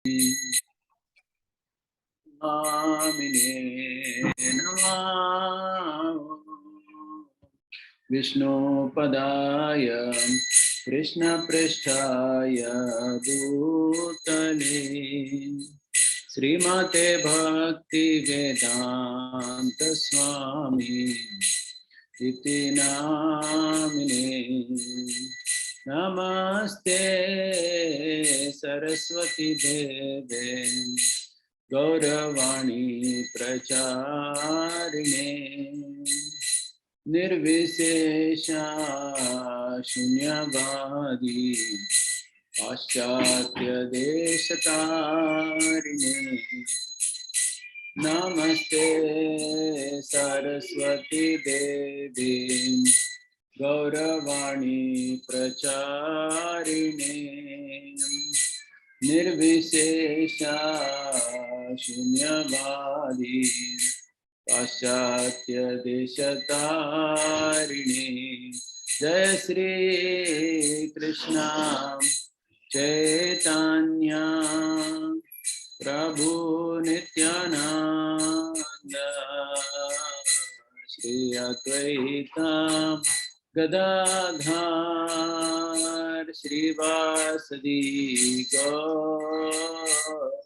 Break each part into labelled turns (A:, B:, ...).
A: Namine Namah Vishnu Padaya Krishna Pristhaya Bhutale Srimate Bhakti Vedanta Swami Iti Namine Namaste Saraswati Deve Gauravani Pracharine Nirvishesha Shunyavadi Paschatya Deshatarine Namaste Saraswati Devi Gauravani Pracharine Nirvishesha Shunyavadi Paschatya Deshatarine Jai Shri Krishna Chaitanya Prabhu Nityananda Shri Advaita Gadadhar Srivasadi Gaur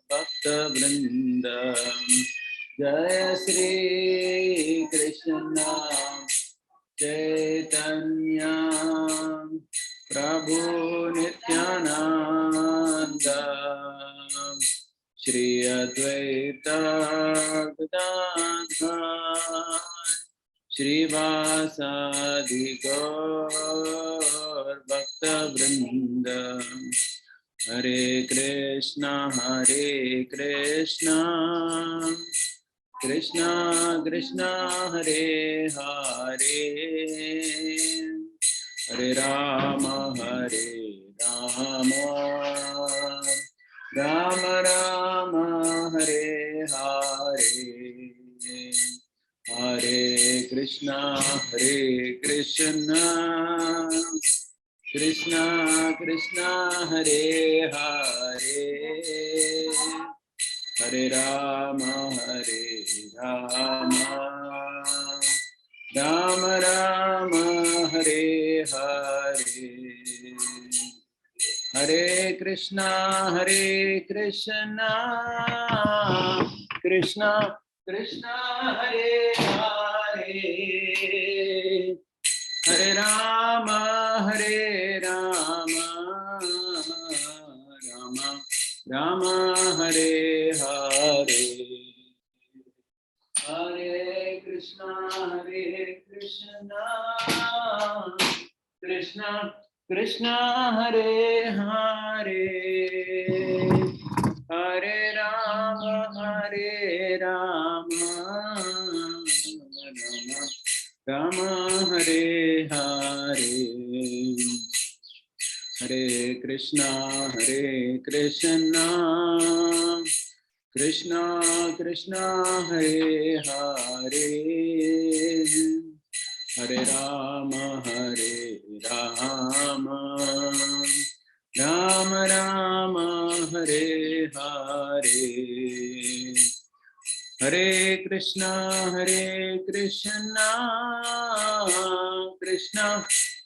A: Bhakta Vrinda Jaya Shri Krishna Chaitanya Prabhu Nityananda Shri Advaita Gadadhar Srivasadi Gaur Bhakta Vrinda Hare Krishna Krishna Krishna Hare Hare Hare Rama Rama Rama Hare Hare Hare Krishna Krishna Krishna Hare Hare Hare Rama Rama Rama Hare Hare Hare Krishna Krishna Krishna Hare Hare Hare Rama Rama Rama Hare Hare Hare Krishna Krishna Krishna Hare Hare Hare Rama Rama Hare Hare Hare Krishna Krishna Krishna Hare Hare Hare Rama Rama Rama Hare Hare Hare Krishna Krishna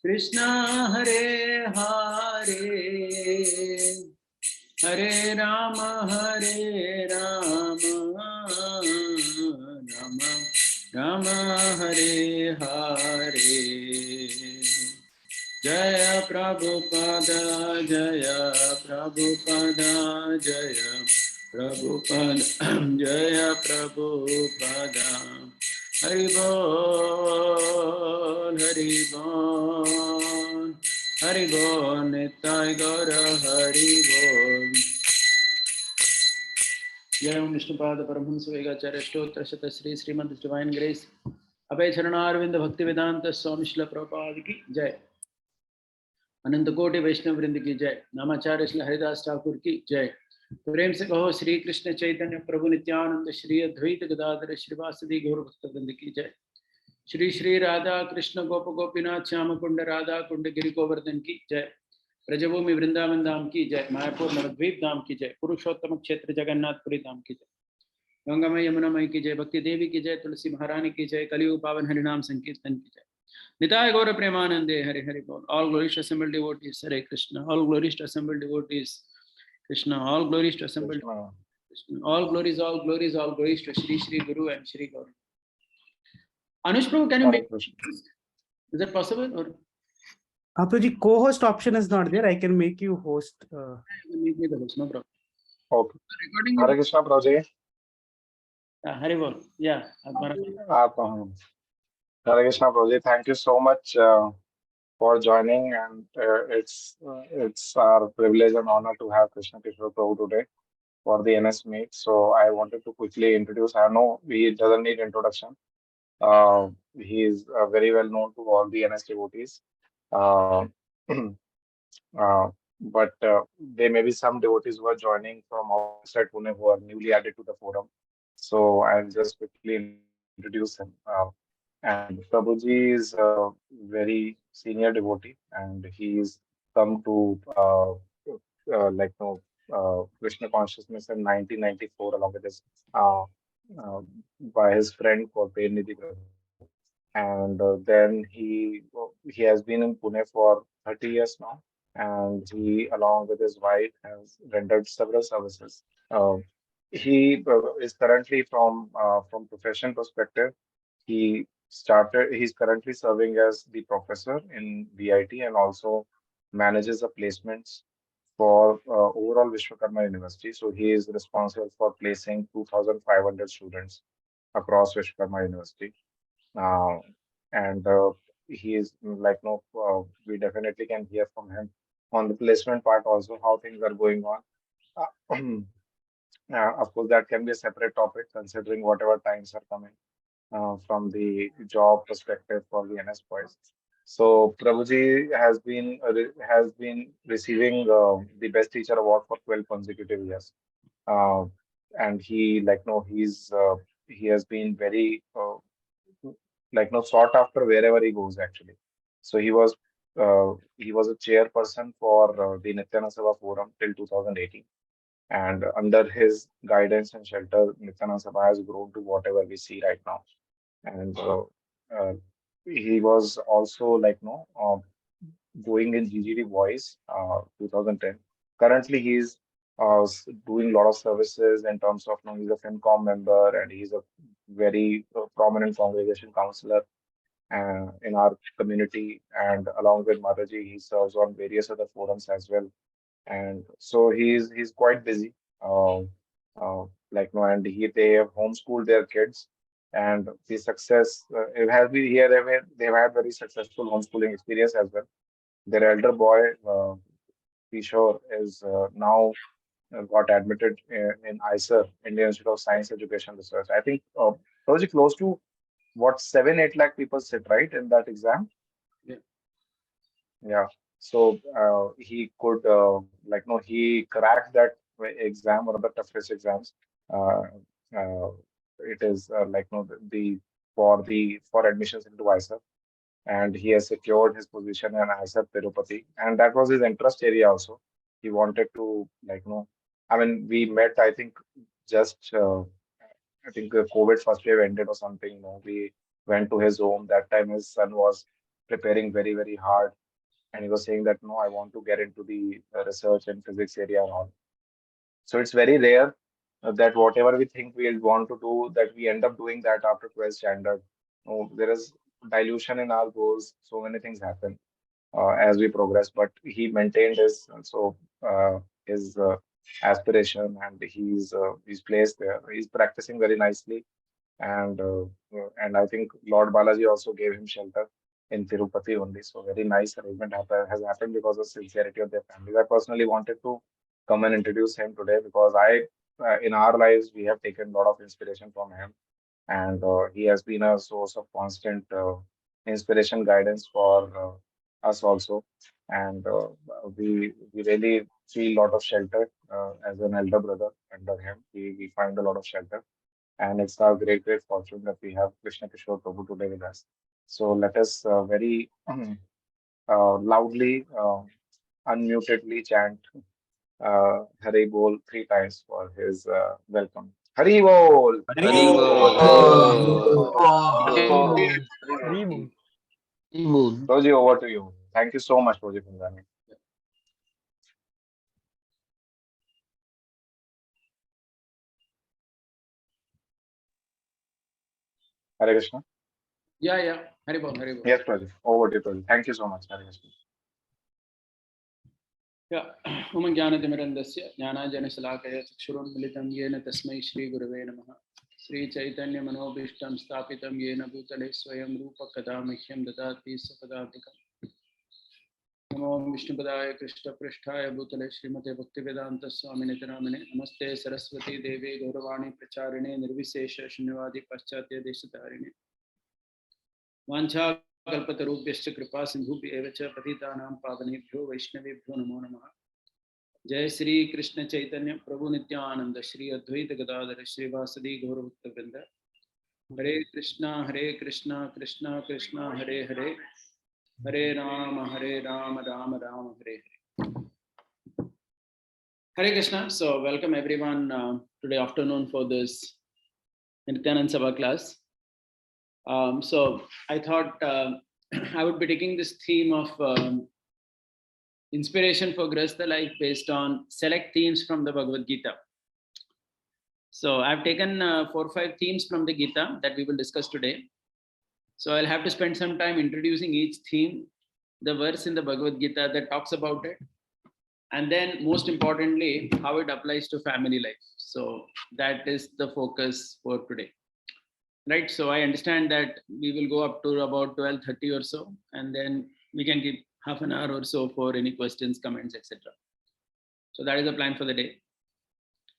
A: Krishna Hare Hare Hare Rama Rama Hare Hare Jaya Prabhupada Jaya Prabhupada Jaya Prabhupada Hari Bol Hari Bol Nitai Gaura Hari Bol Jai Om Vishnupada Paramahamsa Vegacharya Stotra Shata Shri Srimad Divine Grace Abhay Charanarvinda Bhakti Vedanta Swami Srila Prabhupada ki Jai अनंत कोटि वैष्णव वृंद की जय नामाचार्य श्री हरिदास ठाकुर की जय प्रेम से कहो श्री कृष्ण चैतन्य प्रभु नित्यानंद श्री अद्वैत गदाधर श्रीवासदि गौर भक्त वृंद की जय श्री श्री राधा कृष्ण गोप गोपीनाथ श्याम कुंड राधा कुंड गिरि गोवर्धन की जय ब्रजभूमि वृंदावन धाम की जय, मायापुर नवद्वीप धाम की जय, पुरुषोत्तम क्षेत्र जगन्नाथपुरी धाम की जय, गंगामय यमुनामय की जय, भक्ति देवी की जय, तुलसी महारानी की जय, कलियुग पावन हरिनाम संकीर्तन की जय। निताय गौर प्रेमानंदे हरे हरे बोल. All glories to assembled devotees, Hare Krishna. All glories to assembled devotees, Krishna. All glories to assembled Krishna. All glories to Shri Shri Guru and Shri Gaur. Anush Prabhu, can you make? Is that possible? Or
B: Prabhuji, co-host option is not there. I can make you host.
A: make me the host, no problem.
C: Okay.
A: Recording.
C: Hare Krishna Prabhu.
A: Hare Bol. Yeah.
C: Hare Krishna Prabhu. Thank you so much for joining, and it's our privilege and honor to have KrishnaKishore Prabhu today for the NS meet. So I wanted to quickly introduce. I know he doesn't need introduction. He is very well known to all the NS devotees. Uh, but there may be some devotees who are joining from outside Pune who are newly added to the forum. So I'll just quickly introduce him. And Prabhuji is a very senior devotee, and he's come to Krishna consciousness in 1994 along with his uh, uh, by his friend called Nidhi Prabhu. And then he has been in Pune for 30 years now, and he, along with his wife, has rendered several services. He is currently from profession perspective. He's currently serving as the professor in VIT and also manages the placements for overall Vishwakarma University. So he is responsible for placing 2,500 students across Vishwakarma University. Uh, and he is like, no, we definitely can hear from him on the placement part also, how things are going on. Of course, that can be a separate topic considering whatever times are coming from the job perspective for the NS boys. So Prabhuji has been receiving the best teacher award for 12 consecutive years, uh, and he has been very sought after wherever he goes actually. So he was a chairperson for the Nityananda Sabha Forum till 2018, and under his guidance and shelter, Nityananda Sabha has grown to whatever we see right now. And uh, he was also going in GGD Voice 2010. Currently, he's doing a lot of services in terms of, he's a FinCom member and he's a very prominent congregation counselor in our community. And along with Mataji, he serves on various other forums as well. And so he's quite busy. And they have homeschooled their kids, and the success it has been here. They've had very successful homeschooling experience as well. Their elder boy, Kishore, is now got admitted in ISER, Indian Institute of Science Education Research. I think probably close to what 7-8 lakh people sit right in that exam.
A: Yeah.
C: Yeah. So he could he cracked that exam, one of the toughest exams. Uh, uh, it is for admissions into ISER, and he has secured his position in ISER Tirupati, and that was his interest area also. He wanted to I mean, we met. I think just I think the COVID first wave ended or something. We went to his home. That time his son was preparing very very hard, and he was saying that no, I want to get into the research and physics area and all. So it's very rare that whatever we think we'll want to do, that we end up doing that after 12th standard. No, there is dilution in our goals. So many things happen as we progress. But he maintained his aspiration, and he's placed there. He's practicing very nicely, and I think Lord Balaji also gave him shelter in Tirupati only. So very nice arrangement has happened because of sincerity of their family. I personally wanted to come and introduce him today because in our lives, we have taken a lot of inspiration from him, and he has been a source of constant inspiration, guidance for us also, and we really feel a lot of shelter as an elder brother under him. We find a lot of shelter, and it's our great fortune that we have Krishna Kishore Prabhu today with us. So let us very loudly unmutedly chant Hare Bol 3 times for his welcome. Hare Bol!
D: Hari Bol.
C: Roji, over to you. Thank you so much, Roji, for joining. Hare Krishna.
A: Yeah. Hare Bol, Hare Bol.
C: Yes, Roji. Over to you, Roji. Thank you so much. Hare Krishna.
A: Yeah. Om Jnanatimirandasya Jnananjana Chakshurunmilitam Yena Tasmai Shri Gurave Namaha. Sri Chaitanya Manobishtam Stapitam Yena Bhutale Swayam Rupa Kadamahyam Dadati Sapadadikam. Namo Vishnupadaya Krishna Pristhaya Bhutale Srimate Bhaktivedanta Swami Nityanamane. Namaste Saraswati Devi Gauravani Pracharine Nirvisesha Shunyavadi Paschatya Deshatarine. Vancha Kalpatarubhyascha Kripa Sindhubhya eva cha Patitanam Pavanebhyo Vaishnavebhyo Namo Namaha. Jai Sri Krishna Chaitanya Prabhu Nityananda Shri Advaita Gadadhara Shri Vasadi Gauravakta Vrinda. Hare Krishna Krishna Krishna Hare Hare Hare Rama Rama Rama Hare Hare. Hare Krishna. So welcome everyone today afternoon for this Nityananda Sabha class. So I thought I would be taking this theme of inspiration for Grihastha life based on select themes from the Bhagavad Gita. So I've taken 4 or 5 themes from the Gita that we will discuss today. So I'll have to spend some time introducing each theme, the verse in the Bhagavad Gita that talks about it, and then most importantly, how it applies to family life. So that is the focus for today. Right, so I understand that we will go up to about 12:30 or so, and then we can give half an hour or so for any questions, comments, etc. So that is the plan for the day.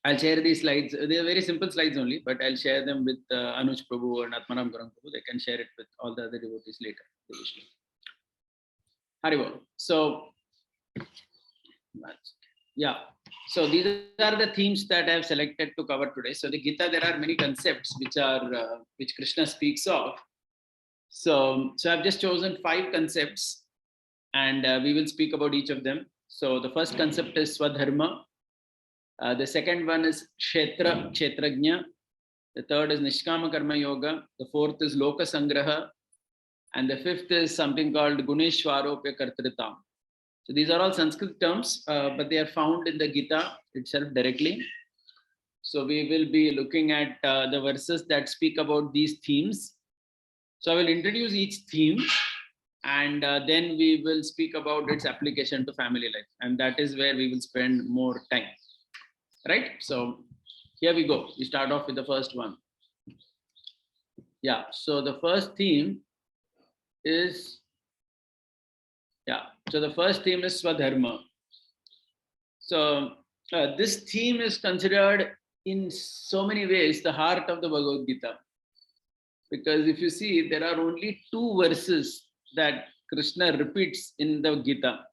A: I'll share these slides. They are very simple slides only, but I'll share them with Anuj Prabhu or Atmaram Garam Prabhu. They can share it with all the other devotees later. Haribol. So, yeah. So these are the themes that I have selected to cover today. So the Gita, there are many concepts which Krishna speaks of. So I've just chosen 5 concepts, and we will speak about each of them. So the first concept is Swadharma. The second one is Kshetrajna. The third is Nishkama Karma Yoga. The fourth is Loka Sangraha. And the fifth is something called Guneshwaropya Kartritam. So these are all Sanskrit terms, but they are found in the Gita itself directly. So we will be looking at the verses that speak about these themes. So I will introduce each theme, and then we will speak about its application to family life. And that is where we will spend more time. Right? So here we go. We start off with the first one. Yeah. So the first theme is Swadharma. So this theme is considered in so many ways the heart of the Bhagavad Gita. Because if you see, there are only 2 verses that Krishna repeats in the Gita.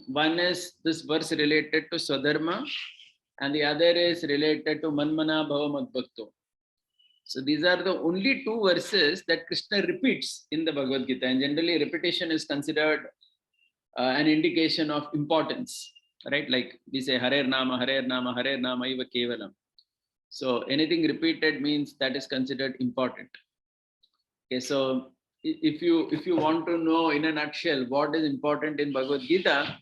A: One is this verse related to Swadharma, and the other is related to Manmana Bhava Madbhakto. So these are the only 2 verses that Krishna repeats in the Bhagavad Gita, and generally repetition is considered an indication of importance, right? Like we say Hare Nama, Hare Nama, Hare Nama Iva Kevalam. So anything repeated means that is considered important. Okay, so if you want to know in a nutshell what is important in Bhagavad Gita,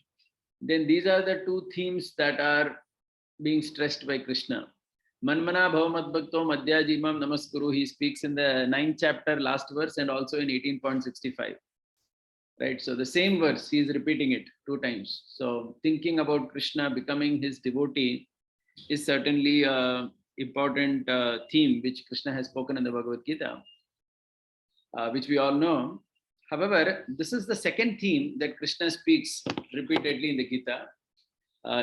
A: then these are the 2 themes that are being stressed by Krishna. Manmana Bhavamadbhakto Madhyajimam Namaskuru, he speaks in the 9th chapter, last verse, and also in 18.65. Right, so the same verse, he is repeating it 2 times. So thinking about Krishna, becoming his devotee, is certainly an important theme which Krishna has spoken in the Bhagavad Gita, which we all know. However, this is the second theme that Krishna speaks repeatedly in the Gita.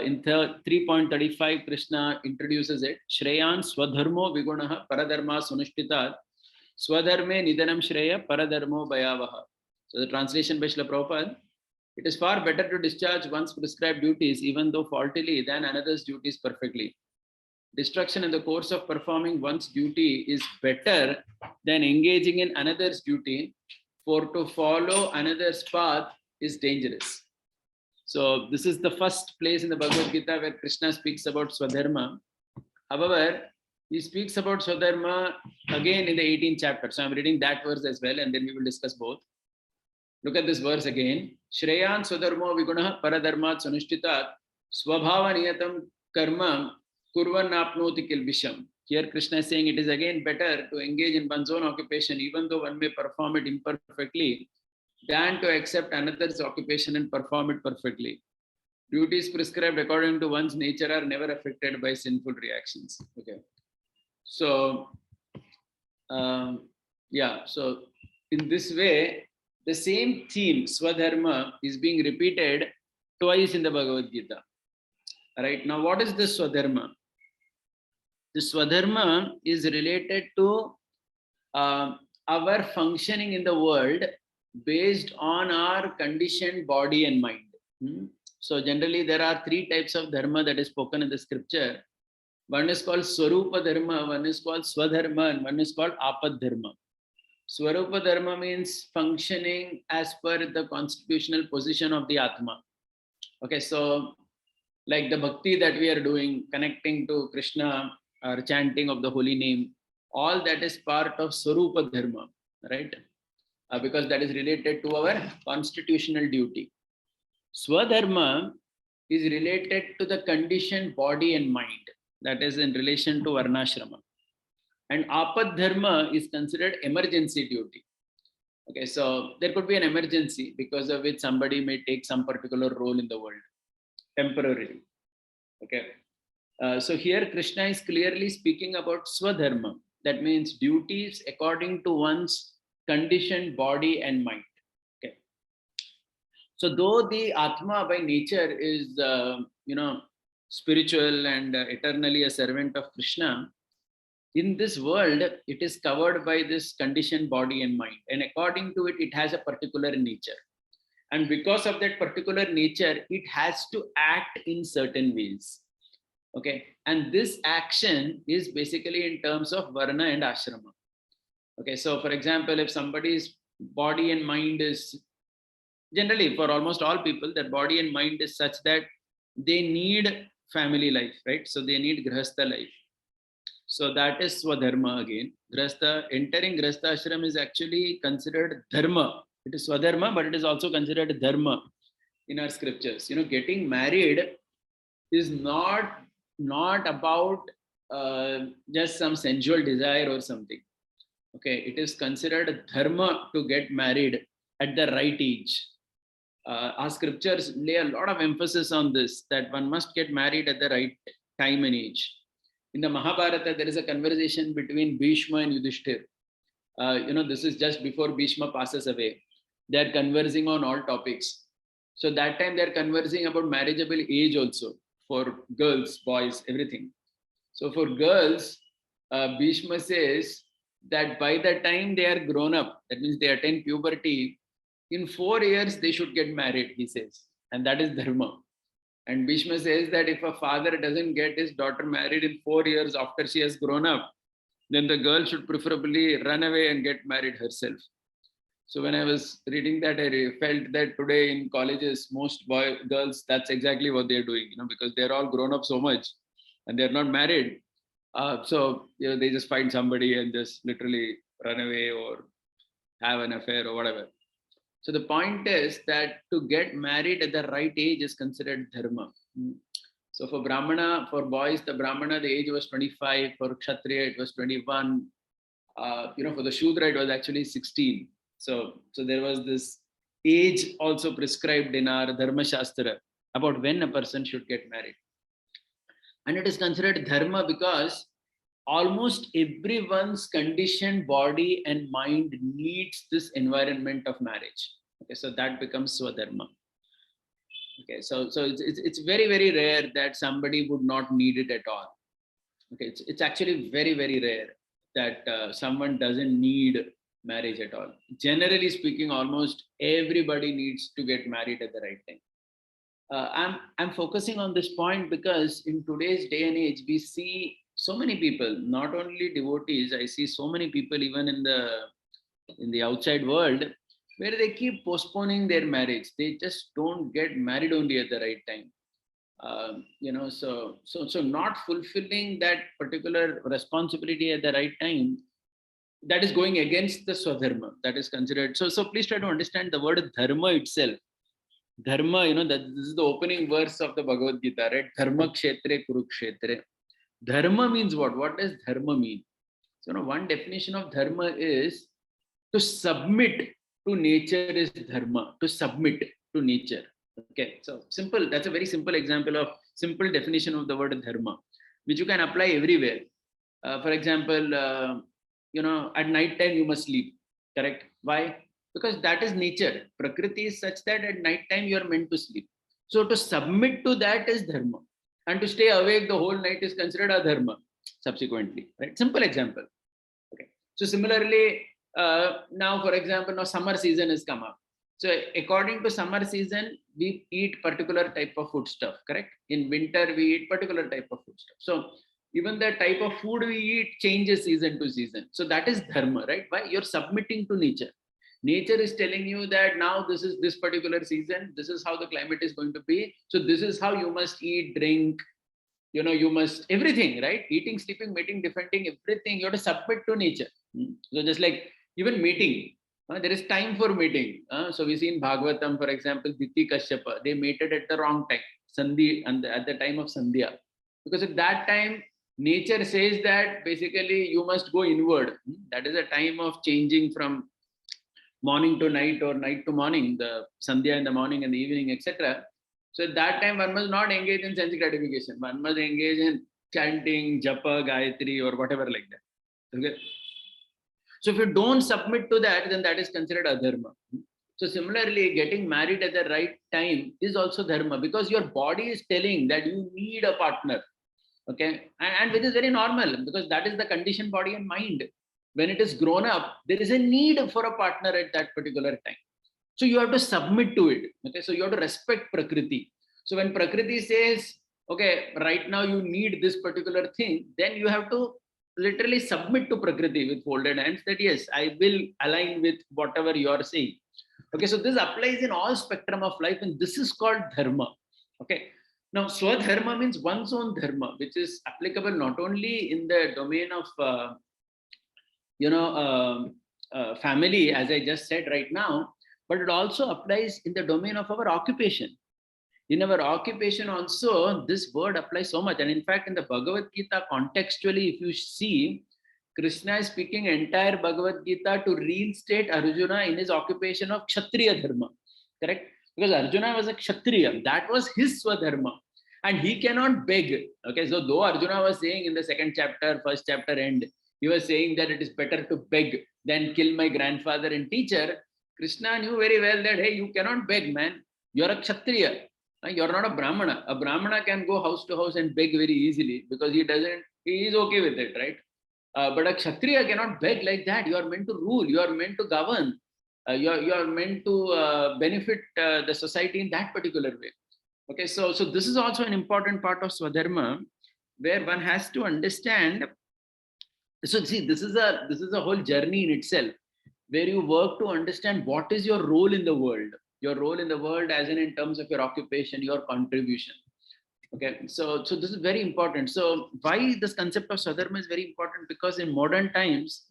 A: In 3.35, Krishna introduces it. Shreyan Swadharmo Vigunaha Paradharma Sunishtitat Swadharme Nidanam Shreya Paradharmo Bhayavaha. So the translation by Srila Prabhupada: it is far better to discharge one's prescribed duties, even though faultily, than another's duties perfectly. Destruction in the course of performing one's duty is better than engaging in another's duty, for to follow another's path is dangerous. So this is the first place in the Bhagavad Gita where Krishna speaks about Swadharma. However, he speaks about Swadharma again in the 18th chapter. So I'm reading that verse as well, and then we will discuss both. Look at this verse again. Shreyan Swadharmo Vigunaha Paradharmat Sanushthitat Swabhava Niyatam Karma Kurvan Apnoti Kilbisham. Here Krishna is saying it is again better to engage in one's own occupation, even though one may perform it imperfectly, than to accept another's occupation and perform it perfectly. Duties prescribed according to one's nature are never affected by sinful reactions. Okay. So, so in this way, the same theme, Swadharma, is being repeated twice in the Bhagavad Gita. All right. Now, what is this Swadharma? The Swadharma is related to our functioning in the world based on our conditioned body and mind. So generally there are three types of dharma that is spoken in the scripture. One is called Swarupa Dharma, one is called Swadharma, and one is called Apad Dharma. Swarupa Dharma means functioning as per the constitutional position of the Atma. Okay, so like the bhakti that we are doing, connecting to Krishna or chanting of the holy name, all that is part of Swarupa Dharma, right? Because that is related to our constitutional duty. Swadharma is related to the conditioned body and mind, that is in relation to Varnashrama. And Apad Dharma is considered emergency duty. Okay, so there could be an emergency because of which somebody may take some particular role in the world temporarily. Okay, so here Krishna is clearly speaking about Swadharma. That means duties according to one's conditioned body and mind. Okay. So though the Atma by nature is, spiritual and eternally a servant of Krishna, in this world, it is covered by this conditioned body and mind. And according to it, it has a particular nature. And because of that particular nature, it has to act in certain ways. Okay. And this action is basically in terms of Varna and Ashrama. Okay, so for example, if somebody's body and mind is, generally for almost all people, their body and mind is such that they need family life, right? So they need Grihastha life. So that is Swadharma again. Entering Grihastha Ashram is actually considered Dharma. It is Swadharma, but it is also considered Dharma in our scriptures. Getting married is not about just some sensual desire or something. Okay, it is considered dharma to get married at the right age. Our scriptures lay a lot of emphasis on this, that one must get married at the right time and age. In the Mahabharata, there is a conversation between Bhishma and Yudhishthir. This is just before Bhishma passes away. They are conversing on all topics. So that time they are conversing about marriageable age also for girls, boys, everything. So for girls, Bhishma says that by the time they are grown up, that means they attain puberty, in 4 years they should get married, he says. And that is dharma. And Bhishma says that if a father doesn't get his daughter married in 4 years after she has grown up, then the girl should preferably run away and get married herself. So when I was reading that, I felt that today in colleges, most girls, that's exactly what they're doing, because they're all grown up so much and they're not married. So they just find somebody and just literally run away or have an affair or whatever. So the point is that to get married at the right age is considered dharma. So for Brahmana, for boys, the Brahmana, the age was 25. For Kshatriya, it was 21. For the Shudra, it was actually 16. So there was this age also prescribed in our Dharma Shastra about when a person should get married. And it is considered dharma because almost everyone's conditioned body and mind needs this environment of marriage. Okay, so that becomes Swadharma. Okay, so it's very, very rare that somebody would not need it at all. Okay, it's actually very, very rare that someone doesn't need marriage at all. Generally speaking, almost everybody needs to get married at the right time. I'm focusing on this point because in today's day and age, we see so many people, not only devotees, I see so many people even in the outside world where they keep postponing their marriage. They just don't get married only at the right time. So not fulfilling that particular responsibility at the right time, that is going against the swadharma. That is considered. So please try to understand the word dharma itself. Dharma, that this is the opening verse of the Bhagavad Gita, right? Dharma kshetre kurukshetre. Dharma means what? What does dharma mean? So, one definition of dharma is to submit to nature is dharma, to submit to nature. Okay, so simple. That's a very simple example of simple definition of the word dharma, which you can apply everywhere. For example, at night time you must sleep. Correct? Why? Because that is nature. Prakriti is such that at night time you are meant to sleep. So to submit to that is dharma, and to stay awake the whole night is considered a dharma. Subsequently, right? Simple example. Okay. So similarly, now for example, now summer season has come up. So according to summer season, we eat particular type of food stuff. Correct? In winter, we eat particular type of food stuff. So even the type of food we eat changes season to season. So that is dharma, right? Why? You're submitting to nature. Nature is telling you that now this is this particular season, this is how the climate is going to be. So this is how you must eat, drink, you must everything, right? Eating, sleeping, mating, defending, everything. You have to submit to nature. So just like even mating, there is time for mating. So we see in Bhagavatam, for example, Diti Kashyapa, they mated at the wrong time, Sandhi, and at the time of Sandhya. Because at that time, nature says that basically you must go inward. That is a time of changing from morning to night or night to morning, the Sandhya in the morning and the evening, etc. So at that time, one must not engage in sense gratification. One must engage in chanting, japa, gayatri, or whatever like that. Okay. So if you don't submit to that, then that is considered adharma. So similarly, getting married at the right time is also dharma, because your body is telling that you need a partner. Okay. And which is very normal, because that is the conditioned body and mind. When it is grown up, there is a need for a partner at that particular time. So you have to submit to it. Okay, so you have to respect Prakriti. So when Prakriti says, okay, right now you need this particular thing, then you have to literally submit to Prakriti with folded hands that yes, I will align with whatever you are saying. Okay, so this applies in all spectrum of life, and this is called dharma. Okay. Now, swadharma means one's own dharma, which is applicable not only in the domain of family, as I just said right now, but it also applies in the domain of our occupation. In our occupation also, this word applies so much. And in fact, in the Bhagavad Gita, contextually, if you see, Krishna is speaking entire Bhagavad Gita to reinstate Arjuna in his occupation of Kshatriya dharma. Correct? Because Arjuna was a Kshatriya. That was his Swadharma. And he cannot beg. Okay, so though Arjuna was saying in the second chapter, first chapter end, he was saying that it is better to beg than kill my grandfather and teacher. Krishna knew very well that, hey, you cannot beg, man. You're a Kshatriya. You're not a Brahmana. A Brahmana can go house to house and beg very easily because he is okay with it, right? But a Kshatriya cannot beg like that. You are meant to rule. You are meant to govern. You are meant to benefit the society in that particular way. Okay, so this is also an important part of Swadharma, where one has to understand. So see, this is a whole journey in itself, where you work to understand what is your role in the world. Your role in the world, as in terms of your occupation, your contribution. Okay, so this is very important. So why this concept of Swadharma is very important? Because in modern times,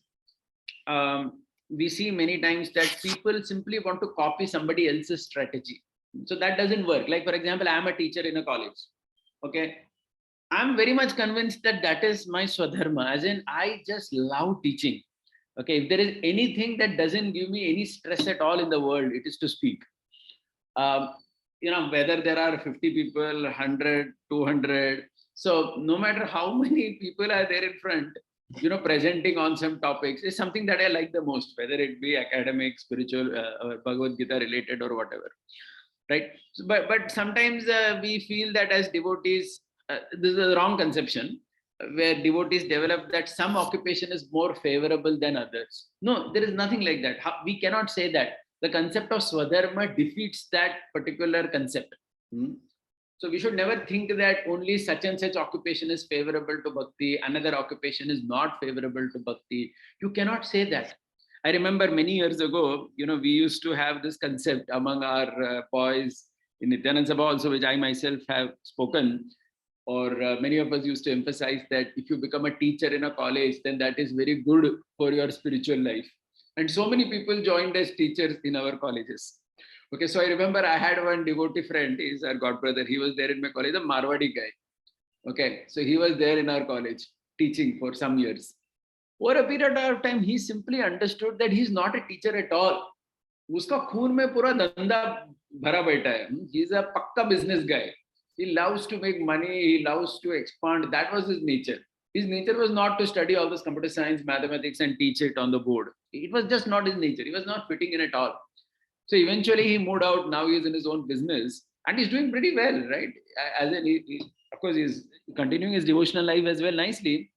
A: we see many times that people simply want to copy somebody else's strategy. So that doesn't work. Like, for example, I'm a teacher in a college. Okay, I'm very much convinced that that is my Swadharma, as in I just love teaching. Okay, if there is anything that doesn't give me any stress at all in the world, it is to speak. Whether there are 50 people, 100, 200. So no matter how many people are there in front, presenting on some topics is something that I like the most, whether it be academic, spiritual, or Bhagavad Gita related or whatever. Right. But sometimes we feel that as devotees, this is a wrong conception, where devotees develop that some occupation is more favorable than others. No, there is nothing like that. We cannot say that. The concept of Swadharma defeats that particular concept. So we should never think that only such and such occupation is favorable to bhakti, another occupation is not favorable to bhakti. You cannot say that. I remember many years ago, we used to have this concept among our boys in Nityanand Sabha also, which I myself have spoken, or many of us used to emphasize that if you become a teacher in a college, then that is very good for your spiritual life. And so many people joined as teachers in our colleges. Okay, so I remember I had one devotee friend, he's our godbrother, he was there in my college, a Marwadi guy. Okay, so he was there in our college teaching for some years. Over a period of time, he simply understood that he's not a teacher at all. उसका खून में पूरा धंधा भरा बैठा है. He's a पक्का business guy. He loves to make money. He loves to expand. That was his nature. His nature was not to study all this computer science, mathematics, and teach it on the board. It was just not his nature. He was not fitting in at all. So eventually he moved out. Now he is in his own business and he's doing pretty well, right? As in, of course, he's continuing his devotional life as well nicely.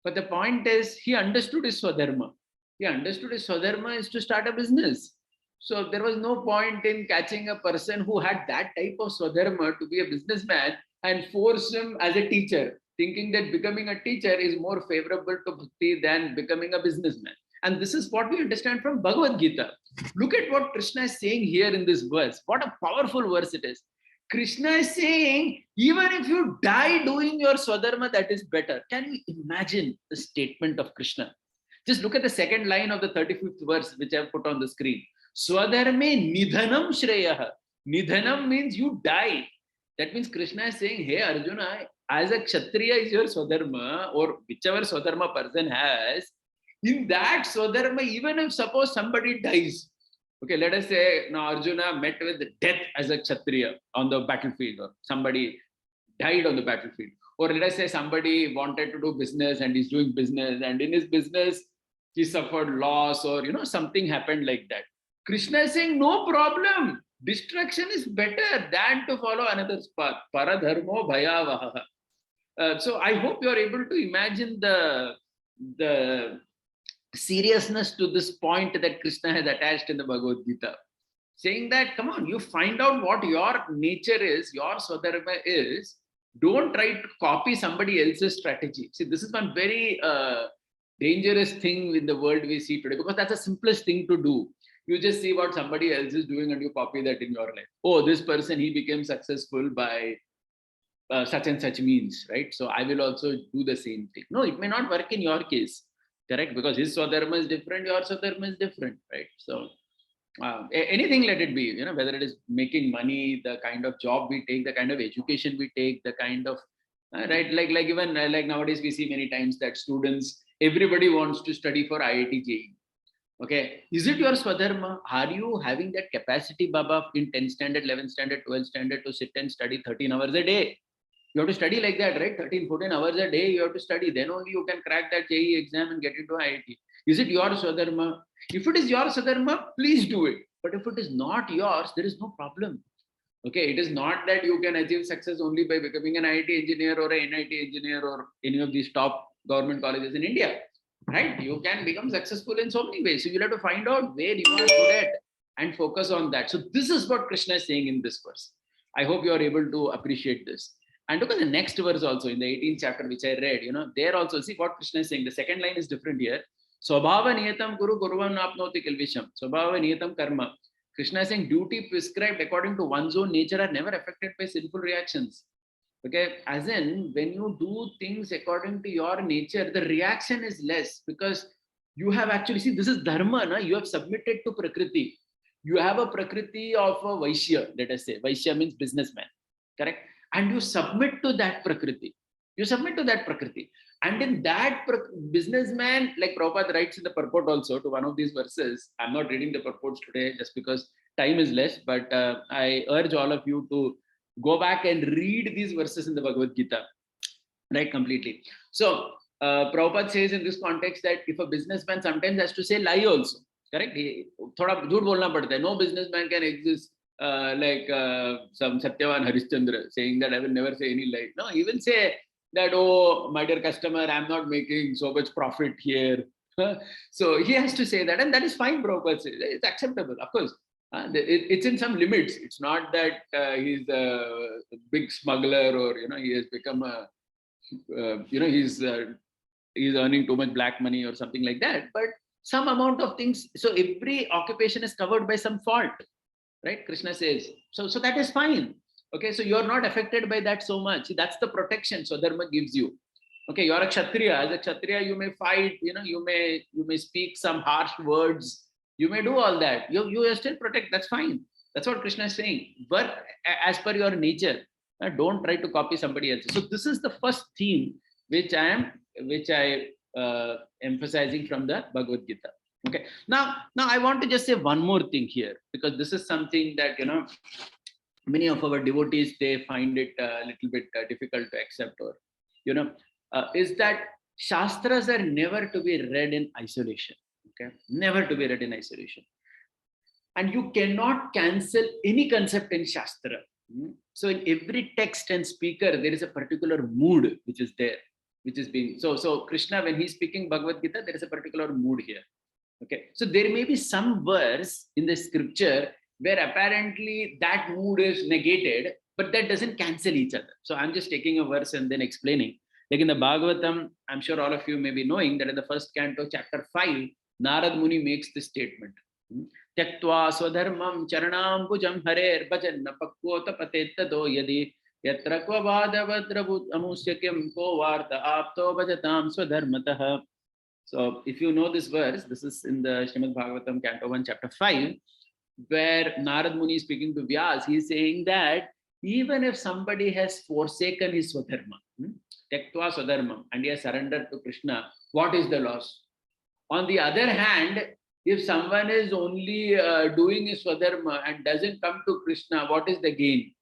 A: But the point is, he understood his Swadharma. He understood his Swadharma is to start a business. So there was no point in catching a person who had that type of Swadharma to be a businessman and force him as a teacher, thinking that becoming a teacher is more favorable to bhakti than becoming a businessman. And this is what we understand from Bhagavad Gita. Look at what Krishna is saying here in this verse. What a powerful verse it is. Krishna is saying, even if you die doing your Swadharma, that is better. Can you imagine the statement of Krishna? Just look at the second line of the 35th verse, which I have put on the screen. Swadharme nidhanam shreyah. Nidhanam means you die. That means Krishna is saying, hey Arjuna, as a Kshatriya is your Swadharma, or whichever Swadharma person has, in that Swadharma, even if suppose somebody dies, okay, let us say now Arjuna met with death as a Kshatriya on the battlefield, or somebody died on the battlefield, or let us say somebody wanted to do business and he's doing business, and in his business he suffered loss, or something happened like that. Krishna is saying, no problem. Destruction is better than to follow another's path. Paradharmo bhayavaha. So I hope you are able to imagine the seriousness to this point that Krishna has attached in the Bhagavad Gita. Saying that, come on, you find out what your nature is, your Swadharma is. Don't try to copy somebody else's strategy. See, this is one very dangerous thing in the world we see today, because that's the simplest thing to do. You just see what somebody else is doing and you copy that in your life. Oh, this person, he became successful by such and such means, right? So I will also do the same thing. No, it may not work in your case, correct? Because his Swadharma is different, your Swadharma is different, right? So anything let it be, whether it is making money, the kind of job we take, the kind of education we take, the kind of, right? Like even like nowadays we see many times that students, everybody wants to study for IIT JEE. Okay, is it your Swadharma? Are you having that capacity, Baba, in 10th standard, 11th standard, 12th standard to sit and study 13 hours a day? You have to study like that, right? 13, 14 hours a day you have to study. Then only you can crack that JEE exam and get into IIT. Is it your Swadharma? If it is your Swadharma, please do it. But if it is not yours, there is no problem. Okay, it is not that you can achieve success only by becoming an IIT engineer or an NIT engineer or any of these top government colleges in India. Right? You can become successful in so many ways. So you'll have to find out where you are good at and focus on that. So this is what Krishna is saying in this verse. I hope you are able to appreciate this. And look at the next verse also in the 18th chapter, which I read, there also, see what Krishna is saying. The second line is different here. Swabhava niyatam guru guruvam napnoti kilvisham. Swabhava niyatam karma. Krishna is saying duty prescribed according to one's own nature are never affected by sinful reactions. Okay, as in when you do things according to your nature, the reaction is less, because you have actually, see, this is dharma, you have submitted to Prakriti. You have a Prakriti of a Vaishya, let us say. Vaishya means businessman, correct? And you submit to that Prakriti. You submit to that Prakriti. And in that businessman, like Prabhupada writes in the purport also to one of these verses, I'm not reading the purports today just because time is less, but I urge all of you to go back and read these verses in the Bhagavad Gita, right, completely. So Prabhupada says in this context that if a businessman sometimes has to say lie also, correct? Thoda jhoot bolna padta hai. No businessman can exist like some Satyavan Harishchandra saying that I will never say any lie. No, he will say that, oh, my dear customer, I'm not making so much profit here. So he has to say that, and that is fine, Prabhupada says. It's acceptable, of course. It's in some limits. It's not that he's a big smuggler or he has become a he's earning too much black money or something like that. But some amount of things. So every occupation is covered by some fault, right? Krishna says. So that is fine. Okay, so you're not affected by that so much. That's the protection Swadharma gives you. Okay, you're a Kshatriya. As a Kshatriya, you may fight, you may speak some harsh words. You may do all that. You are still protect. That's fine. That's what Krishna is saying. But as per your nature, don't try to copy somebody else. So this is the first theme which I emphasizing from the Bhagavad Gita. Okay. Now I want to just say one more thing here, because this is something that many of our devotees, they find it a little bit difficult to accept, or is that Shastras are never to be read in isolation. Okay, never to be read in isolation, and you cannot cancel any concept in Shastra. So in every text and speaker, there is a particular mood which is there, which is being so Krishna, when he's speaking Bhagavad Gita, there is a particular mood here. Okay, so there may be some verse in the scripture where apparently that mood is negated, but that doesn't cancel each other. So I'm just taking a verse and then explaining. Like in the Bhagavatam, I'm sure all of you may be knowing that in the first canto, chapter 5, Narad Muni makes this statement. Tyaktva swadharmam charanam pujam harer bhajanna pakkota patettado yadi yatra kva vadavadravut amusyakyam ko varta apto bhajatam swadharmatah. So if you know this verse, this is in the Srimad Bhagavatam, canto 1, chapter 5, where Narad Muni is speaking to Vyas. He is saying that even if somebody has forsaken his swadharma, Tyaktva swadharmam, and he has surrendered to Krishna, what is the loss? On the other hand, if someone is only doing his swadharma and doesn't come to Krishna, what is the gain?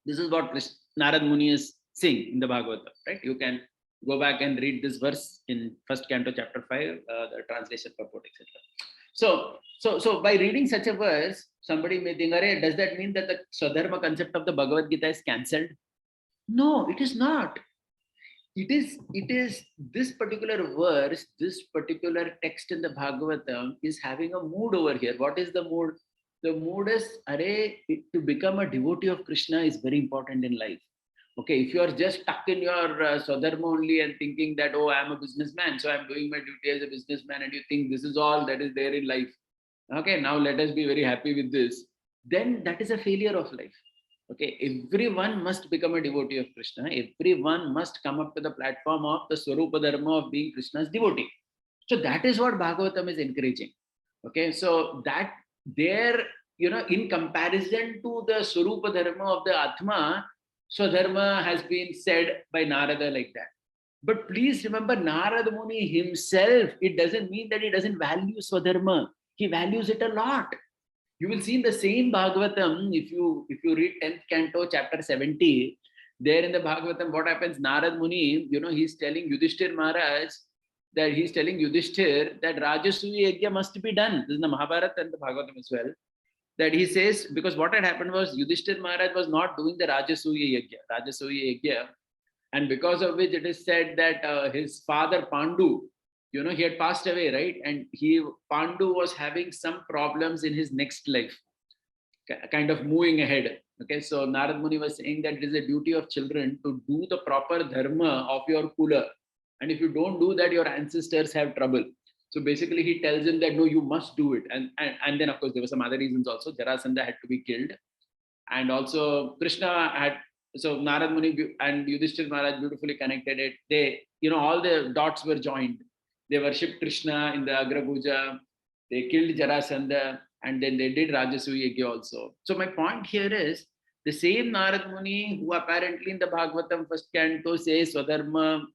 A: This is what Narad Muni is saying in the Bhagavatam, right? You can go back and read this verse in first canto, chapter 5, the translation, purport, etc. So by reading such a verse, somebody may think, does that mean that the Swadharma concept of the Bhagavad Gita is cancelled? No, it is not. It is this particular verse, this particular text in the Bhagavatam is having a mood over here. What is the mood? The mood is, to become a devotee of Krishna is very important in life. Okay, if you are just stuck in your Swadharma only and thinking that, oh, I am a businessman, so I am doing my duty as a businessman, and you think this is all that is there in life. Okay, now let us be very happy with this. Then that is a failure of life. Okay, everyone must become a devotee of Krishna. Everyone must come up to the platform of the Swarupa Dharma of being Krishna's devotee. So that is what Bhagavatam is encouraging. Okay, so that there, in comparison to the Swarupa Dharma of the Atma, Swadharma has been said by Narada like that. But please remember, Narada Muni himself, it doesn't mean that he doesn't value Swadharma. He values it a lot. You will see in the same Bhagavatam, if you read 10th canto, chapter 70, there in the Bhagavatam, what happens? Narad Muni, he's telling Yudhishthir Maharaj that Rajasuya Yajna must be done. This is the Mahabharata and the Bhagavatam as well. That he says, because what had happened was Yudhishthir Maharaj was not doing the Rajasuya Yajna, and because of which it is said that his father Pandu, he had passed away, right? And Pandu was having some problems in his next life, kind of moving ahead. Okay, so Narad Muni was saying that it is a duty of children to do the proper dharma of your kula, and if you don't do that, your ancestors have trouble. So basically, he tells him that no, you must do it, and then of course there were some other reasons also. Jarasandha had to be killed, and also Krishna had. So Narad Muni and Yudhishthir Maharaj beautifully connected it. They, all the dots were joined. They worshipped Krishna in the Agra Puja. They killed Jarasandha, and then they did Rajasuya Yajna also. So my point here is the same Narad Muni who apparently in the Bhagavatam first canto says Swadharma,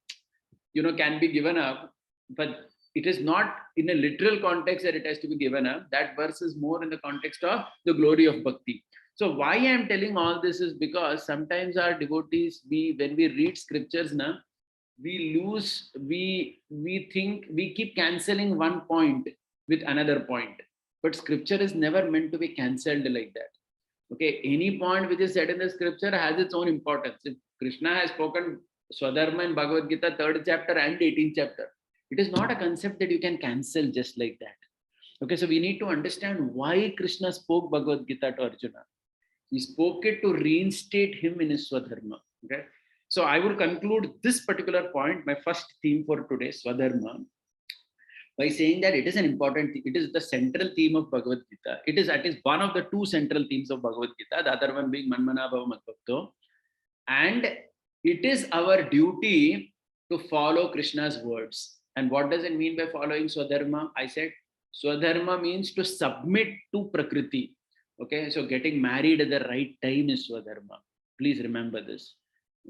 A: can be given up, but it is not in a literal context that it has to be given up. That verse is more in the context of the glory of bhakti. So why I am telling all this is because sometimes our devotees, when we read scriptures, we think we keep cancelling one point with another point. But scripture is never meant to be cancelled like that. Okay, any point which is said in the scripture has its own importance. If Krishna has spoken Swadharma in Bhagavad Gita 3rd chapter and 18th chapter, it is not a concept that you can cancel just like that. Okay, so we need to understand why Krishna spoke Bhagavad Gita to Arjuna. He spoke it to reinstate him in his Swadharma. Okay, so I will conclude this particular point, my first theme for today, Swadharma. by saying that it is an important, it is the central theme of Bhagavad Gita. It is one of the two central themes of Bhagavad Gita, the other one being Manmana Bhava Madbhakto. And it is our duty to follow Krishna's words. And what does it mean by following Swadharma? I said Swadharma means to submit to Prakriti. Okay, so getting married at the right time is Swadharma. Please remember this.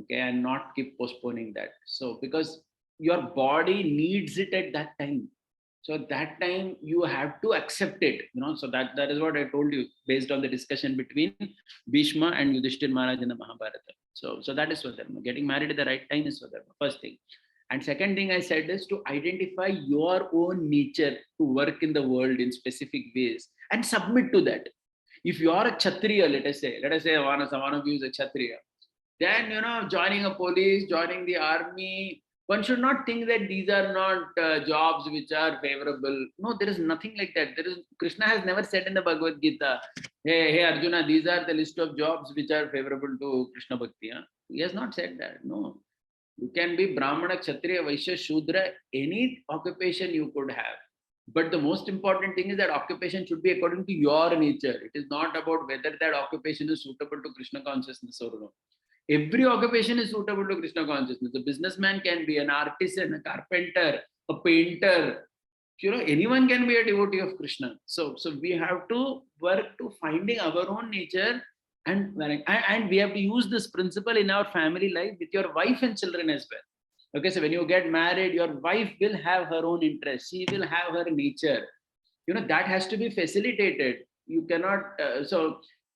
A: Okay, and not keep postponing that. So because your body needs it at that time. So at that time you have to accept it, so that is what I told you based on the discussion between Bhishma and Yudhishthir Maharaj in the Mahabharata. So that is Swadharma. Getting married at the right time is Swadharma, first thing. And second thing I said is to identify your own nature to work in the world in specific ways and submit to that. If you are a Kshatriya, let us say one of you is a Kshatriya, then joining a police, joining the army, one should not think that these are not jobs which are favorable. No, there is nothing like that. Krishna has never said in the Bhagavad Gita, hey Arjuna, these are the list of jobs which are favorable to Krishna Bhakti. Huh? He has not said that. No. You can be Brahmana, Kshatriya, Vaishya, Shudra, any occupation you could have. But the most important thing is that occupation should be according to your nature. It is not about whether that occupation is suitable to Krishna consciousness or no. Every occupation is suitable to Krishna consciousness. A businessman can be an artisan, a carpenter, a painter. Anyone can be a devotee of Krishna. So we have to work to finding our own nature, and we have to use this principle in our family life with your wife and children as well. Okay, so when you get married, your wife will have her own interests. She will have her nature. That has to be facilitated. You cannot,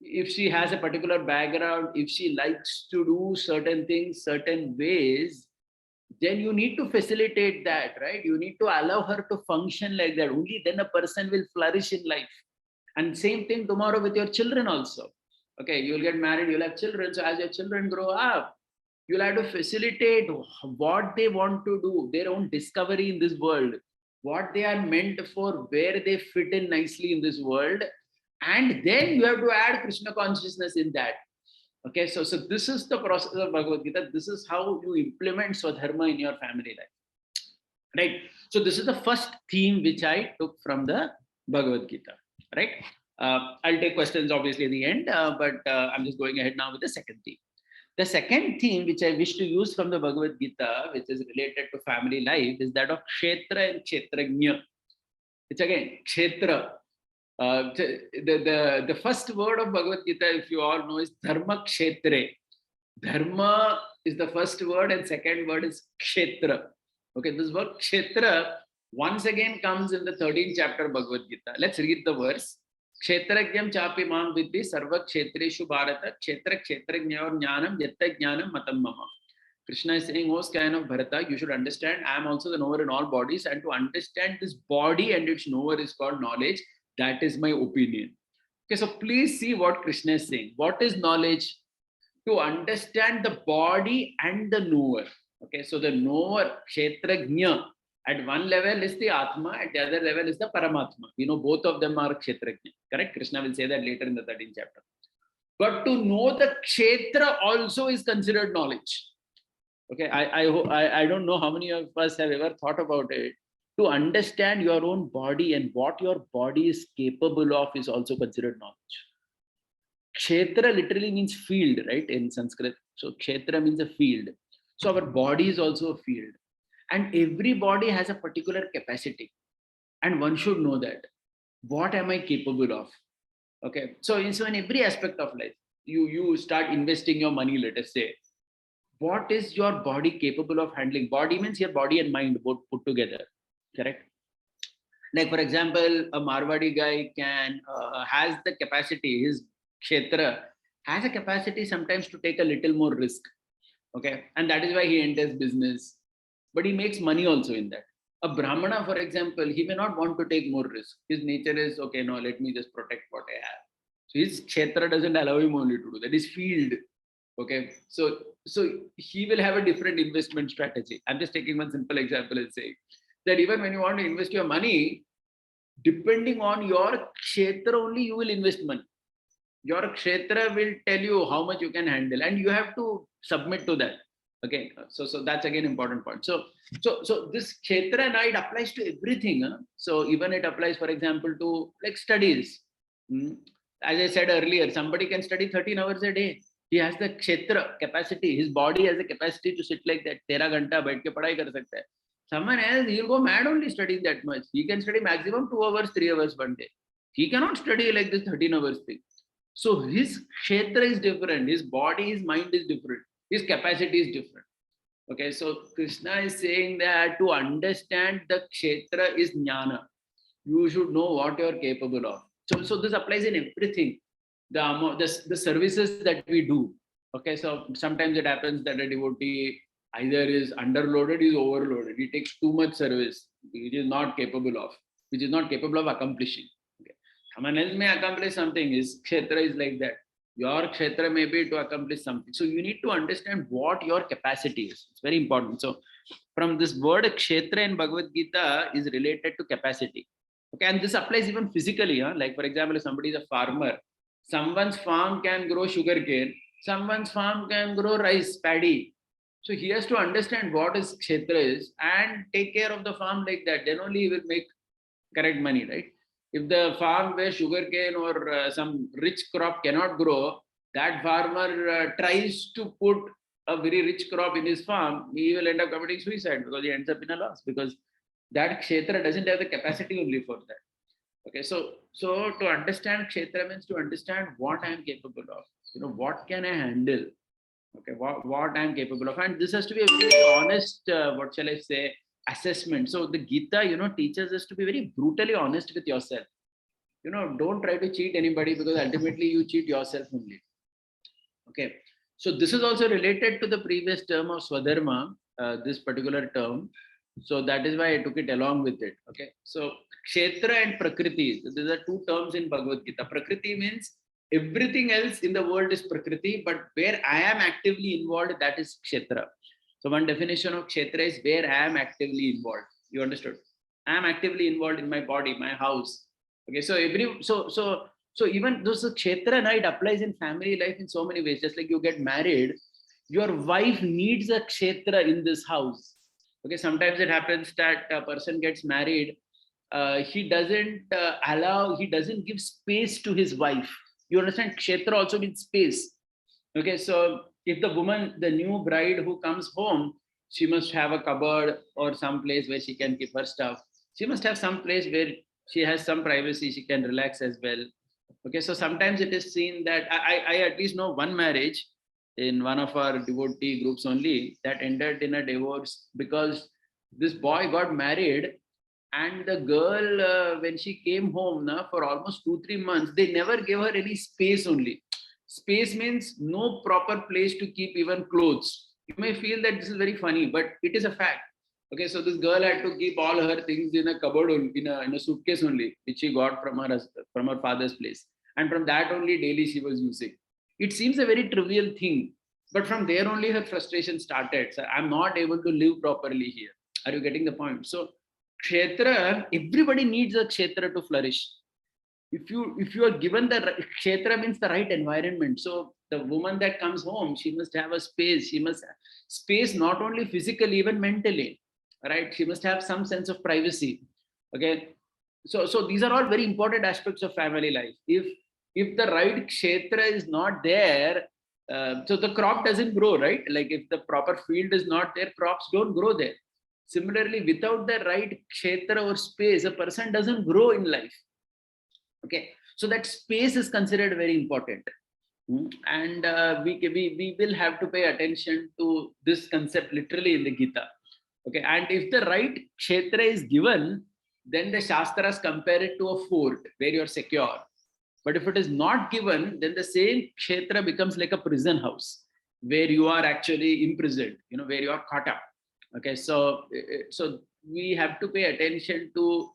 A: if she has a particular background, if she likes to do certain things, certain ways, then you need to facilitate that, right? You need to allow her to function like that. Only then a person will flourish in life. And same thing tomorrow with your children also. Okay, you'll get married, you'll have children. So as your children grow up, you'll have to facilitate what they want to do, their own discovery in this world, what they are meant for, where they fit in nicely in this world. And then you have to add Krishna consciousness in that. Okay, so this is the process of Bhagavad Gita. This is how you implement Swadharma in your family life. Right? So this is the first theme which I took from the Bhagavad Gita. Right? I'll take questions obviously at the end, but I'm just going ahead now with the second theme. The second theme which I wish to use from the Bhagavad Gita, which is related to family life, is that of Kshetra and Kshetrajna. It's again Kshetra. The first word of Bhagavad Gita, if you all know, is Dharma Kshetre. Dharma is the first word and second word is Kshetra. Okay, this word Kshetra once again comes in the 13th chapter of Bhagavad Gita. Let's read the verse. Kshetragyam chapi mam vidhi sarva kshetreshu bharata kshetra kshetrajnyor jnanam yatta jnanam matam mama. Krishna is saying, oh scion of Bharata, you should understand, I am also the knower in all bodies, and to understand this body and its knower is called knowledge. That is my opinion. Okay, so please see what Krishna is saying. What is knowledge? To understand the body and the knower. Okay, so the knower, Kshetrajna, at one level is the Atma, at the other level is the Paramatma. We know both of them are Kshetrajna. Correct? Krishna will say that later in the 13th chapter. But to know the Kshetra also is considered knowledge. Okay, I don't know how many of us have ever thought about it. To understand your own body and what your body is capable of is also considered knowledge. Kshetra literally means field, right, in Sanskrit. So Kshetra means a field. So our body is also a field. And every body has a particular capacity. And one should know that. What am I capable of? Okay, so in every aspect of life, you start investing your money, let us say. What is your body capable of handling? Body means your body and mind both put together. Correct? Like for example, a Marwadi guy has the capacity, his Kshetra has a capacity sometimes to take a little more risk. Okay, and that is why he enters business. But he makes money also in that. A Brahmana, for example, he may not want to take more risk. His nature is, okay, no, let me just protect what I have. So his Kshetra doesn't allow him only to do that. His field. Okay, so he will have a different investment strategy. I'm just taking one simple example and saying that even when you want to invest your money, depending on your Kshetra only, you will invest money. Your Kshetra will tell you how much you can handle, and you have to submit to that. Okay, so that's again important point. So this kshetra na, it applies to everything. Huh? So even it applies, for example, to like studies. As I said earlier, somebody can study 13 hours a day. He has the kshetra capacity. His body has the capacity to sit like that. 13 घंटा बैठ के पढ़ाई कर सकता है. Someone else, he'll go mad only studying that much. He can study maximum 2 hours, 3 hours one day. He cannot study like this 13 hours thing. So his kshetra is different. His body, his mind is different. His capacity is different. Okay, so Krishna is saying that to understand the kshetra is jnana. You should know what you are capable of. So this applies in everything. The services that we do. Okay, so sometimes it happens that a devotee either is underloaded, is overloaded. He takes too much service, which is not capable of, accomplishing. Okay. Someone else may accomplish something. His kshetra is like that. Your kshetra may be to accomplish something. So you need to understand what your capacity is. It's very important. So from this word kshetra in Bhagavad Gita is related to capacity. Okay, and this applies even physically. Huh? Like for example, if somebody is a farmer, someone's farm can grow sugarcane, someone's farm can grow rice, paddy. So he has to understand what his kshetra is and take care of the farm like that. Then only he will make correct money, right? If the farm where sugarcane or some rich crop cannot grow, that farmer tries to put a very rich crop in his farm, he will end up committing suicide because he ends up in a loss because that kshetra doesn't have the capacity only for that. Okay, so to understand kshetra means to understand what I am capable of. What can I handle? Okay, what I am capable of, and this has to be a very honest, what shall I say, assessment. So the Gita, teaches us to be very brutally honest with yourself. Don't try to cheat anybody because ultimately you cheat yourself only. Okay, so this is also related to the previous term of Swadharma, this particular term. So that is why I took it along with it. Okay, so kshetra and prakriti, these are two terms in Bhagavad Gita. Prakriti means everything else in the world is prakriti, but where I am actively involved, that is kshetra. So one definition of kshetra is where I am actively involved. You understood? I am actively involved in my body, my house. Okay, so even those kshetra, it applies in family life in so many ways. Just like you get married, your wife needs a kshetra in this house. Okay, sometimes it happens that a person gets married, he doesn't give space to his wife. You understand? Kshetra also means space. Okay, so if the new bride who comes home, she must have a cupboard or some place where she can keep her stuff. She must have some place where she has some privacy, she can relax as well. Okay, so sometimes it is seen that I at least know one marriage in one of our devotee groups only that ended in a divorce because this boy got married and the girl, when she came home for almost 2-3 months, they never gave her any space only. Space means no proper place to keep even clothes. You may feel that this is very funny, but it is a fact. Okay, so this girl had to keep all her things in a cupboard, in a suitcase only, which she got from her father's place. And from that only daily she was using. It seems a very trivial thing, but from there only her frustration started. So I'm not able to live properly here. Are you getting the point? So kshetra, everybody needs a kshetra to flourish. If you are given the kshetra means the right environment. So the woman that comes home, she must have a space. She must have space not only physically, even mentally, right? She must have some sense of privacy. Okay, so these are all very important aspects of family life. If the right kshetra is not there, so the crop doesn't grow, right? Like if the proper field is not there, crops don't grow there. Similarly, without the right kshetra or space, a person doesn't grow in life. Okay, so that space is considered very important. And we will have to pay attention to this concept literally in the Gita. Okay, and if the right kshetra is given, then the Shastras compare it to a fort where you're secure. But if it is not given, then the same kshetra becomes like a prison house where you are actually imprisoned, where you are caught up. Okay, so we have to pay attention to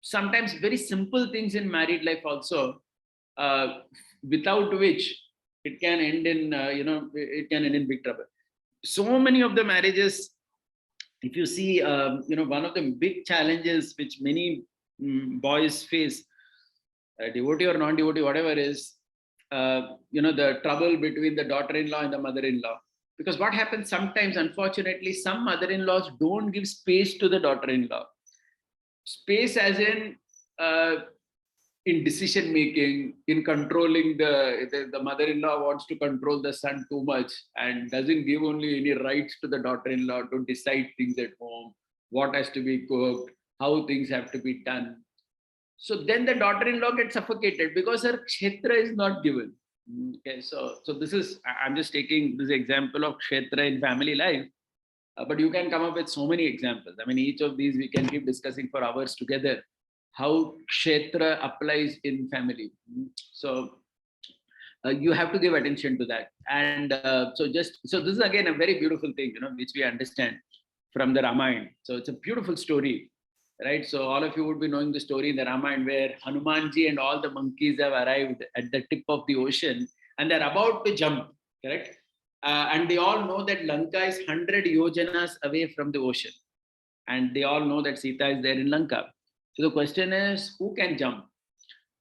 A: sometimes very simple things in married life also, without which it can end in it can end in big trouble. So many of the marriages, if you see, one of the big challenges which many boys face, devotee or non-devotee, whatever is, the trouble between the daughter-in-law and the mother-in-law. Because what happens sometimes, unfortunately, some mother-in-laws don't give space to the daughter-in-law. Space as in decision making, in controlling the mother-in-law wants to control the son too much and doesn't give only any rights to the daughter-in-law to decide things at home, what has to be cooked, how things have to be done. So then the daughter-in-law gets suffocated because her kshetra is not given. Okay, so this is, I'm just taking this example of kshetra in family life, but you can come up with so many examples. I mean, each of these we can keep discussing for hours together, how kshetra applies in family. So you have to give attention to that. And so this is again a very beautiful thing, which we understand from the Ramayana. So it's a beautiful story, right? So all of you would be knowing the story in the Ramayana where Hanumanji and all the monkeys have arrived at the tip of the ocean and they're about to jump, correct? And they all know that Lanka is 100 yojanas away from the ocean. And they all know that Sita is there in Lanka. So the question is, who can jump?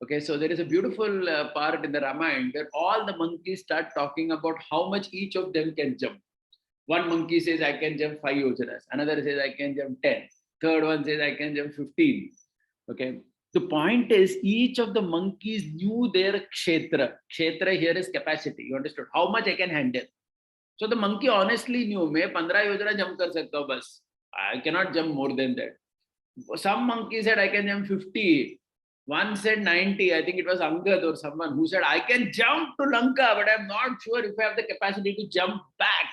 A: Okay, so there is a beautiful part in the Ramayana where all the monkeys start talking about how much each of them can jump. One monkey says, I can jump 5 yojanas. Another says, I can jump 10. Third one says, I can jump 15. Okay. The point is, each of the monkeys knew their kshetra. Kshetra here is capacity. You understood? How much I can handle. So the monkey honestly knew, मैं 15 yojana jump कर सकता हूँ बस. I cannot jump more than that. Some monkey said, I can jump 50. One said 90. I think it was Angad or someone who said, I can jump to Lanka, but I'm not sure if I have the capacity to jump back.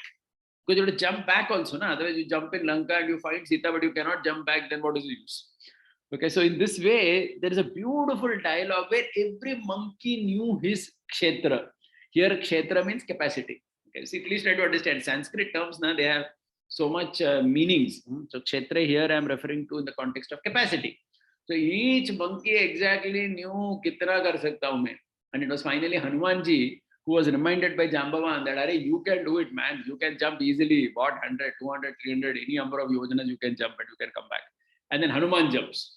A: Because you have to jump back also. Na? Otherwise, you jump in Lanka and you find Sita, but you cannot jump back, then what is the use? Okay, so in this way, there is a beautiful dialogue where every monkey knew his kshetra. Here, kshetra means capacity. Okay, see, please try to understand. Sanskrit terms, they have so much meanings. So, kshetra here I am referring to in the context of capacity. So, each monkey exactly knew kitna kar sakta hu main. And it was finally Hanumanji who was reminded by Jambavan that, Are, you can do it, man. You can jump easily. What, 100, 200, 300, any number of yojanas you can jump and you can come back. And then Hanuman jumps.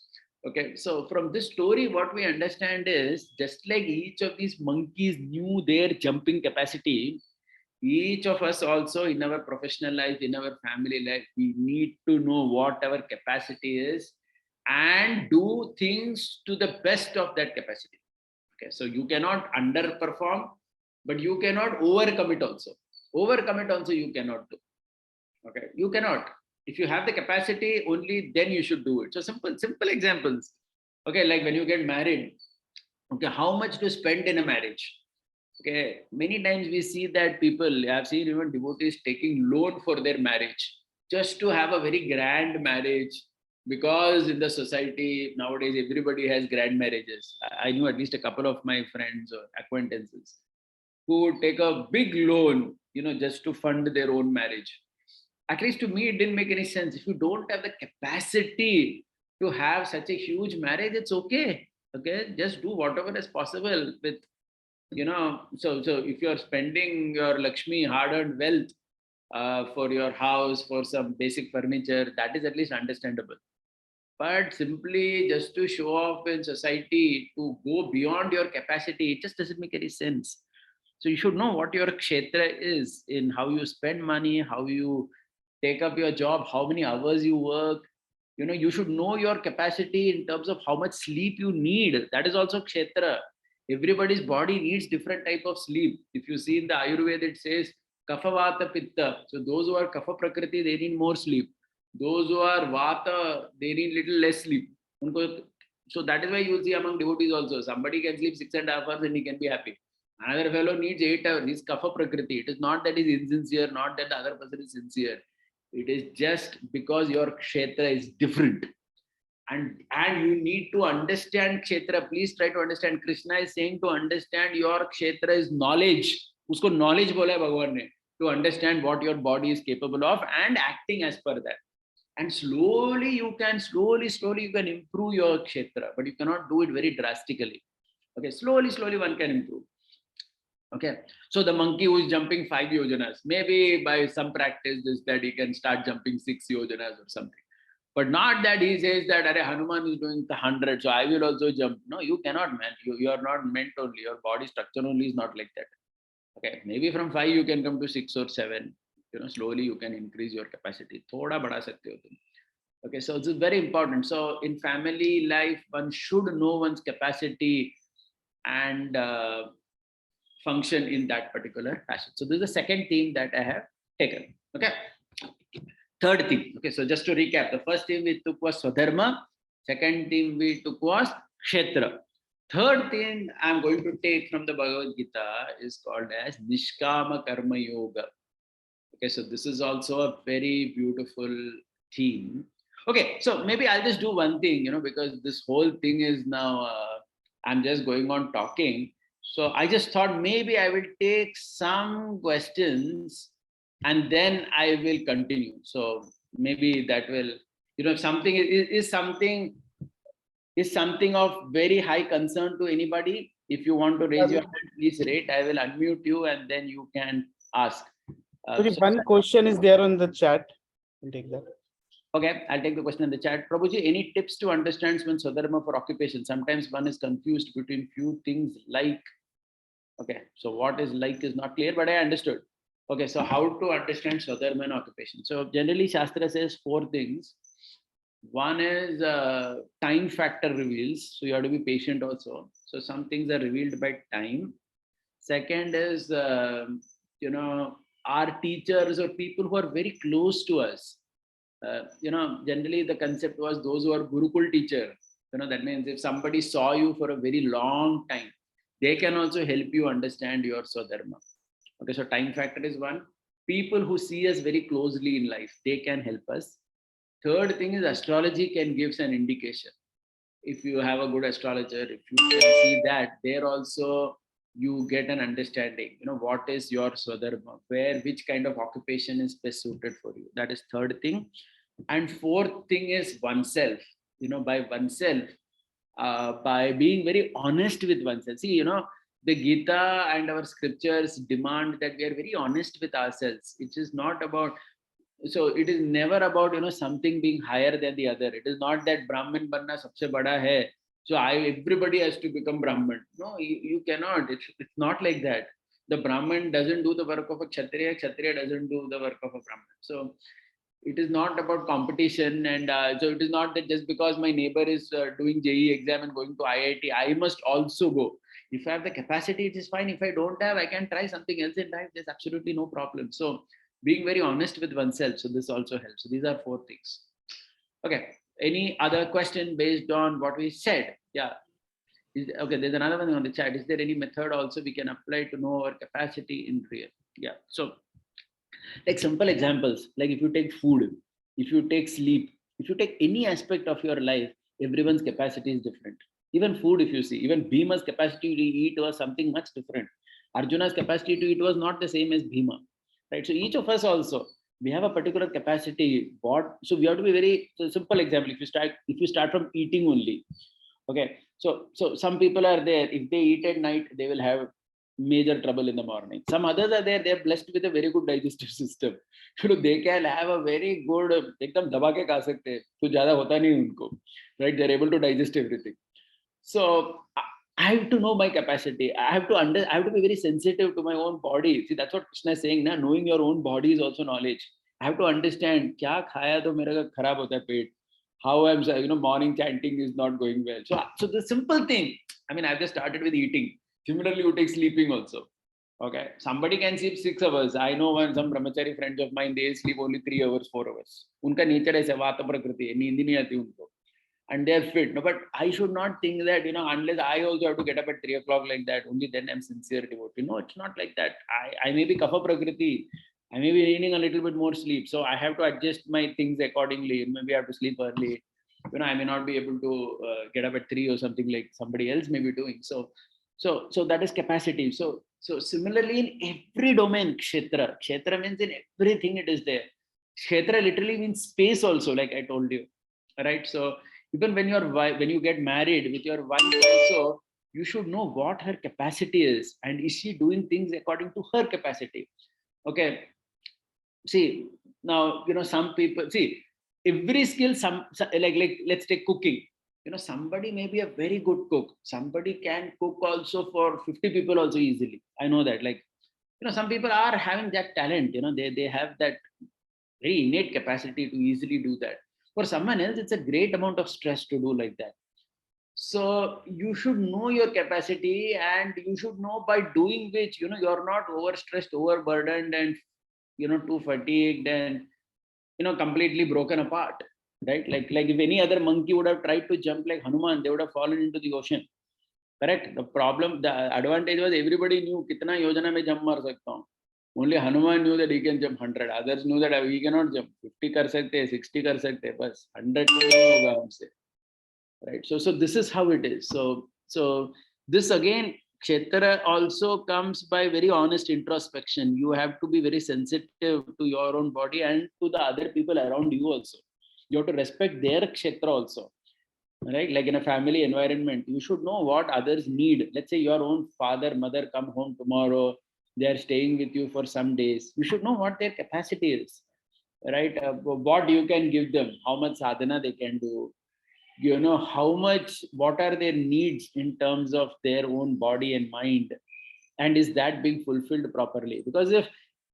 A: Okay, so from this story, what we understand is, just like each of these monkeys knew their jumping capacity, each of us also in our professional life, in our family life, we need to know what our capacity is and do things to the best of that capacity. Okay, so you cannot underperform, but you cannot overcome it also. Overcome it also you cannot do. Okay, you cannot. If you have the capacity, only then you should do it. So simple examples. Okay, like when you get married, okay, how much to spend in a marriage? Okay, many times we see that people, I have seen even devotees taking loan for their marriage just to have a very grand marriage, because in the society nowadays everybody has grand marriages. I knew at least a couple of my friends or acquaintances who would take a big loan, just to fund their own marriage. At least to me, it didn't make any sense. If you don't have the capacity to have such a huge marriage, it's okay. Okay, just do whatever is possible with, so if you're spending your Lakshmi hard-earned wealth for your house, for some basic furniture, that is at least understandable. But simply just to show off in society, to go beyond your capacity, it just doesn't make any sense. So you should know what your kshetra is, in how you spend money, how you take up your job, how many hours you work. You should know your capacity in terms of how much sleep you need. That is also kshetra. Everybody's body needs different type of sleep. If you see in the Ayurveda, it says kapha vata pitta. So those who are kapha prakriti, they need more sleep. Those who are vata, they need little less sleep. So that is why you will see among devotees also, somebody can sleep 6.5 hours and he can be happy. Another fellow needs 8 hours. He's kapha prakriti. It is not that he's insincere, not that the other person is sincere. It is just because your kshetra is different. And you need to understand kshetra. Please try to understand. Krishna is saying to understand your kshetra is knowledge. Usko knowledge bola hai Bhagavan ne. To understand what your body is capable of and acting as per that. And slowly you can improve your kshetra. But you cannot do it very drastically. Okay, slowly one can improve. Okay, so the monkey who is jumping 5 yojanas, maybe by some practice that he can start jumping 6 yojanas or something. But not that he says that Hanuman is doing 100, so I will also jump. No, you cannot, man. You are not meant only. Your body structure only is not like that. Okay, maybe from 5 you can come to 6 or 7. slowly you can increase your capacity. Thoda bada sakte ho tum. Okay, so this is very important. So in family life, one should know one's capacity and function in that particular fashion. So this is the second theme that I have taken. Okay. Third theme. Okay, so just to recap, the first theme we took was Swadharma. Second theme we took was Kshetra. Third thing I'm going to take from the Bhagavad Gita is called as Nishkama Karma Yoga. Okay, so this is also a very beautiful theme. Okay, so maybe I'll just do one thing, because this whole thing is now, I'm just going on talking. So I just thought maybe I will take some questions and then I will continue. So maybe that will, if something is something of very high concern to anybody, if you want to raise your hand, please rate. I will unmute you and then you can ask.
B: One question is there on the chat. I'll take that.
A: Okay, I'll take the question in the chat. Prabhuji, any tips to understand when Swadharma for occupation? Sometimes one is confused between few things like. Okay, so what is like is not clear, but I understood. Okay, so how to understand Swadharma and occupation? So generally, Shastra says 4 things. One is time factor reveals. So you have to be patient also. So some things are revealed by time. Second is, our teachers or people who are very close to us. Generally the concept was those who are Gurukul teacher. That means if somebody saw you for a very long time, they can also help you understand your Swadharma. Okay, so time factor is one. People who see us very closely in life, they can help us. Third thing is astrology can give an indication. If you have a good astrologer, if you can see that, there also you get an understanding, what is your Swadharma, which kind of occupation is best suited for you. That is third thing. And fourth thing is oneself, by oneself, by being very honest with oneself. See, the Gita and our scriptures demand that we are very honest with ourselves. It is not about, so it is never about, something being higher than the other. It is not that Brahmin banna sabse bada hai, so everybody has to become Brahmin. No, you cannot. It's not like that. The Brahmin doesn't do the work of a Kshatriya, Kshatriya doesn't do the work of a Brahmin. So it is not about competition, and so it is not that just because my neighbor is doing JEE exam and going to IIT, I must also go. If I have the capacity, it is fine. If I don't have, I can try something else in life. There's absolutely no problem. So being very honest with oneself. So this also helps. So these are 4 things. Okay. Any other question based on what we said? Yeah. Okay. There's another one on the chat. Is there any method also we can apply to know our capacity in real? Yeah. So like simple examples, like if you take food, if you take sleep, if you take any aspect of your life, everyone's capacity is different. Even food, if you see, even Bhima's capacity to eat was something much different. Arjuna's capacity to eat was not the same as Bhima, right? So each of us also, we have a particular capacity. So we have to be very, so simple example. If you start from eating only, okay. So some people are there. If they eat at night, they will have major trouble in the morning. Some others are there, they're blessed with a very good digestive system. They can have a very good, ekdam daba ke kha sakte, kuch zyada hota nahi unko, right? They're able to digest everything. So I have to know my capacity. I have to be very sensitive to my own body. See, that's what Krishna is saying. Knowing your own body is also knowledge. I have to understand kya khaya to mera kharab hota hai pet. How I'm, morning chanting is not going well. So the simple thing, I've just started with eating. Similarly, you take sleeping also. Okay. Somebody can sleep 6 hours. I know some brahmachari friends of mine, they sleep only 3 hours, 4 hours. Unka nature is vata prakriti, neend nahi aati unko. And they're fit. No, but I should not think that, unless I also have to get up at 3 o'clock like that, only then I'm sincere devotee. No, it's not like that. I may be kapha prakriti. I may be needing a little bit more sleep. So I have to adjust my things accordingly. Maybe I have to sleep early. I may not be able to get up at 3 or something like somebody else may be doing. So that is capacity. So similarly in every domain, kshetra means in everything it is there. Kshetra literally means space also, like I told you, right? So even when you get married with your wife also, you should know what her capacity is, and is she doing things according to her capacity. Okay. See, now, some people, see, every skill, like let's take cooking. Somebody may be a very good cook. Somebody can cook also for 50 people also easily. I know that. Like some people are having that talent, they have that very innate capacity to easily do that. For someone else, it's a great amount of stress to do like that. So you should know your capacity, and you should know by doing which, you're not overstressed, overburdened, and, too fatigued and, completely broken apart, right? Like if any other monkey would have tried to jump like Hanuman, they would have fallen into the ocean. Correct. The advantage was everybody knew kitna yojana mein jump mar sakta hu. Only Hanuman knew that he can jump 100. Others knew that he cannot jump. 50 kar sakte, 60 kar sakte, bas 100 to nahi hoga humse. Right. So this is how it is. So this again, Kshetra also comes by very honest introspection. You have to be very sensitive to your own body and to the other people around you also. You have to respect their Kshetra also. Right? Like in a family environment, you should know what others need. Let's say your own father, mother come home tomorrow. They are staying with you for some days. You should know what their capacity is. Right? What you can give them, how much sadhana they can do. How much, what are their needs in terms of their own body and mind, and is that being fulfilled properly? Because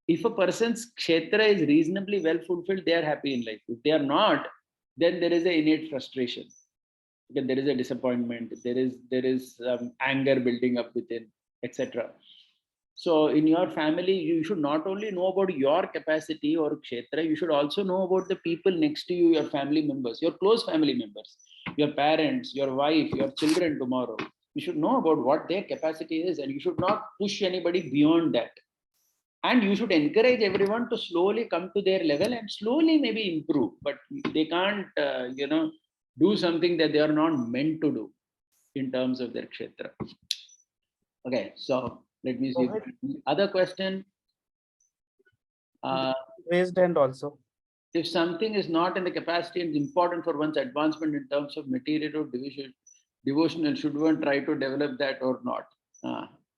A: if a person's kshetra is reasonably well fulfilled, they are happy in life. If they are not, then there is an innate frustration. Okay, there is a disappointment, there is anger building up within, etc. So in your family, you should not only know about your capacity or kshetra, you should also know about the people next to you, your family members, your close family members, your parents, your wife, your children tomorrow. You should know about what their capacity is, and you should not push anybody beyond that. And you should encourage everyone to slowly come to their level and slowly maybe improve, but they can't, do something that they are not meant to do in terms of their kshetra. Okay, so let me see. Other question.
B: Raised hand also.
A: If something is not in the capacity and important for one's advancement in terms of material or devotional, should one try to develop that or not?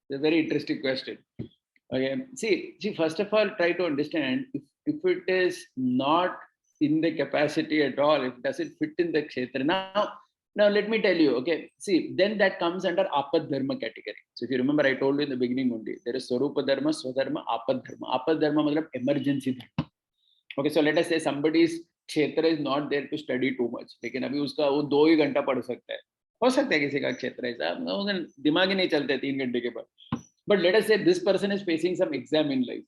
A: It's a very interesting question. Okay, see, first of all, try to understand if it is not in the capacity at all, if it doesn't fit in the kshetra. Now let me tell you, okay, see, then that comes under apad dharma category. So if you remember, I told you in the beginning only, there is swarupa dharma, swadharma, apad dharma. Apad dharma means emergency dharma. Okay, so let us say somebody's kshetra is not there to study too much, लेकिन अभी उसका वो 2 ही घंटा पढ़ सकता है, हो सकता है किसी का क्षेत्र ऐसा, दिमाग ही नहीं चलता है 3 घंटे के बाद. But let us say this person is facing some exam in life.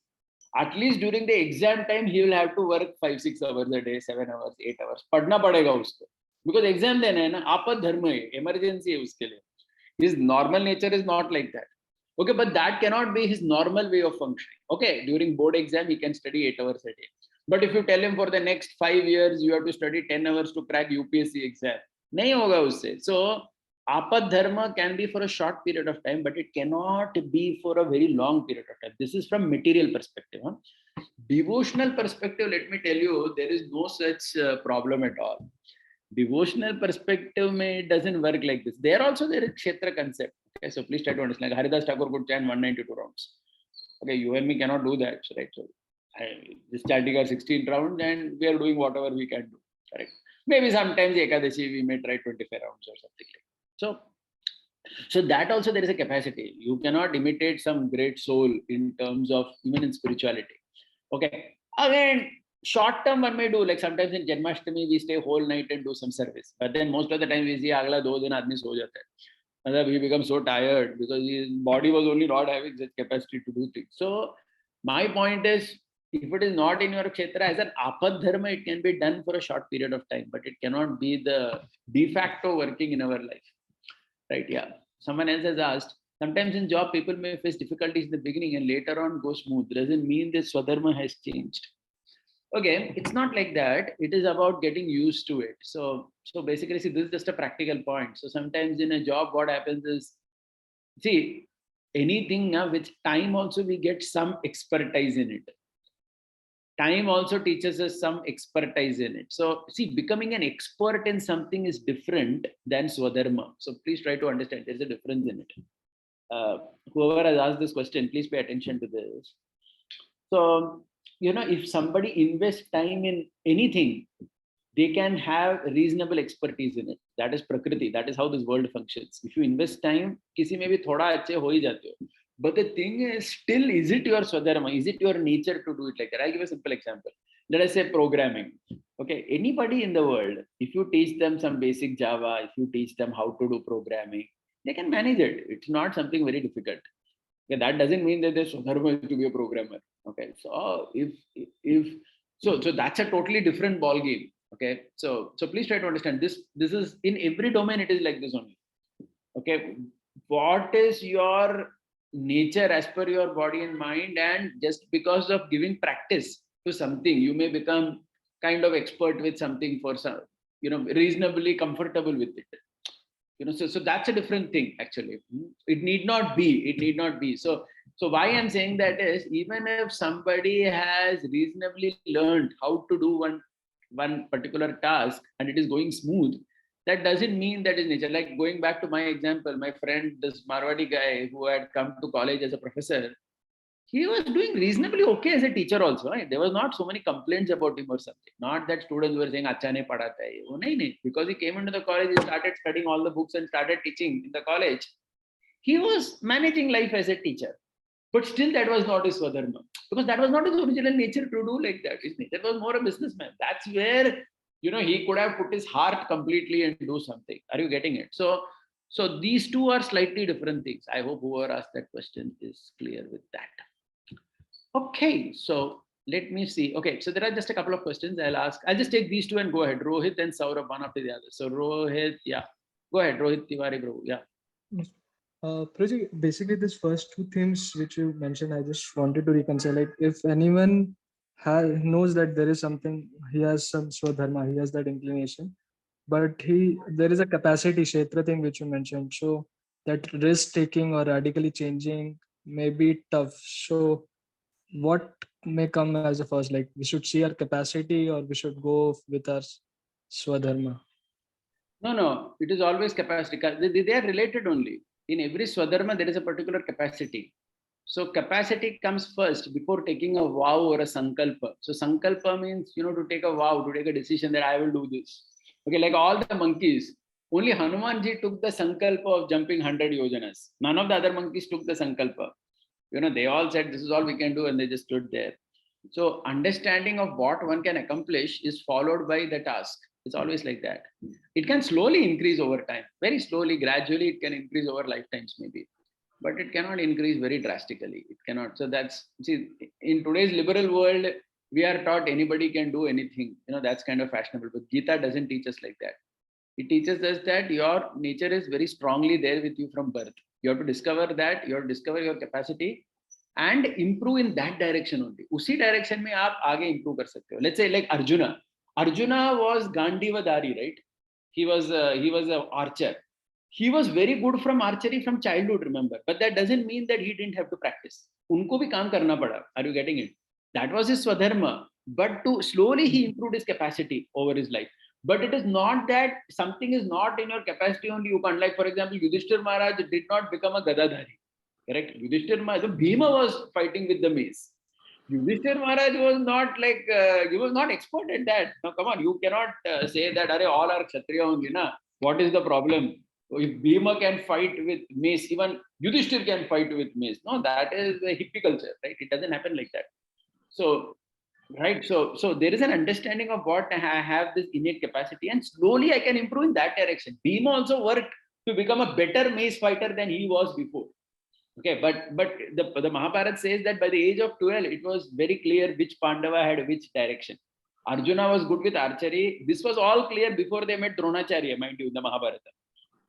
A: At least during the exam time, he will have to work 5-6 hours a day, 7 hours, 8 hours. पढ़ना पड़ेगा उसको, because exam देना है ना, आपद धर्म है, emergency है उसके लिए. His normal nature is not like that. Okay, but that cannot be his normal way of functioning. Okay, during board exam, he can study 8 hours a day. But if you tell him for the next 5 years, you have to study 10 hours to crack UPSC exam, नहीं होगा उससे. So, apad dharma can be for a short period of time, but it cannot be for a very long period of time. This is from material perspective. Devotional perspective, let me tell you, there is no such problem at all. Devotional perspective, it doesn't work like this. There also there is kshetra concept. Okay, so please try to understand. Like Haridas Thakur could chant 192 rounds. Okay, you and me cannot do that, right? So this chanting are 16 rounds, and we are doing whatever we can do. Correct. Maybe sometimes Ekadashi we may try 25 rounds or something like that. So that also there is a capacity. You cannot imitate some great soul in terms of even in spirituality. Okay. Again, short term one may do, like sometimes in Janmashtami we stay whole night and do some service. But then most of the time we see agla 2 din aadmi so jata hai. He becomes so tired because his body was only not having such capacity to do things. So my point is, if it is not in your kshetra as an apad dharma, it can be done for a short period of time, but it cannot be the de facto working in our life. Right? Yeah. Someone else has asked, sometimes in job people may face difficulties in the beginning and later on go smooth. Doesn't mean the swadharma has changed. Okay, it's not like that. It is about getting used to it. So basically, see, this is just a practical point. So sometimes in a job, what happens is, see, anything with time also we get some expertise in it. Time also teaches us some expertise in it. So see, becoming an expert in something is different than swadharma. So please try to understand there's a difference in it. Whoever has asked this question, please pay attention to this. So, if somebody invests time in anything, they can have reasonable expertise in it. That is prakriti. That is how this world functions. If you invest time, kisi mein bhi thoda achhe ho hi jate ho. But the thing is, still, is it your swadharma? Is it your nature to do it like that? I'll give a simple example. Let us say programming. Okay, anybody in the world, if you teach them some basic Java, if you teach them how to do programming, they can manage it. It's not something very difficult. Okay, that doesn't mean that their swadharma is to be a programmer. Okay, so so that's a totally different ball game. Okay, so please try to understand this. This is in every domain. It is like this only. Okay, what is your nature as per your body and mind, and just because of giving practice to something, you may become kind of expert with something for some, reasonably comfortable with it. So that's a different thing actually. It need not be. So why I'm saying that is, even if somebody has reasonably learned how to do one particular task and it is going smooth, that doesn't mean that is nature. Like going back to my example, my friend, this Marwadi guy who had come to college as a professor, he was doing reasonably okay as a teacher also. Right? There was not so many complaints about him or something. Not that students were saying, "Acha nahi padhata hai." Oh, nahi. Because he came into the college, he started studying all the books and started teaching in the college. He was managing life as a teacher. But still, that was not his swadharma. Because that was not his original nature to do like that. His nature was more a businessman. That's where, he could have put his heart completely and do something. Are you getting it? So these two are slightly different things. I hope whoever asked that question is clear with that. Okay, so let me see. Okay, so there are just a couple of questions I'll ask. I'll just take these two and go ahead. Rohit and Saurabh, one after the other. So Rohit, yeah. Go ahead, Rohit Tiwari, bro. Yeah.
E: Prajit, basically these first two themes which you mentioned, I just wanted to reconcile. Like if anyone knows that there is something, he has some swadharma, he has that inclination, but there is a capacity kshetra thing which you mentioned. So that risk taking or radically changing may be tough. So what may come as a first? Like we should see our capacity or we should go with our swadharma?
A: No, it is always capacity. They are related only. In every swadharma, there is a particular capacity. So capacity comes first before taking a vow or a sankalpa. So sankalpa means, to take a vow, to take a decision that I will do this. Okay, like all the monkeys, only Hanumanji took the sankalpa of jumping 100 yojanas. None of the other monkeys took the sankalpa. They all said, this is all we can do, and they just stood there. So understanding of what one can accomplish is followed by the task. It's always like that. It can slowly increase over time, very slowly, gradually. It can increase over lifetimes maybe, but it cannot increase very drastically. It cannot. So in today's liberal world, we are taught anybody can do anything. That's kind of fashionable. But Gita doesn't teach us like that. It teaches us that your nature is very strongly there with you from birth. You have to discover that. You have to discover your capacity and improve in that direction only. Usi direction mein aap aage improve kar sakte ho. Let's say like Arjuna. Arjuna was Gandivadari, right? He was an archer. He was very good from archery from childhood, remember. But that doesn't mean that he didn't have to practice. Unko bhi kaam karna pada. Are you getting it? That was his swadharma. But slowly he improved his capacity over his life. But it is not that something is not in your capacity only you can't. Like for example, Yudhishthir Maharaj did not become a Gadadhari. Correct? Yudhishthir Maharaj, Bhima was fighting with the mace. Yudhishthir Maharaj was not like, he was not expert at that. Now, come on, you cannot say that, all are Kshatriya only, na? What is the problem? If Bhima can fight with mace, even Yudhishthir can fight with mace. No, that is a hippie culture, right? It doesn't happen like that. So, right. So there is an understanding of what I have this innate capacity, and slowly I can improve in that direction. Bhima also worked to become a better mace fighter than he was before. Okay, but the Mahabharata says that by the age of 12, it was very clear which Pandava had which direction. Arjuna was good with archery. This was all clear before they met Dronacharya, mind you, in the Mahabharata.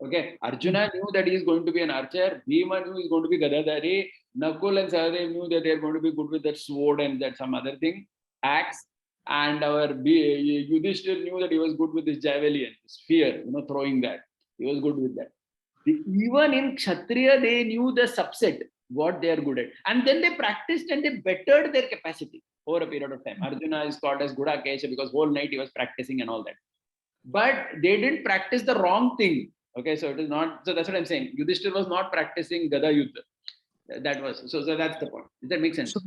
A: Okay, Arjuna knew that he is going to be an archer. Bhima knew he is going to be Gadadhari. Nakul and Sahadev knew that they are going to be good with that sword and that some other thing, axe. And our Yudhishthir knew that he was good with this javelin, spear, throwing that. He was good with that. Even in Kshatriya, they knew the subset, what they are good at. And then they practiced and they bettered their capacity over a period of time. Arjuna is called as Gudakesha because whole night he was practicing and all that. But they didn't practice the wrong thing. Okay, so it is not, so that's what I'm saying. Yudhishthir was not practicing Gada Yuddha. That was, so that's the point. Does that make sense?
E: So,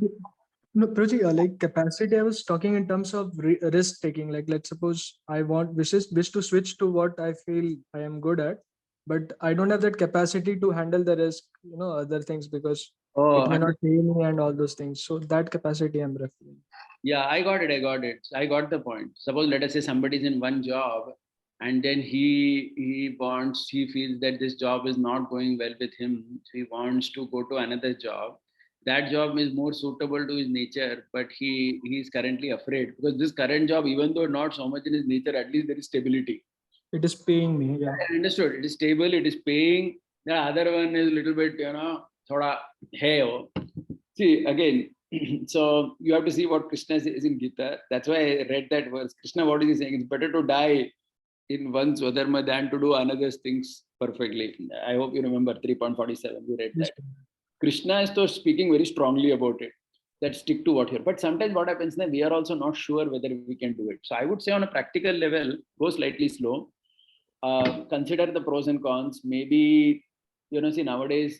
E: no, Prachi, like capacity, I was talking in terms of risk taking. Like, let's suppose I wish to switch to what I feel I am good at, but I don't have that capacity to handle the risk, other things, because
A: Oh,
E: It may not pay me and all those things. So that capacity I'm referring.
A: yeah, I got it. I got the point. Suppose, let us say somebody's in one job, and then he feels that this job is not going well with him. So he wants to go to another job. That job is more suitable to his nature, but he's currently afraid because this current job, even though not so much in his nature, at least there is stability.
E: It is paying me. Yeah.
A: I understood. It is stable. It is paying. The other one is a little bit, thoda hey. See again. So you have to see what Krishna says in Gita. That's why I read that verse. Krishna, what is he saying? It's better to die in one Swadharma than to do another things perfectly. I hope you remember 3.47. We read
E: Yes.
A: that. Krishna is though speaking very strongly about it. That stick to what here. But sometimes what happens now, we are also not sure whether we can do it. So I would say on a practical level, go slightly slow. Consider the pros and cons. Maybe, see nowadays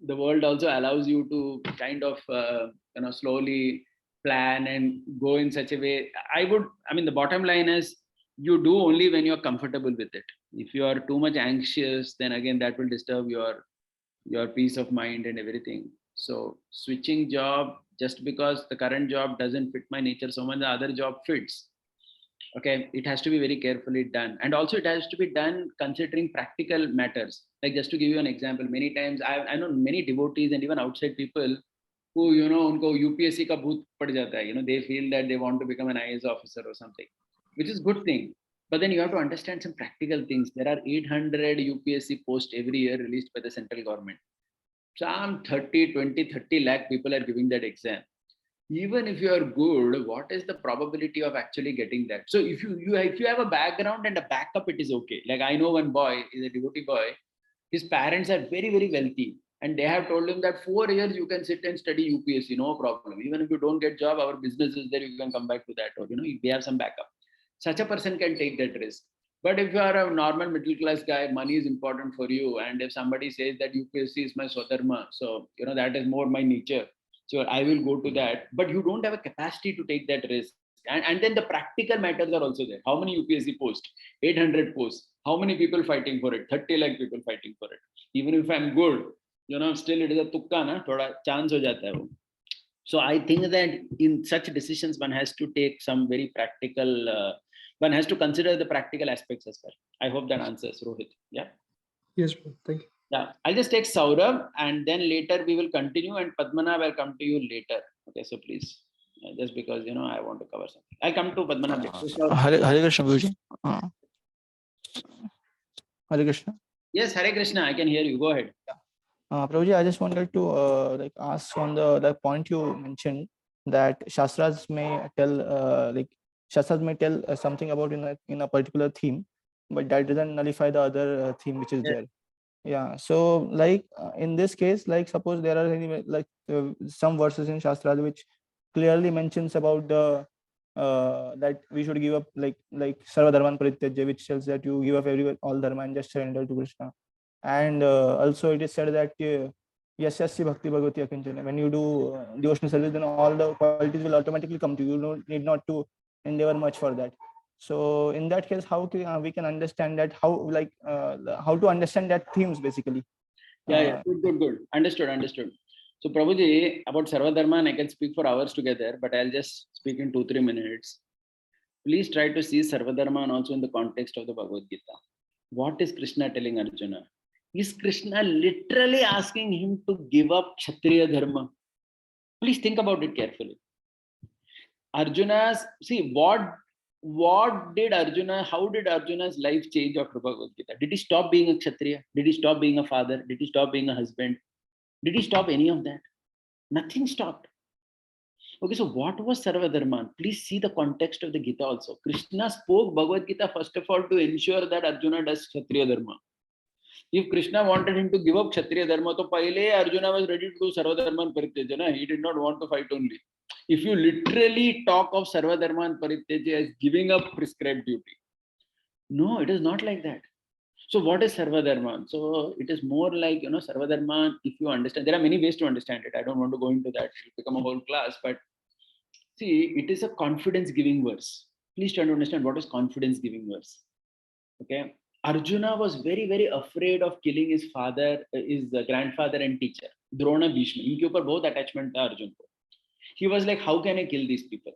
A: the world also allows you to kind of slowly plan and go in such a way. The bottom line is you do only when you're comfortable with it. If you are too much anxious, then again that will disturb your peace of mind and everything. So switching job just because the current job doesn't fit my nature so much, the other job fits. Okay, it has to be very carefully done, and also it has to be done considering practical matters. Like, just to give you an example, many times I know many devotees and even outside people who unko UPSC ka bhoot pad jata hai. They feel that they want to become an IAS officer or something, which is good thing. But then you have to understand some practical things. There are 800 UPSC posts every year released by the central government. Some 30 lakh people are giving that exam. Even if you are good, what is the probability of actually getting that? So if you have a background and a backup, it is okay. Like, I know one boy is a devotee boy. His parents are very, very wealthy, and they have told him that 4 years you can sit and study UPSC, no problem. Even if you don't get job, our business is there, you can come back to that, or we have some backup. Such a person can take that risk. But if you are a normal middle class guy, money is important for you, and if somebody says that UPSC is my swadharma, so that is more my nature, so I will go to that. But you don't have a capacity to take that risk. And then the practical matters are also there. How many UPSC posts? 800 posts. How many people fighting for it? 30 lakh people fighting for it. Even if I'm good, still it is a tukka, na? Thoda chance ho jata hai wo. So I think that in such decisions, one has to take some very practical, one has to consider the practical aspects as well. I hope that answers, Rohit. Yeah.
E: Yes, bro. Thank you.
A: Yeah, I'll just take Saurabh, and then later we will continue, and Padmana will come to you later. Okay, so please, just because I want to cover something. I'll come to Padmana later.
D: Hare Krishna, Guruji. Hare Krishna.
A: Yes, Hare Krishna, I can hear you. Go ahead.
D: Prabhuji, I just wanted to ask on the point you mentioned that Shastras may tell something about in a particular theme, but that doesn't nullify the other theme which is there. Yeah. So in this case, suppose there are some verses in Shastras which clearly mentions about the that we should give up like Sarva Dharman Parityajya, which tells that you give up all dharma and just surrender to Krishna. And also it is said that Yasyasya Bhakti Bhagavati Akinchana, when you do devotional service, then all the qualities will automatically come to you. You don't need not to endeavor much for that. So in that case, how we can understand that, how to understand that themes basically?
A: Yeah. Good. Understood. So Prabhuji, about Sarva Dharman, I can speak for hours together, but I'll just speak in 2-3 minutes. Please try to see Sarva Dharman also in the context of the Bhagavad Gita. What is Krishna telling Arjuna? Is Krishna literally asking him to give up Kshatriya Dharma? Please think about it carefully. What did Arjuna, how did Arjuna's life change after Bhagavad Gita? Did he stop being a Kshatriya? Did he stop being a father? Did he stop being a husband? Did he stop any of that? Nothing stopped. Okay, so what was Sarva Dharma? Please see the context of the Gita also. Krishna spoke Bhagavad Gita first of all to ensure that Arjuna does Kshatriya Dharma. If Krishna wanted him to give up Kshatriya Dharma, to paile Arjuna was ready to do Sarva Dharma and Parityajya. He did not want to fight only. If you literally talk of Sarva Dharma and Parityajya as giving up prescribed duty, no, it is not like that. So what is Sarva Dharma? So it is more like, Sarva Dharma, if you understand, there are many ways to understand it. I don't want to go into that. It will become a whole class. But see, it is a confidence-giving verse. Please try to understand what is confidence-giving verse. Okay. Arjuna was very, very afraid of killing his grandfather and teacher. Drona Bhishma, इनके ऊपर बहुत attachment था अर्जुन को. He was like, how can I kill these people?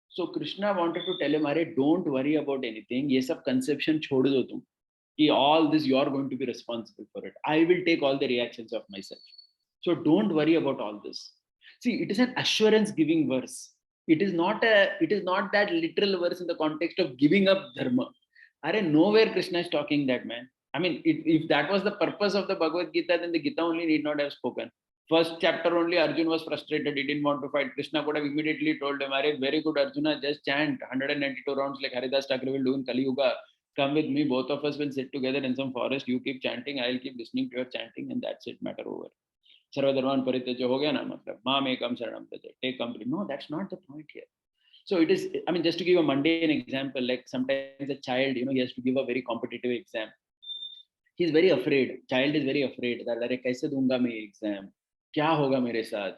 A: So Krishna wanted to tell him, अरे don't worry about anything, ये सब conception छोड़ दो तुम, कि all this you are going to be responsible for it. I will take all the reactions of myself. So don't worry about all this. See, it is an assurance giving verse. It is not that literal verse in the context of giving up dharma. Are nowhere Krishna is talking that, man. I mean, if that was the purpose of the Bhagavad Gita, then the Gita only need not have spoken. First chapter only, Arjun was frustrated. He didn't want to fight. Krishna could have immediately told him, "Are very good, Arjuna. Just chant 192 rounds like Haridas Thakur will do in Kali Yuga. Come with me. Both of us will sit together in some forest. You keep chanting. I'll keep listening to your chanting, and that's it. Matter over." Sarvadharman Parityaja ho gaya na, matlab Maam ekam sharanam praja. Take complete. No, that's not the point here. So it is, I mean, just to give a mundane example, like sometimes a child, he has to give a very competitive exam. He's very afraid. Child is very afraid that, "Arey, kaise dunga main exam? Kya hoga mere saath?"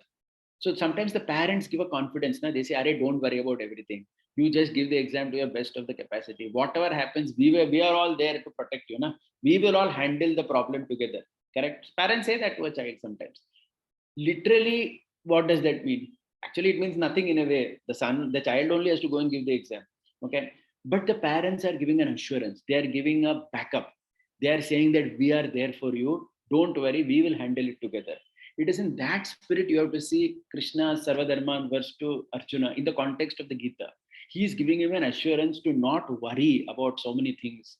A: So sometimes the parents give a confidence. Na? They say, "Arey, don't worry about everything. You just give the exam to your best of the capacity. Whatever happens, we are all there to protect you. Na? We will all handle the problem together." Correct? Parents say that to a child sometimes. Literally, what does that mean? Actually, it means nothing in a way. The child only has to go and give the exam. Okay. But the parents are giving an assurance. They are giving a backup. They are saying that we are there for you. Don't worry, we will handle it together. It is in that spirit you have to see Krishna's Sarvadharman verse to Arjuna in the context of the Gita. He is giving him an assurance to not worry about so many things.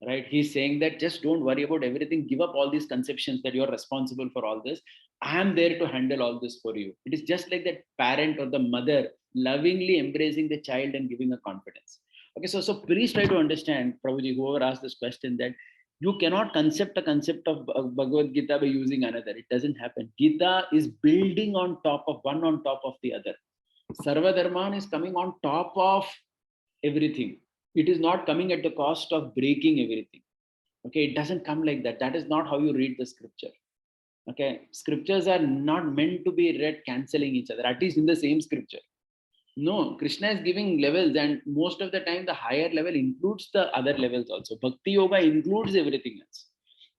A: Right? He's saying that just don't worry about everything. Give up all these conceptions that you're responsible for all this. I am there to handle all this for you. It is just like that parent or the mother lovingly embracing the child and giving a confidence. Okay, so please try to understand, Prabhuji, whoever asked this question, that you cannot concept a concept of Bhagavad Gita by using another. It doesn't happen. Gita is building on top of one on top of the other. Sarvadharman is coming on top of everything. It is not coming at the cost of breaking everything. Okay, it doesn't come like that. That is not how you read the scripture. Okay, scriptures are not meant to be read cancelling each other, at least in the same scripture. No, Krishna is giving levels, and most of the time the higher level includes the other levels also. Bhakti yoga includes everything else.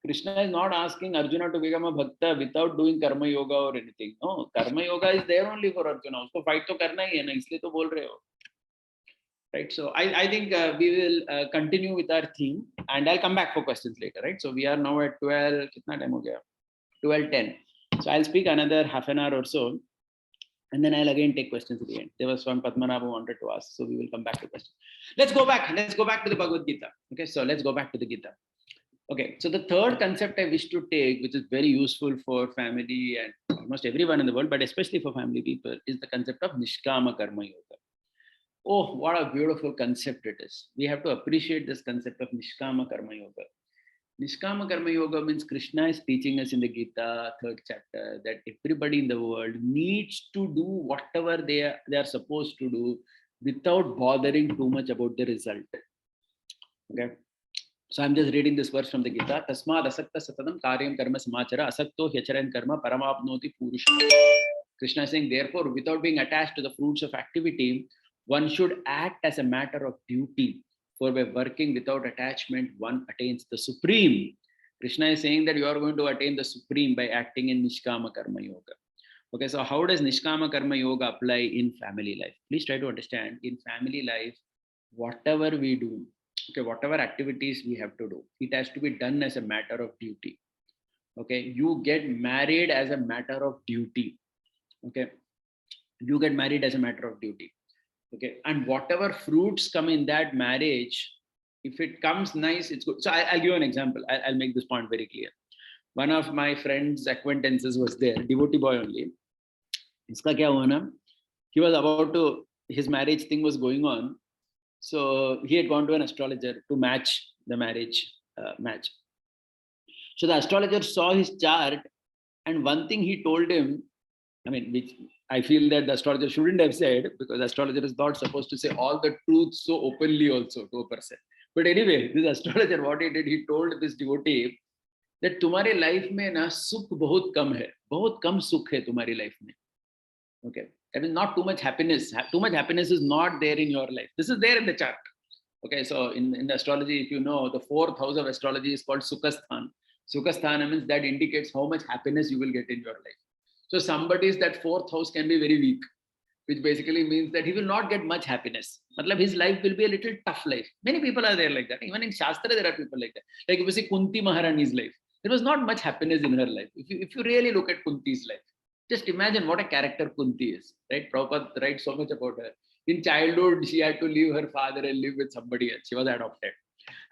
A: Krishna is not asking Arjuna to become a bhakta without doing karma yoga or anything. No, karma yoga is there only for Arjuna. Usko fight to karna hi hai na, isliye to bol rahe ho. Right, so I think we will continue with our theme, and I'll come back for questions later. Right, so we are now at 12. Kitna time ho gaya? 12:10. So I'll speak another half an hour or so, and then I'll again take questions at the end. There was one Padmanabh who wanted to ask, so we will come back to questions. Let's go back to the Bhagavad Gita. Okay, so let's go back to the Gita. Okay, so the third concept I wish to take, which is very useful for family and almost everyone in the world, but especially for family people, is the concept of Nishkama Karma Yoga. Oh, what a beautiful concept it is. We have to appreciate this concept of Nishkama Karma Yoga. Nishkama Karma Yoga means Krishna is teaching us in the Gita, 3rd chapter, that everybody in the world needs to do whatever they are supposed to do without bothering too much about the result. Okay. So I'm just reading this verse from the Gita. Tasmad asakta satadam karyam karma samachara asakto hyacharan karma paramapnoti purusha. Krishna is saying, therefore, without being attached to the fruits of activity, one should act as a matter of duty. For by working without attachment, one attains the supreme. Krishna is saying that you are going to attain the supreme by acting in Nishkama Karma Yoga. Okay, so how does Nishkama Karma Yoga apply in family life? Please try to understand, in family life, whatever we do, okay, whatever activities we have to do, it has to be done as a matter of duty. Okay, you get married as a matter of duty. Okay, you get married as a matter of duty. Okay, and whatever fruits come in that marriage, if it comes nice, it's good. So I'll give you an example. I'll make this point very clear. One of my friends' acquaintances was there, devotee boy only. Iska kya hua na? He was about to, his marriage thing was going on. So he had gone to an astrologer to match the marriage match. So the astrologer saw his chart, and one thing he told him, I mean, which I feel that the astrologer shouldn't have said, because the astrologer is not supposed to say all the truth so openly also to a person. But anyway, this astrologer, what he did, he told this devotee that तुम्हारे life में ना सुख बहुत कम है, बहुत कम सुख है तुम्हारी life में. Okay, that is not too much happiness. Too much happiness is not there in your life. This is there in the chart. Okay, so in the astrology, if you know, the 4th house of astrology is called Sukhasthan. Sukhasthana means that indicates how much happiness you will get in your life. So somebody's that fourth house can be very weak, which basically means that he will not get much happiness. Matlab, his life will be a little tough life. Many people are there like that. Even in Shastra, there are people like that. Like if you see Kunti Maharani's life, there was not much happiness in her life. If you really look at Kunti's life, just imagine what a character Kunti is, right? Prabhupada writes so much about her. In childhood, she had to leave her father and live with somebody else. She was adopted.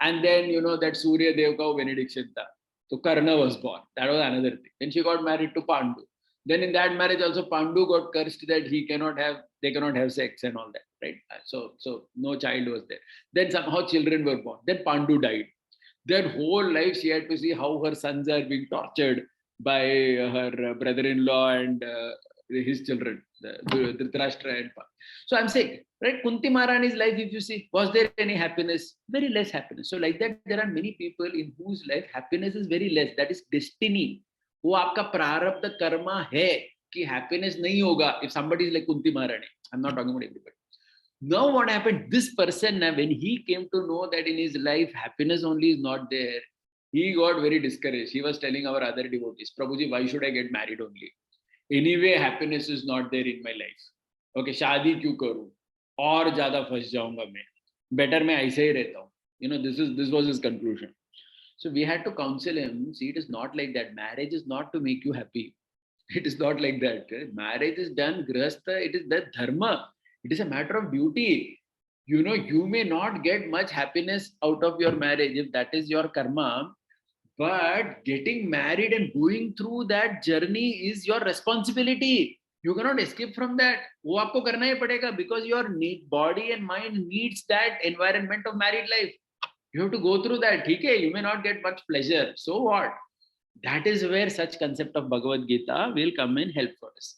A: And then, that Surya Devka benediction tha. So Karna was born. That was another thing. Then she got married to Pandu. Then in that marriage also Pandu got cursed that they cannot have sex and all that, right? So no child was there. Then somehow children were born. Then Pandu died. Their whole life she had to see how her sons are being tortured by her brother-in-law and his children, Dhritarashtra and So I'm saying, right, Kunti Maharani's life, if you see, was there any happiness? Very less happiness. So like that, there are many people in whose life happiness is very less. That is destiny. वो आपका प्रारब्ध कर्मा है कि happiness नहीं होगा. If somebody is like Kunti Maharani, I'm not talking about everybody. Now what happened? This person, when he came to know that in his life happiness only is not there, he got very discouraged. He was telling our other devotees, Prabhuji, why should I get married only? Anyway, happiness is not there in my life. Okay, शादी क्यों करूं? और ज़्यादा फंस जाऊंगा मैं. Better मैं ऐसे ही रहता हूं. This was his conclusion. So we had to counsel him. See, it is not like that. Marriage is not to make you happy. It is not like that. Marriage is done, Grihastha, it is the dharma. It is a matter of duty. You may not get much happiness out of your marriage if that is your karma, but getting married and going through that journey is your responsibility. You cannot escape from that. वो आपको करना ही पड़ेगा because your body and mind needs that environment of married life. You have to go through that. Okay, you may not get much pleasure. So what? That is where such concept of Bhagavad Gita will come and help for us.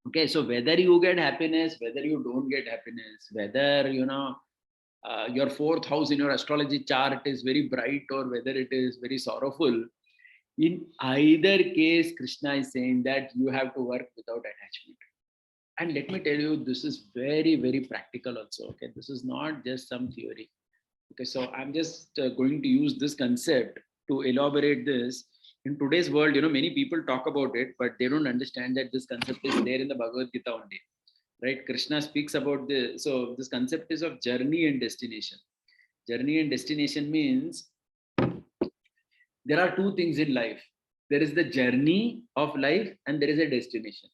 A: Okay, so whether you get happiness, whether you don't get happiness, whether, your fourth house in your astrology chart is very bright or whether it is very sorrowful, in either case, Krishna is saying that you have to work without attachment. And let me tell you, this is very, very practical also. Okay, this is not just some theory. Okay, so I'm just going to use this concept to elaborate this. In today's world, many people talk about it, but they don't understand that this concept is there in the Bhagavad Gita only, right? Krishna speaks about this. So this concept is of journey and destination. Journey and destination means there are two things in life. There is the journey of life and there is a destination.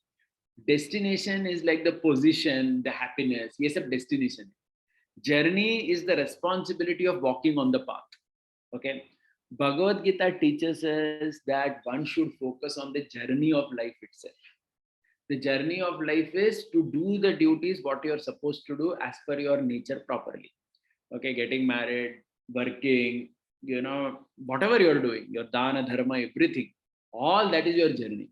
A: Destination is like the position, the happiness. Yes, a destination. Journey is the responsibility of walking on the path. Okay. Bhagavad Gita teaches us that one should focus on the journey of life itself. The journey of life is to do the duties what you're supposed to do as per your nature properly. Okay, getting married, working, whatever you're doing, your dana, dharma, everything, all that is your journey.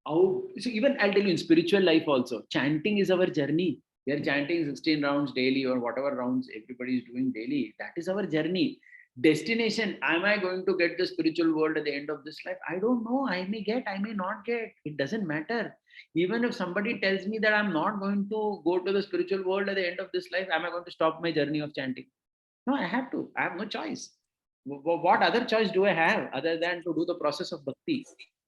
A: So even I'll tell you in spiritual life also, chanting is our journey. We are chanting 16 rounds daily or whatever rounds everybody is doing daily. That is our journey. Destination, am I going to get the spiritual world at the end of this life? I don't know. I may get, I may not get. It doesn't matter. Even if somebody tells me that I'm not going to go to the spiritual world at the end of this life, am I going to stop my journey of chanting? No, I have to. I have no choice. What other choice do I have other than to do the process of bhakti?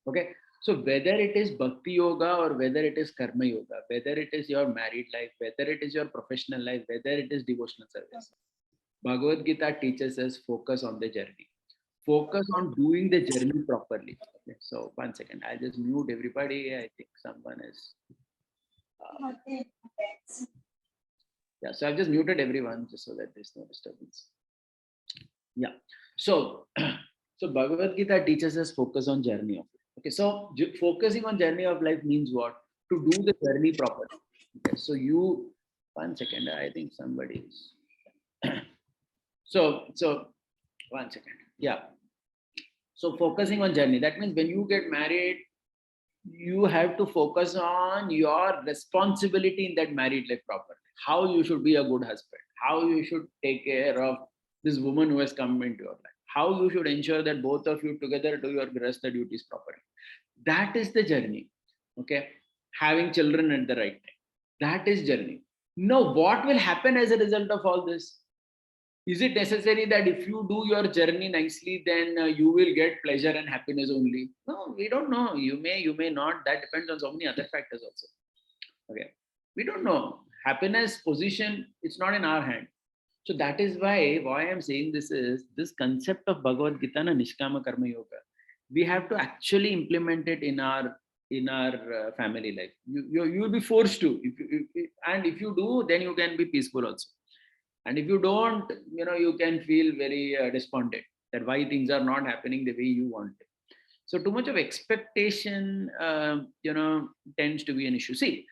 A: Okay. So whether it is bhakti yoga or whether it is karma yoga, whether it is your married life, whether it is your professional life, whether it is devotional service, Bhagavad Gita teaches us focus on the journey. Focus on doing the journey properly. Okay, so 1 second, I'll just mute everybody. I think someone is. Yeah, so I've just muted everyone just so that there's no disturbance. Yeah. So Bhagavad Gita teaches us focus on journey of life. Okay, so focusing on journey of life means what? To do the journey properly. Okay, so 1 second, I think somebody is. So 1 second. Yeah. So focusing on journey, that means when you get married, you have to focus on your responsibility in that married life properly. How you should be a good husband, how you should take care of this woman who has come into your life, how you should ensure that both of you together do your Grhastha duties properly. That is the journey. Okay. Having children at the right time. That is journey. Now, what will happen as a result of all this? Is it necessary that if you do your journey nicely, then you will get pleasure and happiness only? No, we don't know. You may not. That depends on so many other factors also. Okay, we don't know. Happiness, position, it's not in our hand. So that is why I'm saying this is this concept of Bhagavad Gita na Nishkama Karma Yoga. We have to actually implement it in our family life. You will be forced to. And if you do, then you can be peaceful also. And if you don't, you can feel very despondent that why things are not happening the way you want it. So too much of expectation, tends to be an issue. See,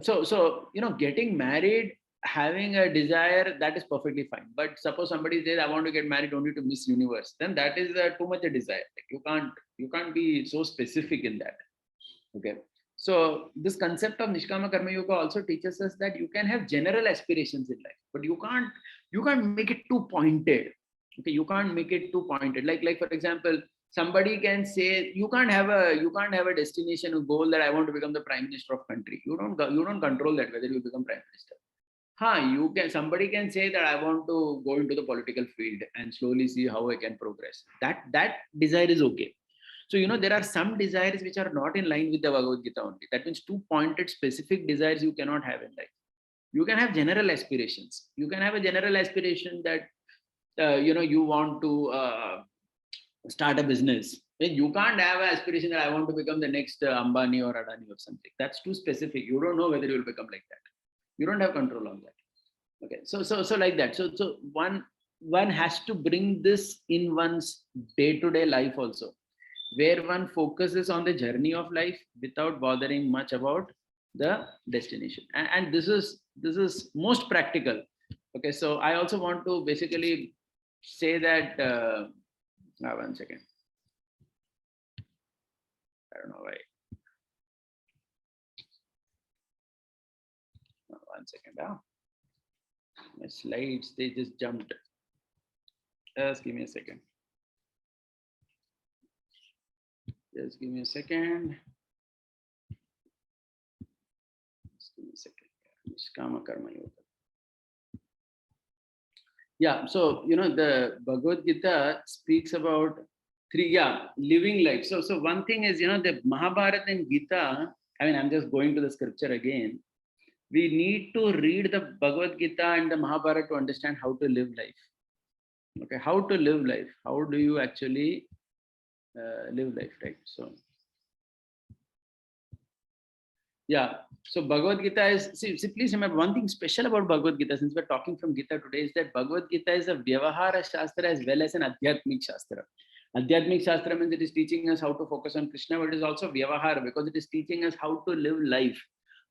A: so getting married, having a desire, that is perfectly fine. But suppose somebody says, I want to get married only to Miss Universe, then that is too much a desire. Like you can't be so specific in that. Okay. So this concept of Nishkama Karma Yoga also teaches us that you can have general aspirations in life, but you can't make it too pointed. Okay, you can't make it too pointed. Like for example, somebody can say you can't have a destination, a goal that I want to become the Prime Minister of country. You don't control that whether you become Prime Minister. Somebody can say that I want to go into the political field and slowly see how I can progress. That desire is okay. So, there are some desires which are not in line with the Bhagavad Gita only. That means too pointed, specific desires you cannot have in life. You can have general aspirations. You can have a general aspiration that, you want to start a business. You can't have an aspiration that I want to become the next Ambani or Adani or something. That's too specific. You don't know whether you will become like that. You don't have control on that. Okay. So like that. So one has to bring this in one's day-to-day life also, where one focuses on the journey of life without bothering much about the destination. And this is most practical. Okay, so I also want to basically say that, 1 second. I don't know why. 1 second. My slides, they just jumped. Just give me a second. Just give me a second. Nishkama Karma Yoga. Yeah, so the Bhagavad Gita speaks about living life. So one thing is, the Mahabharata and Gita, I'm just going to the scripture again. We need to read the Bhagavad Gita and the Mahabharata to understand how to live life. Okay, how to live life. How do you actually live life, right? So so Bhagavad Gita is, please remember one thing special about Bhagavad Gita, since we're talking from Gita today, is that Bhagavad Gita is a Vyavahara Shastra as well as an Adhyatmik Shastra. Adhyatmik Shastra means it is teaching us how to focus on Krishna, but it is also Vyavahara because it is teaching us how to live life.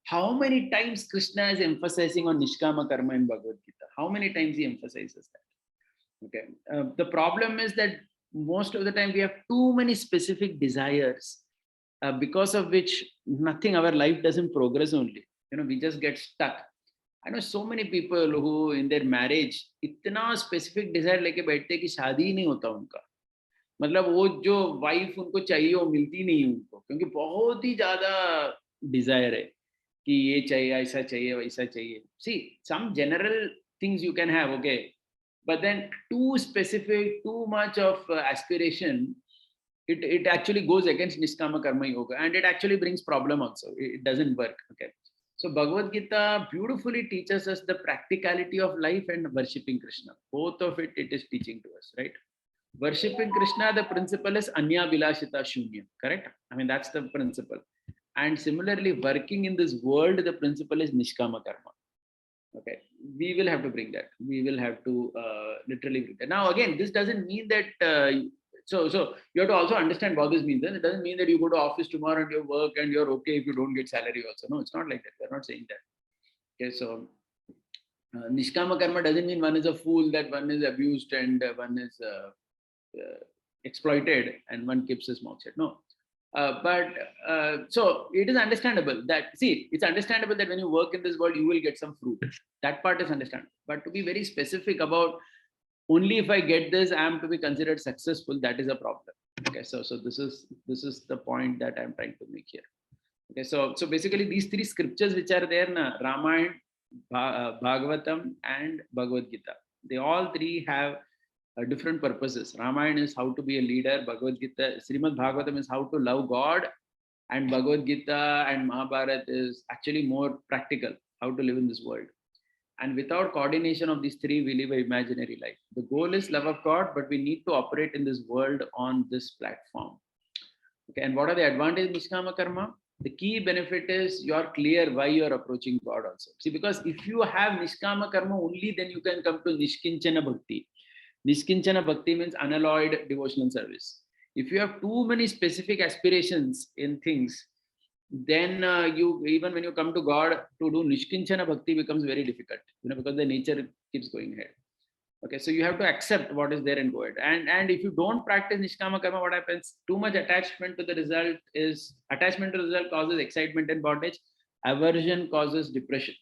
A: How many times Krishna is emphasizing on Nishkama Karma in Bhagavad Gita? How many times he emphasizes that? Okay. The problem is that most of the time we have too many specific desires, because of which our life doesn't progress only. We just get stuck. I know so many people who in their marriage इतना specific desire लेके बैठते हैं कि शादी ही नहीं होता उनका. मतलब वो जो वाइफ उनको चाहिए वो मिलती नहीं उनको, क्योंकि बहुत ही ज्यादा desire है कि ये चाहिए, ऐसा चाहिए, वैसा चाहिए. See, some general things you can have, okay, but then too specific, too much of aspiration, it actually goes against Nishkama Karma Yoga, and it actually brings problem also. It doesn't work. Okay. So Bhagavad Gita beautifully teaches us the practicality of life and worshipping Krishna. Both of it is teaching to us, right? Worshipping Krishna, the principle is Anya Vilashita Shunya, correct? That's the principle. And similarly, working in this world, the principle is Nishkama Karma. Okay, we will have to bring that. We will have to literally bring that. Now, again, this doesn't mean that. So you have to also understand what this means. It doesn't mean that you go to office tomorrow and you work and you're okay if you don't get salary also. No, it's not like that. We're not saying that. Okay, so Nishkama Karma doesn't mean one is a fool, that one is abused and one is exploited and one keeps his mouth shut. No. So it is understandable that, it's understandable that when you work in this world, you will get some fruit. That part is understandable. But to be very specific about only if I get this, I am to be considered successful, that is a problem. Okay, so this is the point that I'm trying to make here. Okay, so basically these three scriptures which are there, Ramayana, Bhagavatam and Bhagavad Gita. They all three have different purposes. Ramayana is how to be a leader. Bhagavad Gita, Srimad Bhagavatam is how to love God, and Bhagavad Gita and Mahabharata is actually more practical, how to live in this world. And without coordination of these three, we live an imaginary life. The goal is love of God, but we need to operate in this world on this platform. Okay, and what are the advantages of Nishkama Karma? The key benefit is you are clear why you are approaching God also. See, because if you have Nishkama Karma only, then you can come to Nishkinchana Bhakti. Nishkinchana Bhakti means unalloyed devotional service. If you have too many specific aspirations in things, then you, even when you come to God to do Nishkinchana Bhakti, becomes very difficult, because the nature keeps going ahead. Okay, so you have to accept what is there and go ahead. And if you don't practice Nishkama Karma, what happens? Too much attachment to the result causes excitement and bondage. Aversion causes depression.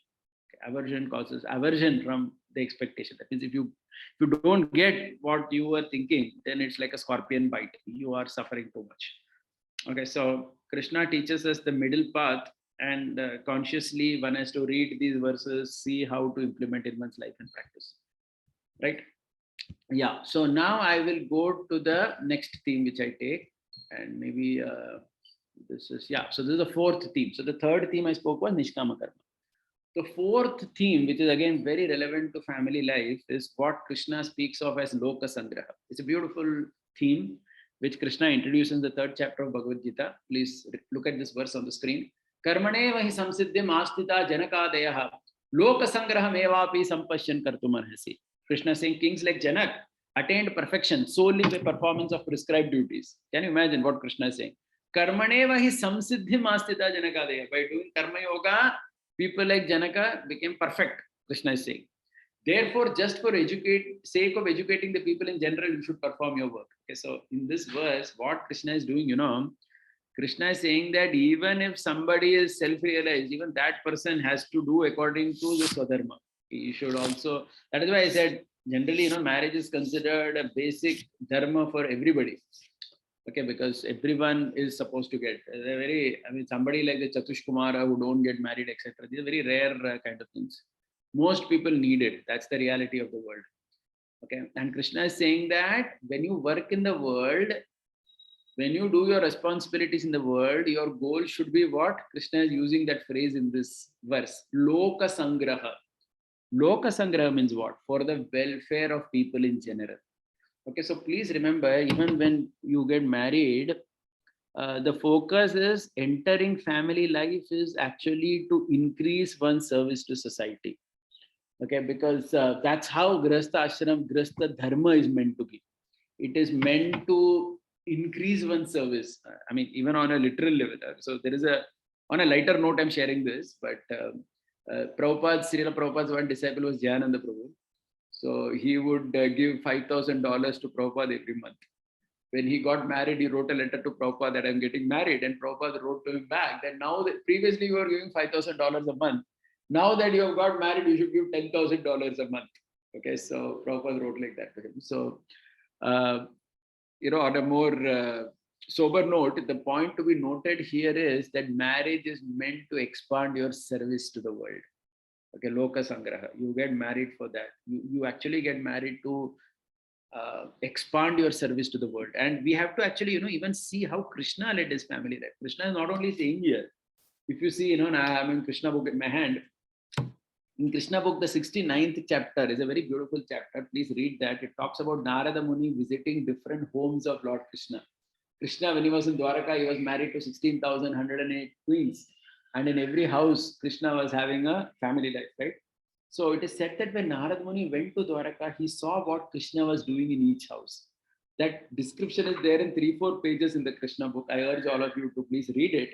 A: Okay, aversion causes aversion from the expectation. That means if you don't get what you were thinking, then it's like a scorpion bite. You are suffering too much. Okay, so Krishna teaches us the middle path, and consciously one has to read these verses, see how to implement in one's life and practice. Right? Yeah. So now I will go to the next theme which I take, and maybe this is, yeah. So this is the fourth theme. So the third theme I spoke was Nishkama Karma. The fourth theme, which is again very relevant to family life, is what Krishna speaks of as Loka Sangraha. It's a beautiful theme which Krishna introduces in the third chapter of Bhagavad Gita. Please look at this verse on the screen. Karmane vahi samsiddhim astita janakadeyaha Loka Sangraha mevapi sampashyan kartum arhasi. Krishna is saying kings like Janak attained perfection solely by performance of prescribed duties. Can you imagine what Krishna is saying? Karmane vahi samsiddhim astita janakadeyaha. By doing karma yoga, people like Janaka became perfect, Krishna is saying. Therefore, just for sake of educating the people in general, you should perform your work. Okay, so in this verse, what Krishna is doing, Krishna is saying that even if somebody is self-realized, even that person has to do according to the Swadharma. He should also, that is why I said, generally, marriage is considered a basic dharma for everybody. Okay, because everyone is supposed to get somebody like the Chatush Kumara who don't get married, etc. These are very rare kind of things. Most people need it. That's the reality of the world. Okay, and Krishna is saying that when you work in the world, when you do your responsibilities in the world, your goal should be what? Krishna is using that phrase in this verse. Loka Sangraha. Loka Sangraha means what? For the welfare of people in general. Okay, so please remember, even when you get married, the focus is entering family life is actually to increase one's service to society. Okay, because that's how Grihastha Ashram, Grihastha Dharma is meant to be. It is meant to increase one's service. Even on a literal level. So there is on a lighter note, I'm sharing this, but Srila Prabhupada's one disciple was Jayananda Prabhu. So he would give $5,000 to Prabhupada every month. When he got married, he wrote a letter to Prabhupada that I'm getting married, and Prabhupada wrote to him back that now that previously you were giving $5,000 a month. Now that you have got married, you should give $10,000 a month. Okay, so Prabhupada wrote like that to him. So, on a more sober note, the point to be noted here is that marriage is meant to expand your service to the world. Okay, Loka Sangraha. You get married for that. You actually get married to expand your service to the world. And we have to actually, even see how Krishna led his family life. Krishna is not only saying here, if you see, I am in Krishna book in my hand. In Krishna book, the 69th chapter is a very beautiful chapter. Please read that. It talks about Narada Muni visiting different homes of Lord Krishna. Krishna, when he was in Dwaraka, he was married to 16,108 queens. And in every house, Krishna was having a family life, right? So it is said that when Narada Muni went to Dwaraka, he saw what Krishna was doing in each house. That description is there in 3-4 pages in the Krishna book. I urge all of you to please read it.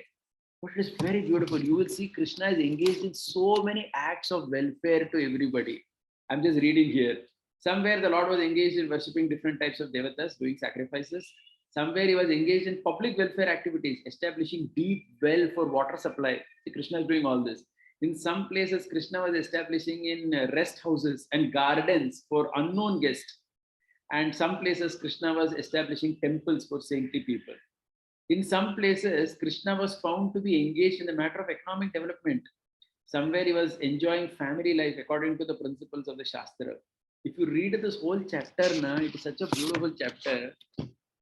A: But it is very beautiful. You will see Krishna is engaged in so many acts of welfare to everybody. I'm just reading here. Somewhere the Lord was engaged in worshipping different types of devatas, doing sacrifices. Somewhere he was engaged in public welfare activities, establishing deep well for water supply. See, Krishna is doing all this. In some places, Krishna was establishing in rest houses and gardens for unknown guests. And some places, Krishna was establishing temples for saintly people. In some places, Krishna was found to be engaged in the matter of economic development. Somewhere he was enjoying family life according to the principles of the Shastra. If you read this whole chapter, it is such a beautiful chapter.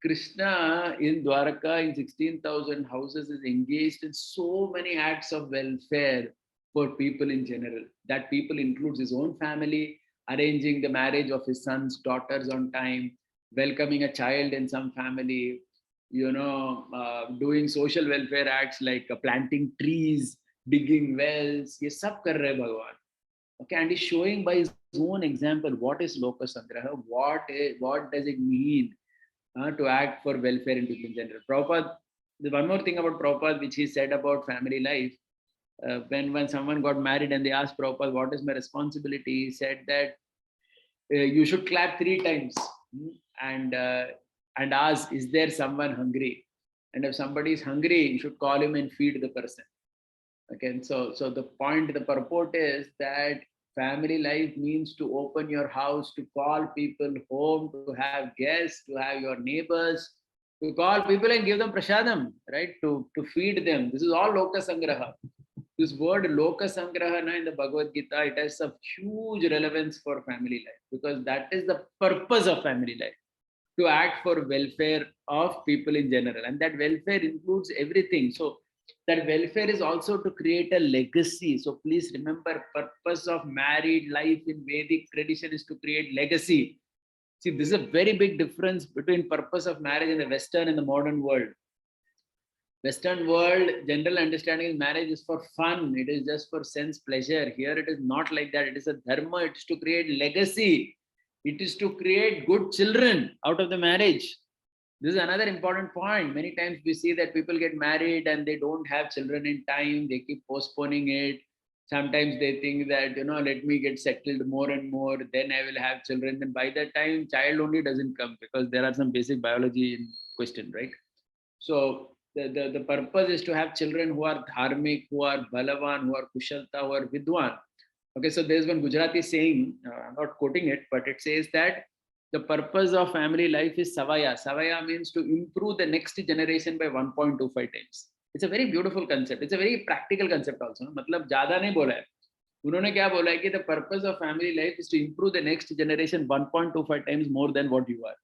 A: Krishna in Dwaraka in 16,000 houses is engaged in so many acts of welfare for people in general. That people includes his own family, arranging the marriage of his son's daughters on time, welcoming a child in some family, doing social welfare acts like planting trees, digging wells. Ye sab kar rahe Bhagavan. Okay, and he's showing by his own example what is Loka Sangraha, what does it mean to act for welfare in people in general. Prabhupada, the one more thing about Prabhupada, which he said about family life, when someone got married and they asked Prabhupada, what is my responsibility? He said that you should clap 3 times and ask, is there someone hungry? And if somebody is hungry, you should call him and feed the person. Okay, so the point, the purport is that family life means to open your house, to call people home, to have guests, to have your neighbors, to call people and give them prasadam, right? To feed them. This is all Loka Sangraha. This word Loka Sangraha in the Bhagavad Gita, it has a huge relevance for family life, because that is the purpose of family life, to act for welfare of people in general. And that welfare includes everything. So that welfare is also to create a legacy. So please remember, purpose of married life in Vedic tradition is to create legacy. See, this is a very big difference between purpose of marriage in the Western and the modern world. Western world, general understanding is marriage is for fun. It is just for sense pleasure. Here it is not like that. It is a dharma. It is to create legacy. It is to create good children out of the marriage. This is another important point. Many times we see that people get married and they don't have children in time. They keep postponing it. Sometimes they think that, let me get settled more and more, then I will have children. And by that time, child only doesn't come, because there are some basic biology in question, right? So the purpose is to have children who are dharmic, who are balavan, who are kushalta, who are vidwan. Okay, so there's one Gujarati saying, I'm not quoting it, but it says that the purpose of family life is savaya. Savaya means to improve the next generation by 1.25 times. It's a very beautiful concept. It's a very practical concept also. मतलब ज़्यादा नहीं बोला है. उन्होंने क्या बोला है कि the purpose of family life is to improve the next generation 1.25 times more than what you are.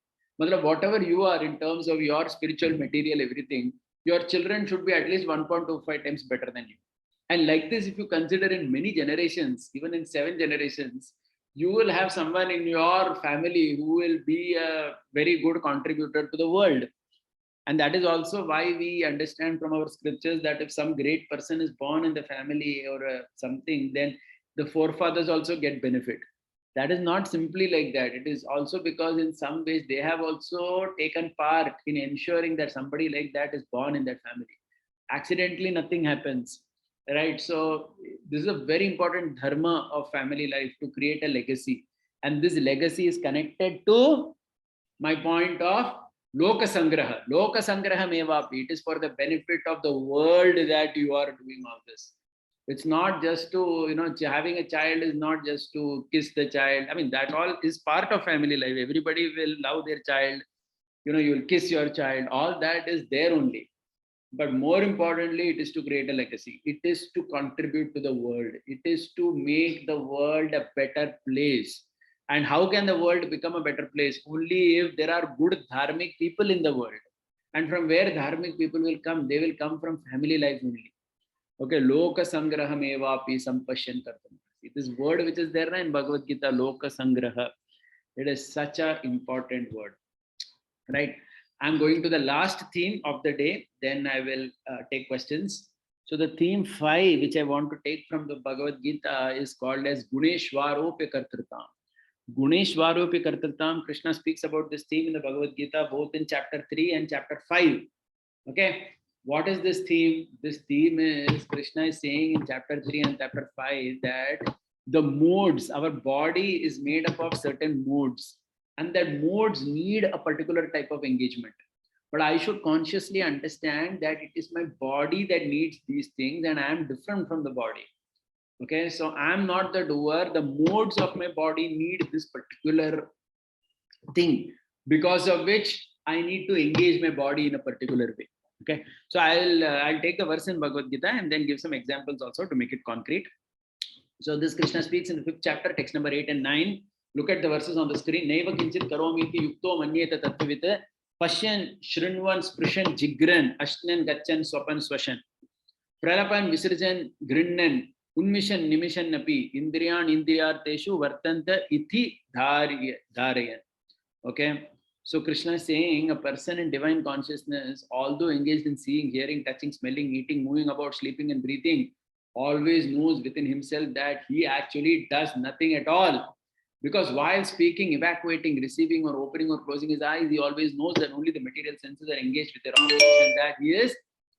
A: मतलब whatever you are in terms of your spiritual material, everything, your children should be at least 1.25 times better than you. And like this, if you consider in many generations, even in 7 generations, you will have someone in your family who will be a very good contributor to the world. And that is also why we understand from our scriptures that if some great person is born in the family or something, then the forefathers also get benefit. That is not simply like that. It is also because in some ways they have also taken part in ensuring that somebody like that is born in that family. Accidentally, nothing happens, right? So this is a very important dharma of family life, to create a legacy. And this legacy is connected to my point of Loka Sangraha. Loka Sangraha mevapi. It is for the benefit of the world that you are doing all this. It's not just to, having a child is not just to kiss the child. I mean, that all is part of family life. Everybody will love their child. You will kiss your child. All that is there only. But more importantly, it is to create a legacy. It is to contribute to the world. It is to make the world a better place. And how can the world become a better place? Only if there are good dharmic people in the world. And from where dharmic people will come? They will come from family life only. Okay, Loka Sangraha mevapi sampashyan kartam. This word which is there in Bhagavad Gita, Loka Sangraha, it is such an important word, right? I'm going to the last theme of the day, then I will take questions. So the theme 5, which I want to take from the Bhagavad Gita, is called as Guneshwaropi Kartritam. Guneshwaropi Kartritam. Krishna speaks about this theme in the Bhagavad Gita, both in chapter 3 and chapter 5. Okay, what is this theme? This theme is, Krishna is saying in chapter 3 and chapter 5 that the modes, our body is made up of certain modes, and that modes need a particular type of engagement. But I should consciously understand that it is my body that needs these things, and I am different from the body. Okay, so I am not the doer. The modes of my body need this particular thing, because of which I need to engage my body in a particular way. Okay, so I'll take the verse in Bhagavad Gita and then give some examples also to make it concrete. So this Krishna speaks in the 5th chapter, text number 8 and 9. Look at the verses on the screen. Neva kinchit karomiti yukto manyeta tattvit pashyan shrinvan sprishan jigran ashnan gachan swapan swashan pralapan visirjan grinnan unmishan nimishan napi indriyan indriyarteshu vartanta ithi dharayan. Okay. So Krishna is saying a person in divine consciousness, although engaged in seeing, hearing, touching, smelling, eating, moving about, sleeping and breathing, always knows within himself that he actually does nothing at all. Because while speaking, evacuating, receiving or opening or closing his eyes, he always knows that only the material senses are engaged with their own and that he is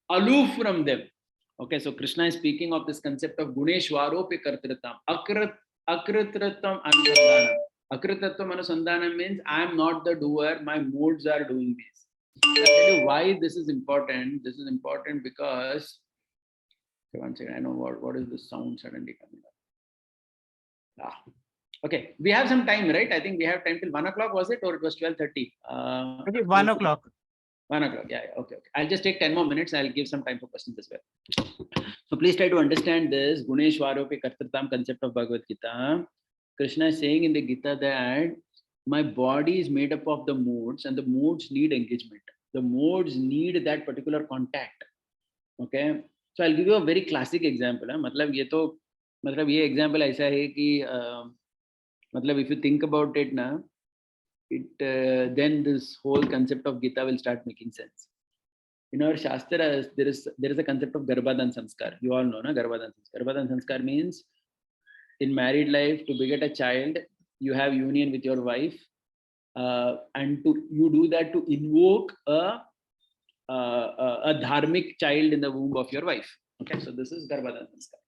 A: aloof from them. Okay, so Krishna is speaking of this concept of Guneshwaropi Kartritam, Akritratam Anusandhanam. Akritatvam Anusandhanam means I am not the doer, my moods are doing this. I'll tell you why this is important. This is important because, okay, one second, I know what is the sound suddenly coming up. Okay, we have some time, right? I think we have time till 1 o'clock, was it? Or it was 12:30?
B: Okay, 1 o'clock.
A: 1 o'clock, yeah, okay. I'll just take 10 more minutes. I'll give some time for questions as well. So please try to understand this Guneshwaropi Kartritam concept of Bhagavad Gita. Krishna is saying in the Gita that my body is made up of the moods and the moods need engagement. The moods need that particular contact. Okay. So I'll give you a very classic example. मतलब ये example ऐसा है कि मतलब if you think about it now, then this whole concept of Gita will start making sense. In our Shastras, there is a concept of Garbhadan Sanskar. You all know, na? Garbhadan Sanskar. Garbhadan Sanskar means in married life, to beget a child, you have union with your wife, and you do that to invoke a dharmic child in the womb of your wife. Okay, so this is Garbhadan Sanskar.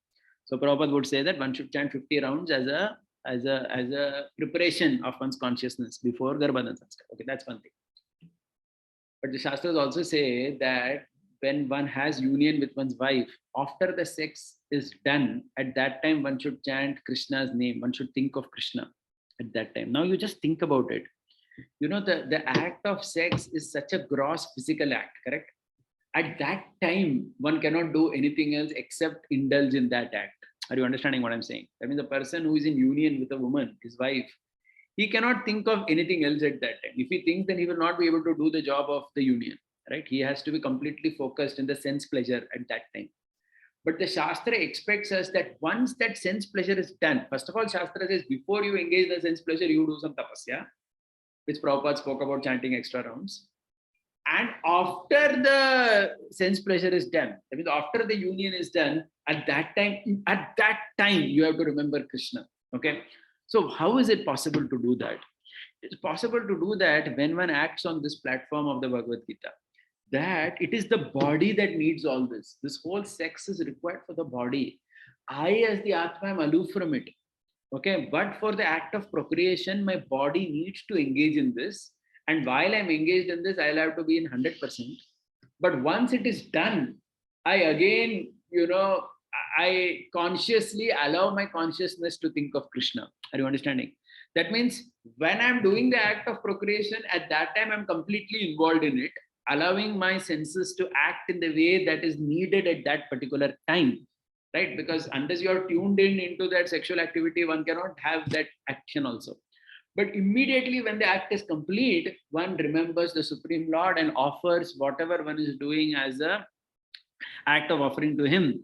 A: So Prabhupada would say that one should chant 50 rounds as a preparation of one's consciousness before Garbhadan Sanskar. Okay, that's one thing. But the Shastras also say that when one has union with one's wife, after the sex is done, at that time one should chant Krishna's name. One should think of Krishna at that time. Now you just think about it. You know, the act of sex is such a gross physical act, correct? At that time, one cannot do anything else except indulge in that act. Are you understanding what I'm saying? That means the person who is in union with a woman, his wife, he cannot think of anything else at that time. If he thinks, then he will not be able to do the job of the union, right? He has to be completely focused in the sense pleasure at that time. But the Shastra expects us that once that sense pleasure is done, first of all, Shastra says before you engage the sense pleasure, you do some tapasya, which Prabhupada spoke about chanting extra rounds. And after the sense pleasure is done, that means after the union is done, at that time, you have to remember Krishna. Okay. So how is it possible to do that? It's possible to do that when one acts on this platform of the Bhagavad Gita. That it is the body that needs all this. This whole sex is required for the body. I, as the Atma, am aloof from it. Okay, but for the act of procreation, my body needs to engage in this. And while I'm engaged in this, I'll have to be in 100%. But once it is done, I again, I consciously allow my consciousness to think of Krishna. Are you understanding? That means when I'm doing the act of procreation, at that time, I'm completely involved in it, allowing my senses to act in the way that is needed at that particular time. Right? Because unless you are tuned into that sexual activity, one cannot have that action also. But immediately when the act is complete, one remembers the Supreme Lord and offers whatever one is doing as a act of offering to him,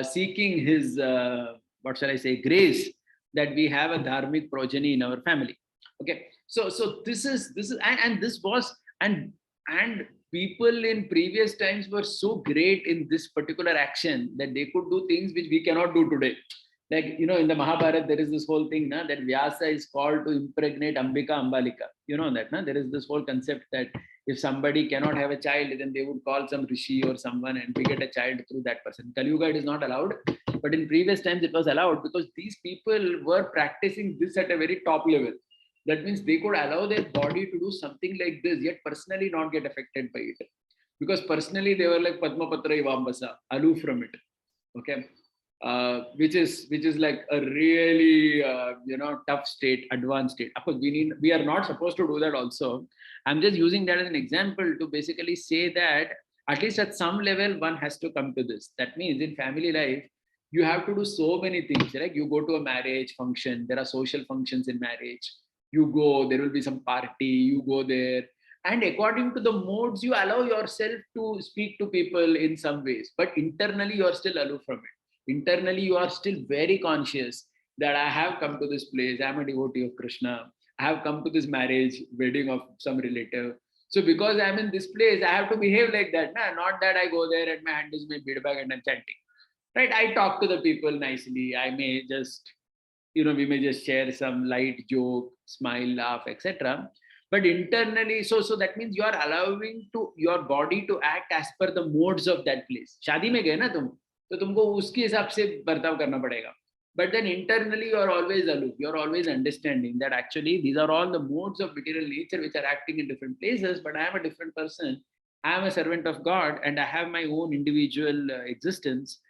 A: seeking his, grace, that we have a dharmic progeny in our family. Okay. So this is, and this was, and people in previous times were so great in this particular action that they could do things which we cannot do today. Like, in the Mahabharata, there is this whole thing that Vyasa is called to impregnate Ambika Ambalika. You know that, there is this whole concept that if somebody cannot have a child, then they would call some rishi or someone and beget a child through that person. Kali Yuga, it is not allowed. But in previous times, it was allowed because these people were practicing this at a very top level. That means they could allow their body to do something like this, yet personally not get affected by it. Because personally, they were like Padmapatra Ivambasa, aloof from it. Okay. Which is like a really tough state, advanced state. Of course, we are not supposed to do that also. I'm just using that as an example to basically say that at least at some level one has to come to this. That means in family life, you have to do so many things. Like you go to a marriage function, there are social functions in marriage. You go, there will be some party, you go there. And according to the modes, you allow yourself to speak to people in some ways. But internally, you are still aloof from it. Internally, you are still very conscious that I have come to this place, I am a devotee of Krishna. I have come to this marriage, wedding of some relative. So because I'm in this place, I have to behave like that. Nah? Not that I go there and my hand is my bead bag and I'm chanting. Right? I talk to the people nicely. I may just, we may just share some light joke, smile, laugh, etc. But internally, so that means you are allowing to your body to act as per the modes of that place. शादी में गए ना तुम, तो तुमको उसके हिसाब से बर्ताव करना पड़ेगा. But then internally, you are always aloof. You are always understanding that actually these are all the modes of material nature which are acting in different places. But I am a different person. I am a servant of God, and I have my own individual existence.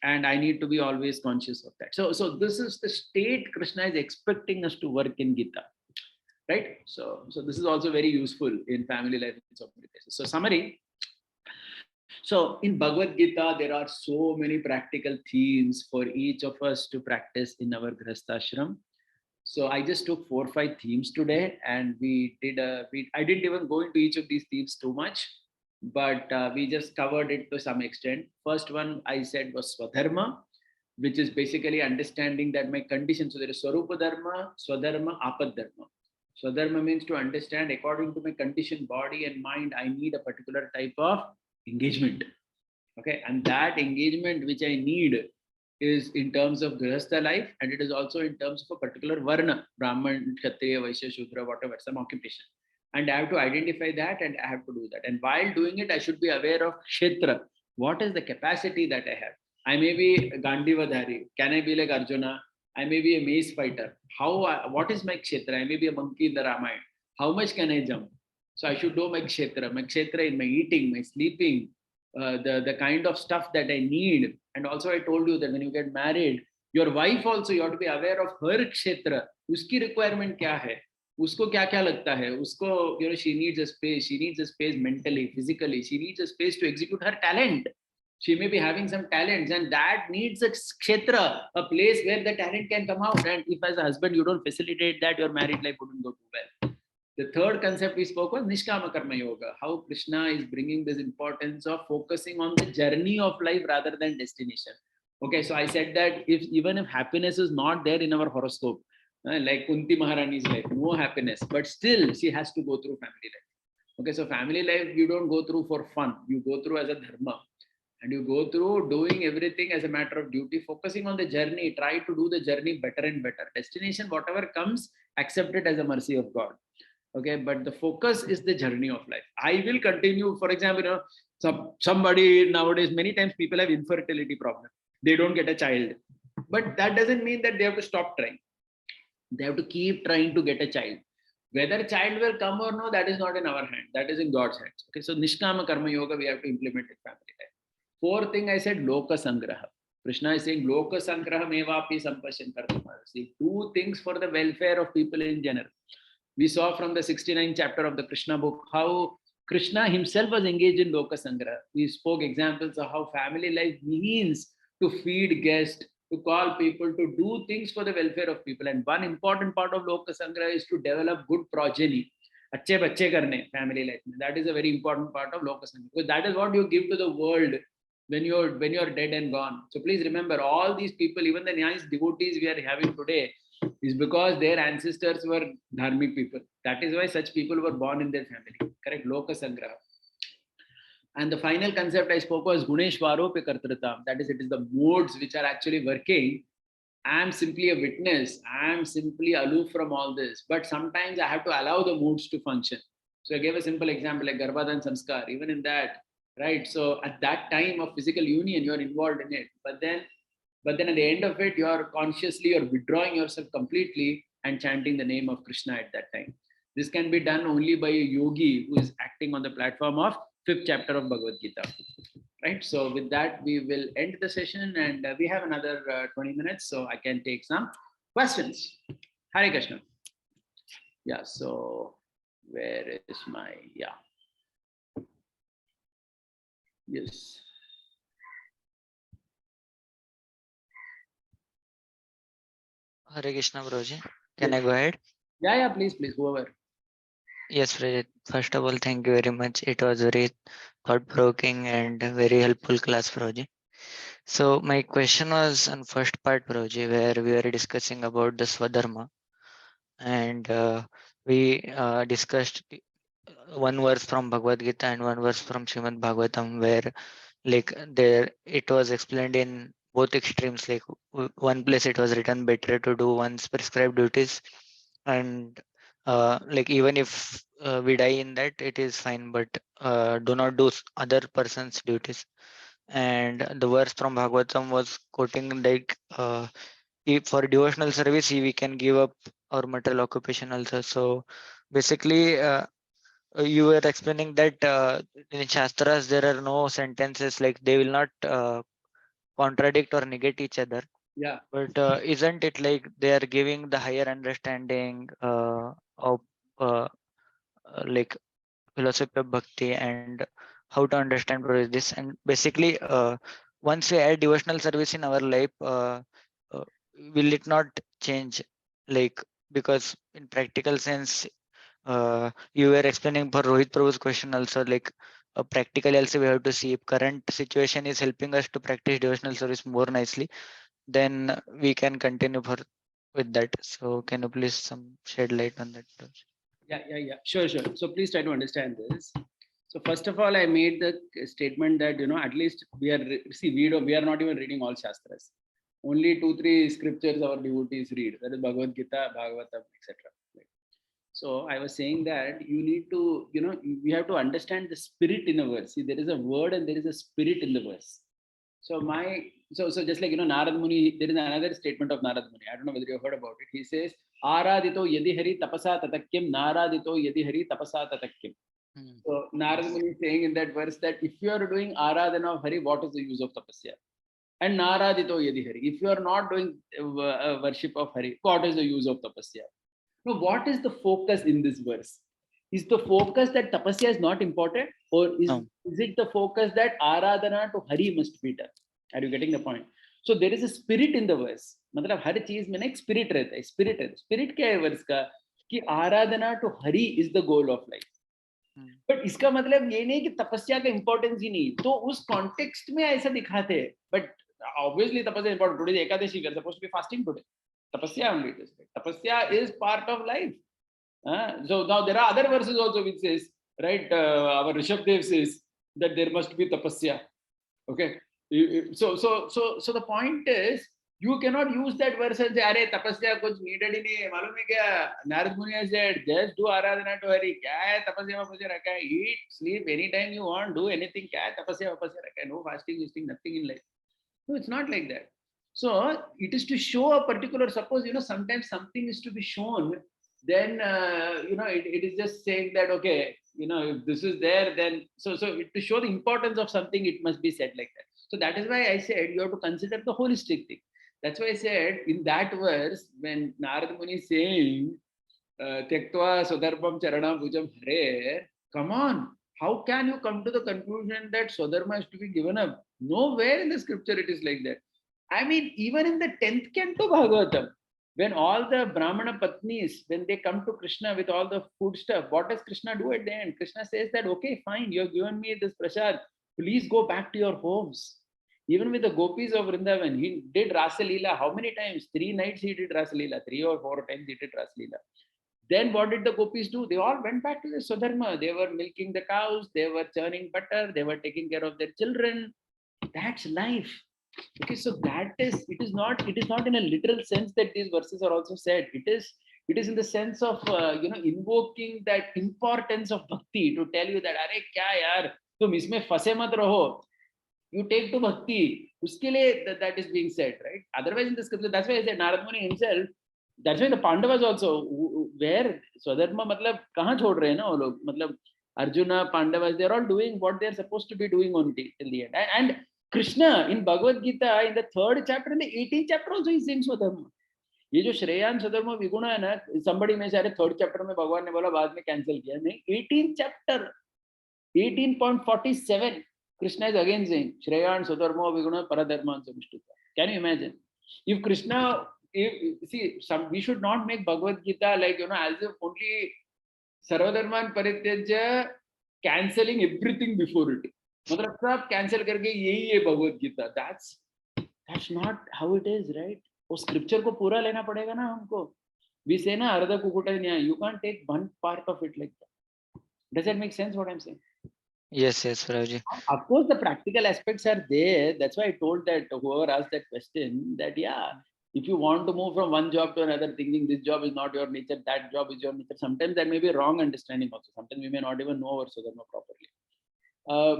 A: And I need to be always conscious of that. So this is the state Krishna is expecting us to work in Gita, right? So this is also very useful in family life in so many places. So summary. So in Bhagavad Gita, there are so many practical themes for each of us to practice in our Grihastha Ashram. So I just took 4 or 5 themes today, and I didn't even go into each of these themes too much, but we just covered it to some extent. First one I said was Swadharma, which is basically understanding that my condition. So there is Swarupa Dharma, Swadharma, Apad Dharma. Swadharma means to understand according to my condition, body and mind, I need a particular type of engagement. Okay, and that engagement which I need is in terms of Grihastha life, and it is also in terms of a particular Varna, Brahman, Kshatriya, Vaishya, Shudra, whatever, some occupation. And I have to identify that, and I have to do that. And while doing it, I should be aware of Kshetra. What is the capacity that I have? I may be a Gandivadhari. Can I be like Arjuna? I may be a mace fighter. What is my Kshetra? I may be a monkey in the Ramayana. How much can I jump? So I should know my Kshetra. My Kshetra in my eating, my sleeping, the kind of stuff that I need. And also I told you that when you get married, your wife also, you have to be aware of her Kshetra. Uski requirement kya hai? Usko kya kya lagta hai? Usko, she needs a space. She needs a space mentally, physically. She needs a space to execute her talent. She may be having some talents, and that needs a kshetra, a place where the talent can come out. And if as a husband you don't facilitate that, your married life wouldn't go too well. The third concept we spoke was Nishkama Karma Yoga, how Krishna is bringing this importance of focusing on the journey of life rather than destination. Okay, so I said that even if happiness is not there in our horoscope, like Kunti Maharani's life, no happiness, but still she has to go through family life. Okay, so family life you don't go through for fun, you go through as a dharma. And you go through doing everything as a matter of duty, focusing on the journey, try to do the journey better and better. Destination, whatever comes, accept it as a mercy of God. Okay, but the focus is the journey of life. I will continue, for example, somebody nowadays, many times people have infertility problem. They don't get a child. But that doesn't mean that they have to stop trying. They have to keep trying to get a child. Whether a child will come or no, that is not in our hand. That is in God's hands. Okay, so Nishkama Karma Yoga, we have to implement in family life. Fourth thing I said, Loka Sangraha. Krishna is saying, Loka Sangraha mevapi sampasyan kartamasi. Do things for the welfare of people in general. We saw from the 69th chapter of the Krishna book how Krishna himself was engaged in Loka Sangraha. We spoke examples of how family life means to feed guests, to call people, to do things for the welfare of people. And one important part of Loka Sangraha is to develop good progeny. Achhe bachche karne, family life. That is a very important part of Loka Sangraha. Because that is what you give to the world when you're dead and gone. So please remember, all these people, even the nice devotees we are having today, is because their ancestors were dharmic people. That is why such people were born in their family. Correct? Loka Sangraha. And the final concept I spoke was Guneshwarope Kartrita. That is, it is the modes which are actually working. I am simply a witness. I am simply aloof from all this. But sometimes I have to allow the modes to function. So I gave a simple example like Garbhadan Samskar. Even in that, right? So at that time of physical union, you are involved in it. But then at the end of it, you're withdrawing yourself completely and chanting the name of Krishna at that time. This can be done only by a yogi who is acting on the platform of 5th chapter of Bhagavad Gita. Right? So with that, we will end the session, and we have another 20 minutes, so I can take some questions. Hare Krishna. Yeah, so where is my, yes.
F: Hare Krishna Prabhuji. Can I go ahead?
A: Yeah, please, whoever.
F: Yes, Prabhuji. First of all, thank you very much. It was very thought-provoking and very helpful class, Prabhuji. So my question was on first part, Prabhuji, where we were discussing about the Swadharma, and we discussed one verse from Bhagavad Gita and one verse from Srimad Bhagavatam, where like there it was explained in both extremes. Like one place it was written better to do one's prescribed duties, and like even if we die in that, it is fine, but do not do other person's duties. And the verse from Bhagavatam was quoting like if for devotional service we can give up our material occupation also. So basically you were explaining that in Shastras there are no sentences, like they will not contradict or negate each other.
A: Yeah.
F: But isn't it like they are giving the higher understanding of like philosophy of bhakti and how to understand what is this? And basically, once we add devotional service in our life, uh, will it not change? Like, because in practical sense, you were explaining for Rohit Prabhu's question also, like practically also we have to see if current situation is helping us to practice devotional service more nicely, then we can continue for with that. So can you please some shed light on that?
A: Yeah. Sure. So please try to understand this. So first of all, I made the statement that at least we are not even reading all Shastras. Only 2-3 scriptures our devotees read. That is Bhagavad Gita, Bhagavatam, etc. So I was saying that you need to, we have to understand the spirit in a verse. See, there is a word and there is a spirit in the verse. So just like Narad Muni, there is another statement of Narad Muni. I don't know whether you have heard about it. He says, Aradito yadi hari tapasa tatakyam, Naradito yadi hari tapasa tatakyam. So Narad Muni is saying in that verse that if you are doing Aradhana of Hari, what is the use of tapasya? And Naradito yadi hari. If you are not doing worship of Hari, what is the use of tapasya? Now, what is the focus in this verse? Is the focus that tapasya is not important, or is it the focus that Aradhana to Hari must be done? Are you getting the point? So there is a spirit in the verse. मतलब हर चीज में एक spirit रहता है. Spirit क्या है verse का? कि आराधना to Hari is the goal of life. But इसका मतलब ये नहीं कि तपस्या का importance ही नहीं. तो उस context में ऐसा दिखाते हैं. But obviously tapasya is important. Today Ekadashi, we are supposed to be fasting today. Tapasya only. Tapasya is part of life. So now there are other verses also which says, right, our Rishabdev says that there must be tapasya. Okay. So the point is, you cannot use that verse and say, "Arey tapasya kuch needed ही नहीं है." मालूम है क्या? Narad Muni said, "Just do aradhana to Hari." क्या है tapasya वपस्या रखा है? Eat, sleep anytime you want, do anything. क्या है tapasya वपस्या रखा है? No fasting, nothing in life. No, it's not like that. So it is to show a particular. Suppose sometimes something is to be shown. Then it is just saying that okay, if this is there, then so to show the importance of something, it must be said like that. So that is why I said you have to consider the holistic thing. That's why I said in that verse when Narad Muni is saying Tyaktva Swadharmam Charana Pujam Hare, come on, how can you come to the conclusion that Swadharma is to be given up? Nowhere in the scripture it is like that. I mean, even in the 10th canto Bhagavatam, when all the Brahmana Patnis, when they come to Krishna with all the food stuff, what does Krishna do at the end? Krishna says that, okay, fine, you have given me this prasad. Please go back to your homes. Even with the gopis of Vrindavan, he did Rasa Leela. How many times? 3 nights he did Rasa Leela. 3 or 4 times he did Rasa Leela. Then what did the gopis do? They all went back to their Swadharma. They were milking the cows. They were churning butter. They were taking care of their children. That's life. Okay, so it is not in a literal sense that these verses are also said. It is in the sense of invoking that importance of bhakti to tell you that अरे क्या यार तुम इसमें फंसे मत रहो. You take to bhakti. उसके लिए that is being said, right? Otherwise in the scripture, that's why I said Narad Muni himself. That's why the Pandavas also, where Swadharma मतलब कहाँ छोड़ रहे हैं ना वो लोग, मतलब Arjuna, Pandavas, they're all doing what they're supposed to be doing only till the end. And Krishna in Bhagavad Gita in the 3rd chapter, in the 18th chapter also he's saying Swadharma. ये जो श्रेयान स्वधर्म विगुण है ना, somebody में सारे 3rd chapter में भगवान ने बोला बाद में cancel किया, नहीं 18th chapter 18.47 Krishna is again saying Shreyan Swadharma Viguna Paradharman Samishtuta. Can you imagine? If Krishna we should not make Bhagavad Gita like, as if only Sarvadharman Parityajya cancelling everything before it. मतलब सब cancel करके यही है Bhagavad Gita. That's not how it is, right? वो scripture को पूरा लेना पड़ेगा ना हमको. We say ना अर्धा कुकुटा न्याय. You can't take one part of it like that. Does that make sense what I'm saying?
F: Yes, Prabhuji.
A: Of course, the practical aspects are there. That's why I told that whoever asked that question, that if you want to move from one job to another, thinking this job is not your nature, that job is your nature, sometimes that may be wrong understanding also. Sometimes we may not even know our Swadharma properly.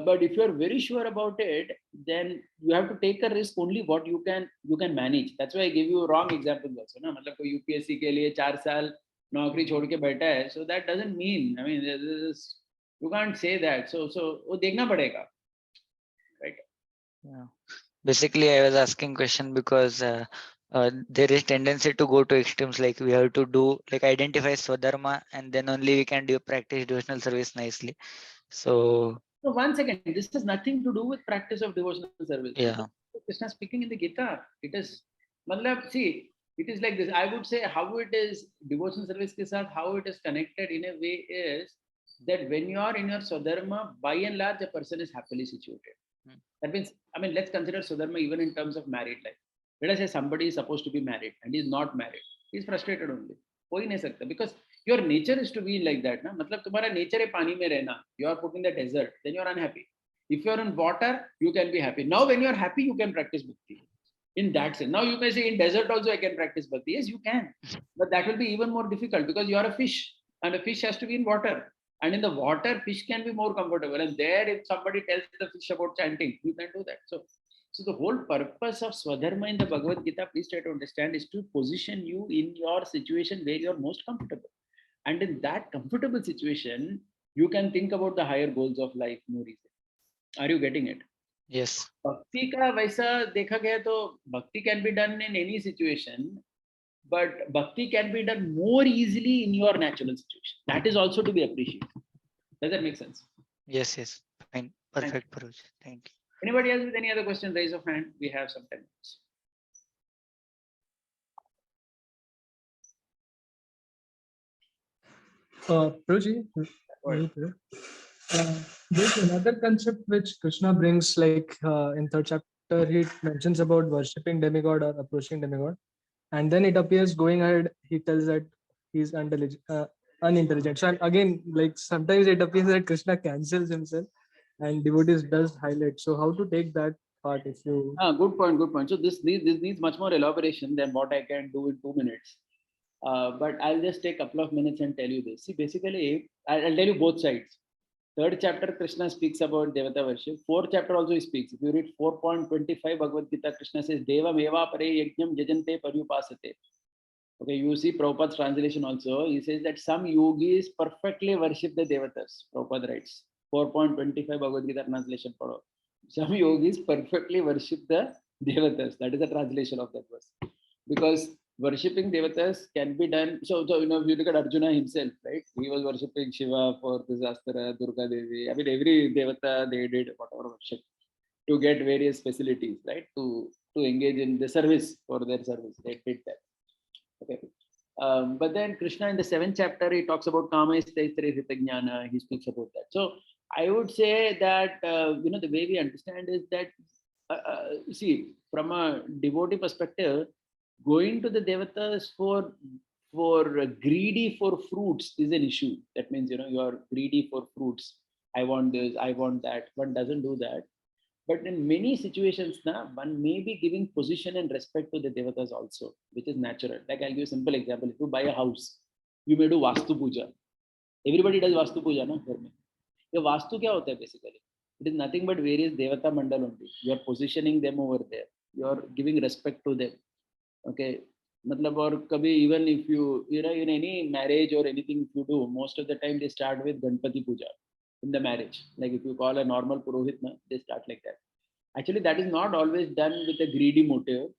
A: But if you are very sure about it, then you have to take a risk only what you can manage. That's why I give you wrong examples also. Na? मतलब कोई UPSC के लिए 4 साल नौकरी छोड़ के बैठा है, so that doesn't mean, I mean, you can't say that. So वो देखना पड़ेगा, right?
F: Yeah. Basically, I was asking question because there is tendency to go to extremes, like we have to do like identify Swadharma and then only we can do practice devotional service nicely. So
A: one second, this has nothing to do with practice of devotional service.
F: Yeah.
A: Krishna speaking in the Gita. It is, see, it is like this. I would say how it is devotional service ke saath, how it is connected in a way is that when you are in your Swadharma, by and large, a person is happily situated. That means, I mean, let's consider Swadharma even in terms of married life. Let us say somebody is supposed to be married and he is not married. He is frustrated only. हो ही नहीं सकता, because your nature is to be like that. ना मतलब तुम्हारा nature है पानी में रहना. You are put in the desert, then you are unhappy. If you are in water, you can be happy. Now when you are happy, you can practice bhakti. In that sense. Now you may say in desert also I can practice bhakti. Yes, you can. But that will be even more difficult because you are a fish and a fish has to be in water. And in the water, fish can be more comfortable. And there, if somebody tells the fish about chanting, you can do that. So the whole purpose of Swadharma in the Bhagavad Gita, please try to understand, is to position you in your situation where you are most comfortable. And in that comfortable situation, you can think about the higher goals of life more easily. Are you getting it?
F: Yes.
A: Bhakti का वैसा देखा गया तो bhakti can be done in any situation, but bhakti can be done more easily in your natural situation. That is also to be appreciated. Does that make sense?
F: Yes. Fine. Perfect, Prabhuji. Thank you.
A: Anybody else with any other question? Raise of hand. We have some 10 minutes.
E: Prabhuji, there's another concept which Krishna brings, like in third chapter, he mentions about worshipping demigod or approaching demigod. And then it appears going ahead, he tells that he's unintelligent. So again, like sometimes it appears that Krishna cancels himself and devotees does highlight. So how to take that part if you...
A: Good point. So this needs much more elaboration than what I can do in 2 minutes. But I'll just take a couple of minutes and tell you this. See, basically, I'll tell you both sides. Third chapter, Krishna speaks about Devata worship. Fourth chapter also he speaks. If you read 4.25 Bhagavad Gita, Krishna says, Deva meva pare yajnam jajante paryupasate. Okay, you see Prabhupada's translation also. He says that some yogis perfectly worship the Devatas. Prabhupada writes. 4.25 Bhagavad Gita translation. Some yogis perfectly worship the Devatas. That is the translation of that verse. Because worshipping Devatas can be done. So if you look at Arjuna himself, right? He was worshipping Shiva for Grihastha, Durga Devi. I mean, every Devata they did whatever worship to get various facilities, right? To engage in the service for their service. They did that. Okay. But then Krishna in the 7th chapter, he talks about Kama Istaitre Jnana. He speaks about that. So I would say that, the way we understand is that, see, from a devotee perspective, going to the Devatas for greedy for fruits is an issue. That means, you are greedy for fruits. I want this, I want that. One doesn't do that. But in many situations, one may be giving position and respect to the Devatas also, which is natural. Like I'll give you a simple example. If you buy a house, you may do Vastu Puja. Everybody does Vastu Puja, no? The Vastu kya hota hai basically? It is nothing but various Devata Mandal only. You are positioning them over there. You are giving respect to them. Okay. Matlab, or kabhi, even if you, in any marriage or anything if you do, most of the time they start with Ganpati Puja in the marriage. Like if you call a normal Purohit, they start like that. Actually, that is not always done with a greedy motive.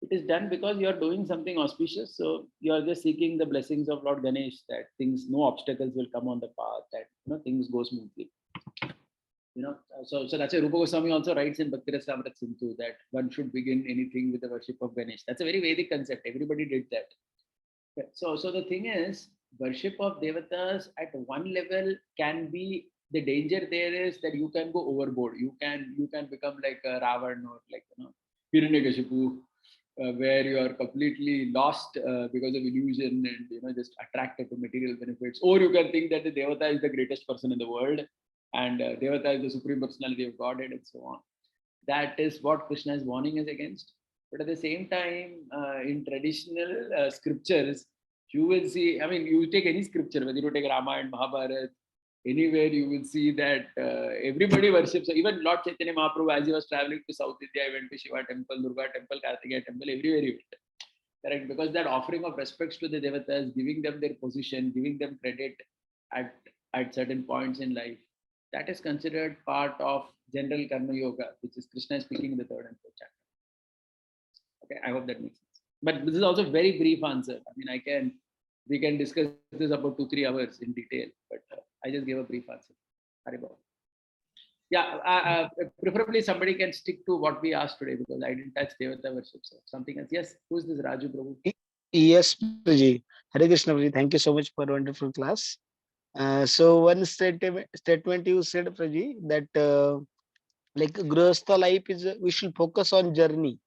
A: It is done because you are doing something auspicious. So you are just seeking the blessings of Lord Ganesh, that no obstacles will come on the path, that things go smoothly. So that's why Rupa Goswami also writes in Bhakti Rasa Amrit Sindhu that one should begin anything with the worship of Ganesh. That's a very Vedic concept. Everybody did that. So the thing is, worship of devatas at one level can be, the danger there is that you can go overboard. You can become like a Ravan or like Hiranyakashipu, where you are completely lost because of illusion and just attracted to material benefits. Or you can think that the devata is the greatest person in the world and devata is the supreme personality of Godhead and so on. That is what Krishna is warning us against. But at the same time, in traditional scriptures, you will see, I mean, you take any scripture, whether you take Ramayana, Mahabharata, anywhere you will see that everybody worships. Even Lord Chaitanya Mahaprabhu, as he was traveling to South India, he went to Shiva temple, Durga temple, Kartikeya temple, everywhere he went. Correct? Because that offering of respects to the devatas, giving them their position, giving them credit at certain points in life, that is considered part of general karma yoga, which is Krishna speaking in the 3rd and 4th chapter. Okay, I hope that makes sense. But this is also a very brief answer. I mean, we can discuss this about 2-3 hours in detail, but I just gave a brief answer. Haribol. Yeah, preferably somebody can stick to what we asked today because I didn't touch Devata worship. So something else. Yes, who's this Raju Prabhu?
G: Yes, Prabhuji. Hare Krishna, Prabhuji. Thank you so much for a wonderful class. So one statement you said, Prabhuji, that like Grihastha life is, we should focus on journey.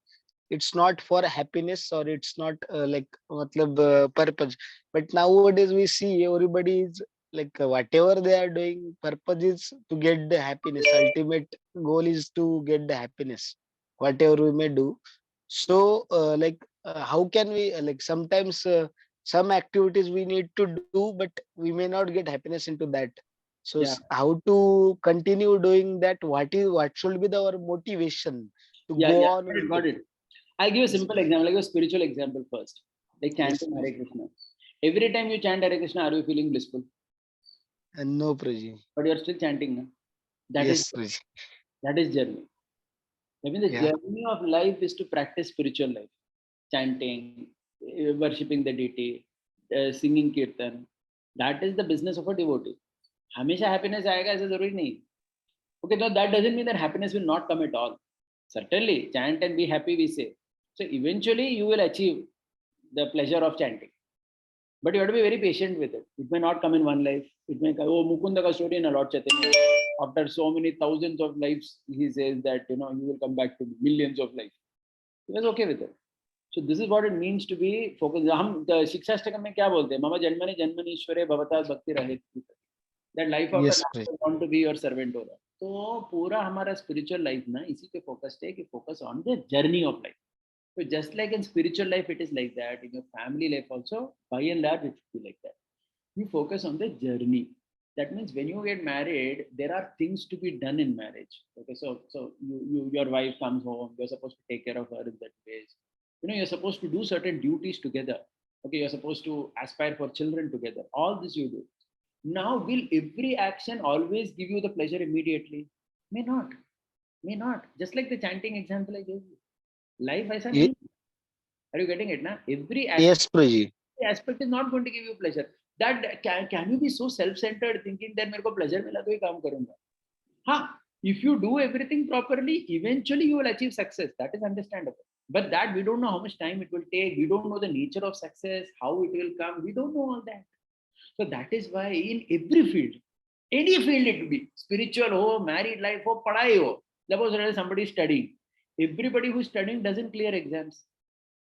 G: It's not for happiness or it's not purpose. But nowadays we see everybody is like whatever they are doing, purpose is to get the happiness. Ultimate goal is to get the happiness, whatever we may do. So how can we like sometimes some activities we need to do, but we may not get happiness into that. So
A: Yeah.
G: how to continue doing that? What should be our motivation to go on with
A: Got
G: it?
A: it. I'll give a
G: Yes,
A: simple
G: please.
A: example, like a spiritual example first. Like
G: Yes,
A: chanting Hare
G: please.
A: Krishna. Every time you chant Hare Krishna, are you feeling blissful?
G: No, Prabhuji.
A: But you're still chanting. No? That is
G: Yes, Prabhuji.
A: journey. I mean, the
G: Yeah.
A: journey of life is to practice spiritual life, chanting, worshipping the deity, singing kirtan. That is the business of a devotee. हमेशा happiness आएगा ऐसा जरूरी नहीं. Okay, no, that doesn't mean that happiness will not come at all. Certainly, chant and be happy, we say. So eventually, you will achieve the pleasure of chanting. But you have to be very patient with it. It may not come in one life. It may come, Mukunda ka story in a Lord Chaitanya. After so many thousands of lives, he says that, you will come back to millions of lives. He was okay with it. So this is what it means to be focused. हम शिक्षाष्टकम में क्या बोलते हैं? मम जन्मनि जन्मनीश्वरे भवता भक्ति रहित. That life after
G: Yes,
A: life,
G: Prabhuji.
A: I want to be your servant होगा. तो पूरा हमारा spiritual life ना इसी पे focused है कि focus on the journey of life. So just like in spiritual life, it is like that. In your family life also, by and large, it should be like that. You focus on the journey. That means when you get married, there are things to be done in marriage. Okay, so your wife comes home, you're supposed to take care of her in that ways. You're supposed to do certain duties together. Okay, you're supposed to aspire for children together. All this you do. Now, will every action always give you the pleasure immediately? May not. May not. Just like the chanting example I gave you. Life ऐसा नहीं. Are you getting it? Na? Every
G: Yes, Prabhuji.
A: aspect is not going to give you pleasure. That can you be so self-centered thinking that मेरे को pleasure मिला तो ही काम करूँगा? हाँ, if you do everything properly, eventually you will achieve success. That is understandable. But that we don't know how much time it will take. We don't know the nature of success, how it will come. We don't know all that. So that is why in every field, any field it will be, spiritual ho, married life ho, padhai ho. Suppose somebody is studying. Everybody who is studying doesn't clear exams.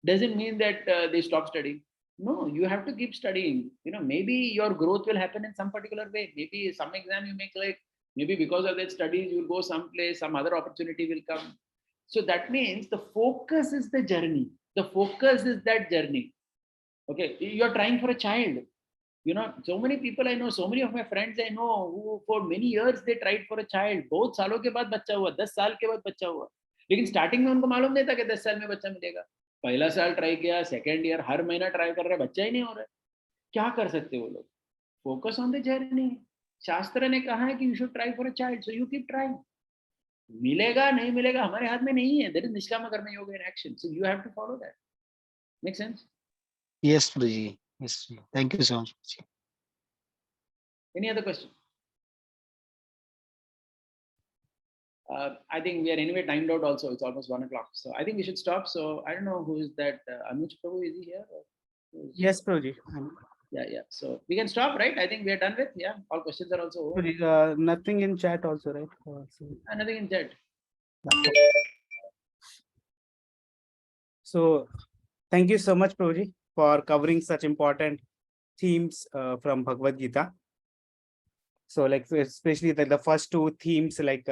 A: Doesn't mean that they stop studying. No, you have to keep studying. Maybe your growth will happen in some particular way. Maybe some exam you make like, maybe because of that studies you will go someplace, some other opportunity will come. So that means the focus is the journey. The focus is that journey. Okay, you're trying for a child. So many people I know, so many of my friends I know who for many years they tried for a child. बहुत सालों के बाद बच्चा हुआ, 10 साल के बाद बच्चा हुआ. लेकिन स्टार्टिंग में उनको मालूम नहीं था कि 10 साल में बच्चा मिलेगा. पहला साल ट्राई किया, सेकंड ईयर हर महीना ट्राई कर रहे, बच्चा ही नहीं हो रहा है. क्या कर सकते वो लोग? Focus on the journey. शास्त्र ने कहा है कि you should try for a child, so you keep trying. मिलेगा नहीं मिलेगा हमारे हाथ में नहीं है. That is nishkam karma yoga in action. So you have to follow that. Make sense?
G: Yes, Prabhuji. Yes, Prabhuji. Thank you so much, Prabhuji.
A: Any other question? I think we are anyway timed out also. It's almost 1 o'clock. So I think we should stop. So I don't know who is that. Anuj Prabhu, is he here?
B: Yes, Prabhuji.
A: Yeah. So we can stop, right? I think we are done with. Yeah. All questions are also over.
B: Prabhuji, nothing in chat also, right?
A: Nothing in chat.
B: So thank you so much, Prabhuji, for covering such important themes from Bhagavad Gita. So like especially the first two themes like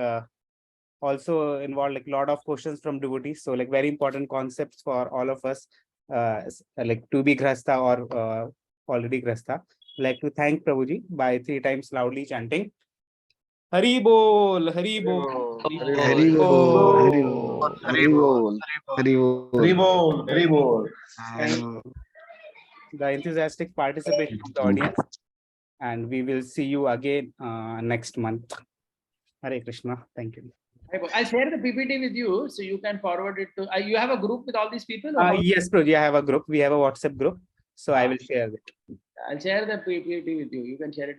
B: also involve like a lot of questions from devotees. So like very important concepts for all of us like to be Grhastha or already Grhastha. Like to thank Prabhuji by 3 times loudly chanting Hari Bol, Hari Bol,
G: Hari Bol, Hari Bol, Hari Bol, Hari Bol.
H: Hari Bol.
B: And the enthusiastic participation of the audience. And we will see you again next month. Hare Krishna. Thank you.
A: I'll share the PPT with you so you can forward it to. You have a group with all these people? Or
B: Yes, Prabhuji, I have a group. We have a WhatsApp group. So I will share it.
A: I'll share the PPT with you. You can share it.